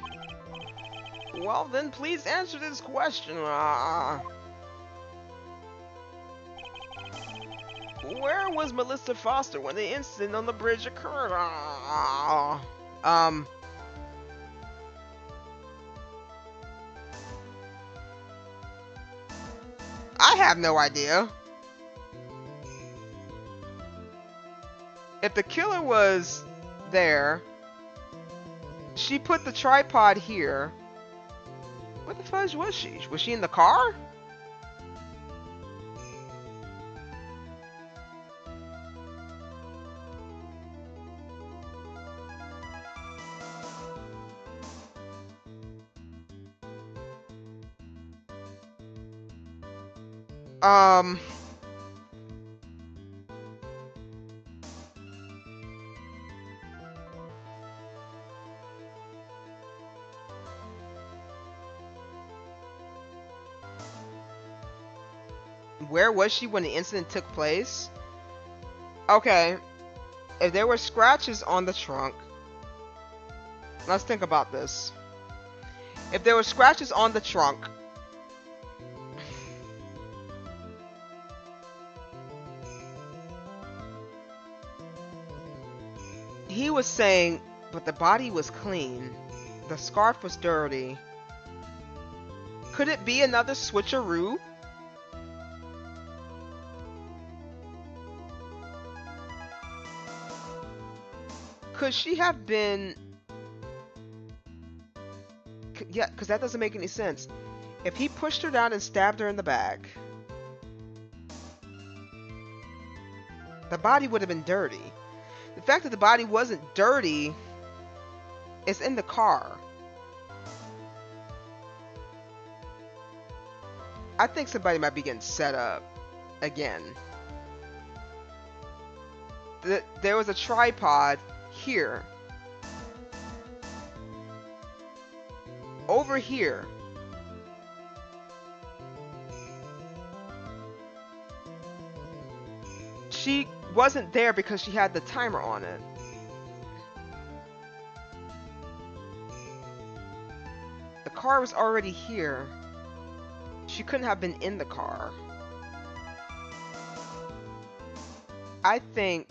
Well, then please answer this question. Where was Melissa Foster when the incident on the bridge occurred? I have no idea. If the killer was there, she put the tripod here. Where the fudge was she? Was she in the car? Where was she when the incident took place? Okay, if there were scratches on the trunk, let's think about this. If there were scratches on the trunk, he was saying, but the body was clean. The scarf was dirty. Could it be another switcheroo? Could she have been... Yeah, because that doesn't make any sense. If he pushed her down and stabbed her in the back, The body would have been dirty. The fact that the body wasn't dirty is in the car. I think somebody might be getting set up again. There was a tripod here. Over here. She wasn't there because she had the timer on it. The car was already here. She couldn't have been in the car. I think...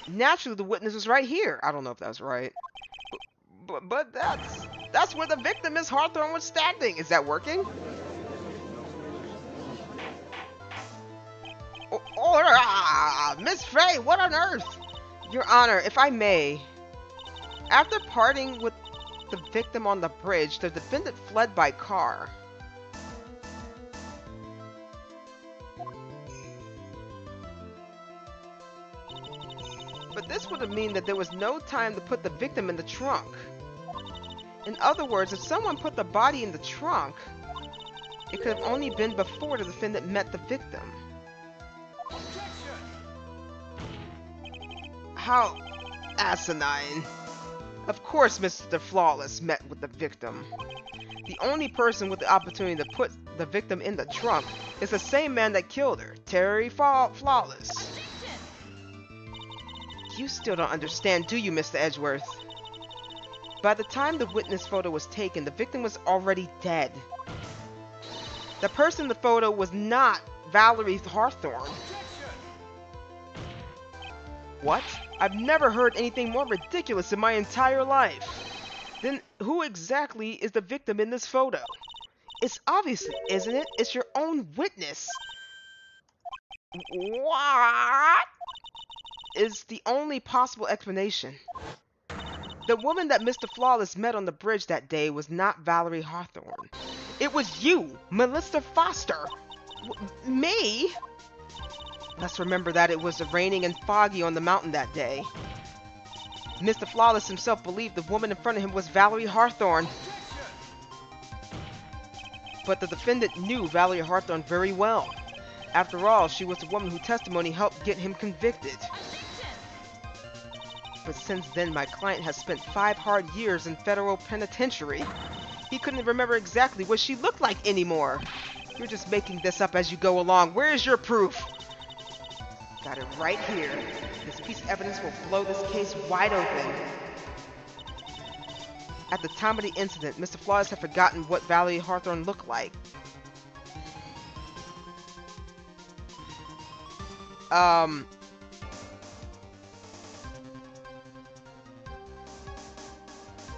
Naturally, the witness was right here. I don't know if that's right. But that's where the victim, Miss Hawthorne, was standing. Is that working? Miss Frey, what on earth? Your Honor, if I may, after parting with the victim on the bridge, the defendant fled by car. But this would have meant that there was no time to put the victim in the trunk. In other words, if someone put the body in the trunk, it could have only been before the defendant met the victim. How asinine. Of course Mr. Flawless met with the victim. The only person with the opportunity to put the victim in the trunk is the same man that killed her, Terry Flawless. You still don't understand, do you, Mr. Edgeworth? By the time the witness photo was taken, the victim was already dead. The person in the photo was not Valerie Hawthorne. What? I've never heard anything more ridiculous in my entire life. Then who exactly is the victim in this photo? It's obvious, isn't it? It's your own witness. What? Is the only possible explanation. The woman that Mr. Flawless met on the bridge that day was not Valerie Hawthorne. It was you, Melissa Foster. Me? Let's remember that it was raining and foggy on the mountain that day. Mr. Flawless himself believed the woman in front of him was Valerie Hawthorne. But the defendant knew Valerie Hawthorne very well. After all, she was the woman whose testimony helped get him convicted. But since then, my client has spent 5 hard years in federal penitentiary. He couldn't remember exactly what she looked like anymore. You're just making this up as you go along. Where is your proof? Got it right here. This piece of evidence will blow this case wide open. At the time of the incident, Mr. Flawless had forgotten what Valerie Hawthorne looked like.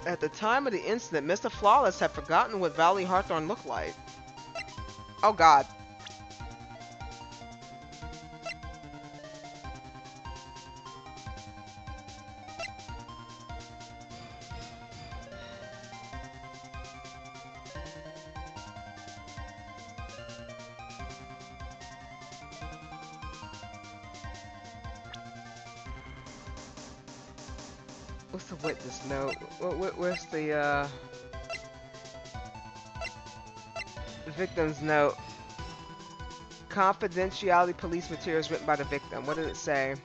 At the time of the incident, Mr. Flawless had forgotten what Valerie Hawthorne looked like. Oh God. What's the witness note? Where's the victim's note? Confidentiality police materials written by the victim. What did it say?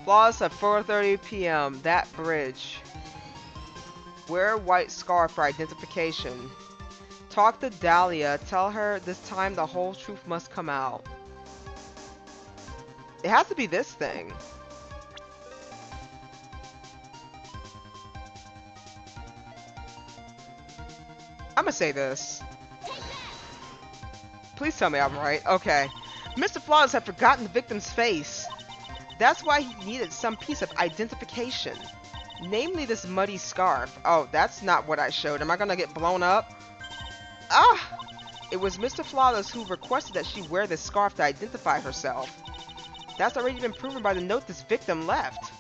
Flawless at 4:30 p.m. That bridge. Wear a white scarf for identification. Talk to Dahlia. Tell her this time the whole truth must come out. It has to be this thing. I'm gonna say this. Please tell me I'm right. Okay. Mr. Flawless had forgotten the victim's face. That's why he needed some piece of identification. Namely this muddy scarf. Oh, that's not what I showed. Am I gonna get blown up? Ah! It was Mr. Flawless who requested that she wear this scarf to identify herself. That's already been proven by the note this victim left.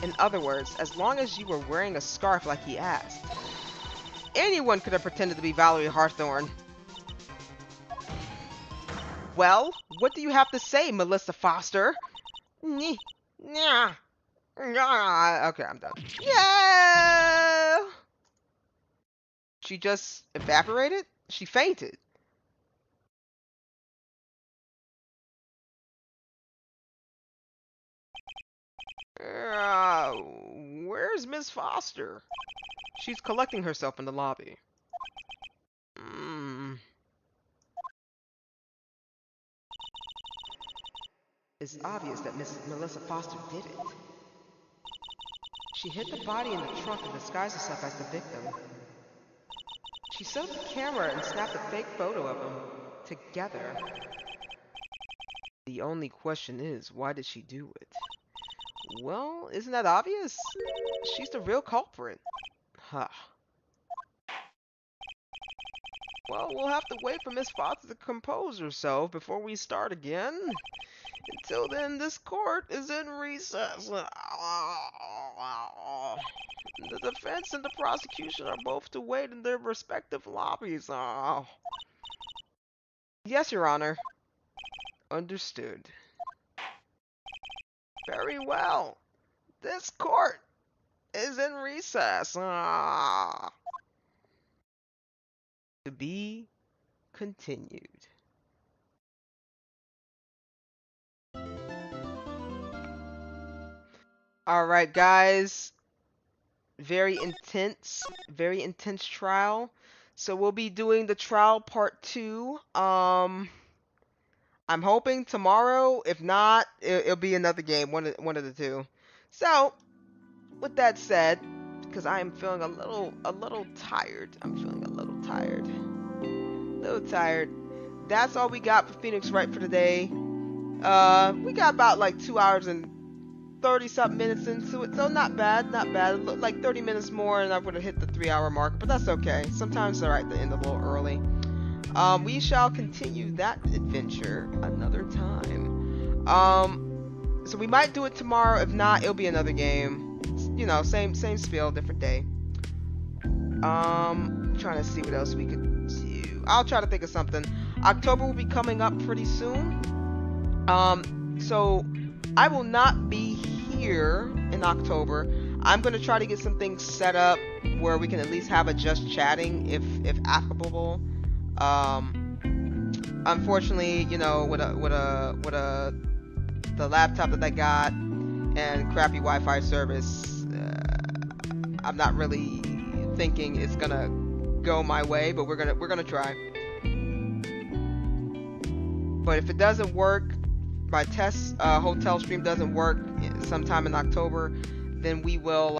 In other words, as long as you were wearing a scarf like he asked, anyone could have pretended to be Valerie Hawthorne. Well, what do you have to say, Melissa Foster? Yeah. Okay, I'm done. Yeah. She just evaporated? She fainted. Where's Miss Foster? She's collecting herself in the lobby. It's obvious that Miss Melissa Foster did it. She hid the body in the trunk and disguised herself as the victim. She set up the camera and snapped a fake photo of them together. The only question is, why did she do it? Well, isn't that obvious? She's the real culprit. Huh. Well, we'll have to wait for Miss Foster to compose herself before we start again. Until then, this court is in recess. The defense and the prosecution are both to wait in their respective lobbies. Yes, Your Honor. Understood. Very well. This court is in recess. To be continued. Alright, guys. Very intense trial. So we'll be doing the trial part 2. I'm hoping tomorrow. If not, it'll be another game, one of the two. So, with that said, because I am feeling a little tired. I'm feeling a little tired. That's all we got for Phoenix Wright for today. We got about like 2 hours and 30-something minutes into it, so not bad. It looked like 30 minutes more and I would have hit the 3-hour mark, but that's okay. Sometimes it's alright to end a little early. We shall continue that adventure another time. So we might do it tomorrow. If not, it'll be another game. You know, same spiel, different day. Trying to see what else we could do. I'll try to think of something. October will be coming up pretty soon. So I will not be here in October. I'm going to try to get some things set up where we can at least have a just chatting if applicable. Unfortunately, you know, with the laptop that I got and crappy Wi-Fi service, I'm not really thinking it's gonna go my way, but we're gonna try. But if it doesn't work, my test hotel stream doesn't work sometime in October, then we will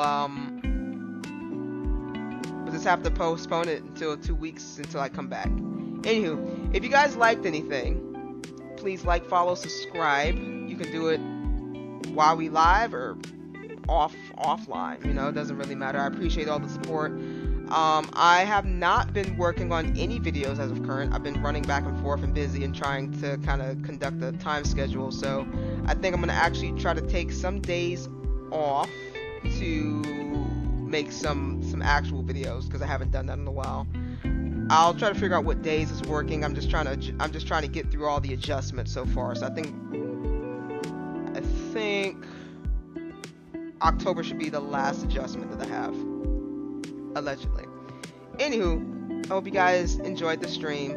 we'll just have to postpone it until 2 weeks until I come back. Anywho, if you guys liked anything, please like, follow, subscribe. You can do it while we live or offline. You know, it doesn't really matter. I appreciate all the support. I have not been working on any videos as of current. I've been running back and forth and busy and trying to kind of conduct a time schedule. So I think I'm going to actually try to take some days off to make some actual videos because I haven't done that in a while. I'll try to figure out what days is working. I'm just trying to get through all the adjustments so far. So I think October should be the last adjustment that I have, allegedly. Anywho, I hope you guys enjoyed the stream.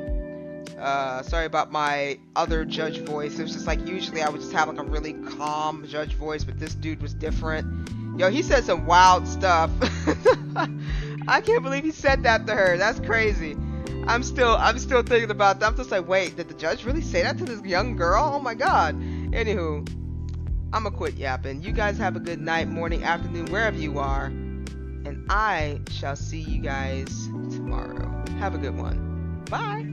Sorry about my other judge voice. It was just like, usually I would just have like a really calm judge voice, but this dude was different. Yo, he said some wild stuff. I can't believe he said that to her. That's crazy. I'm still thinking about that. I'm just like, wait, did the judge really say that to this young girl? Oh my god. Anywho, I'ma quit yapping. You guys have a good night, morning, afternoon, wherever you are. And I shall see you guys tomorrow. Have a good one. Bye.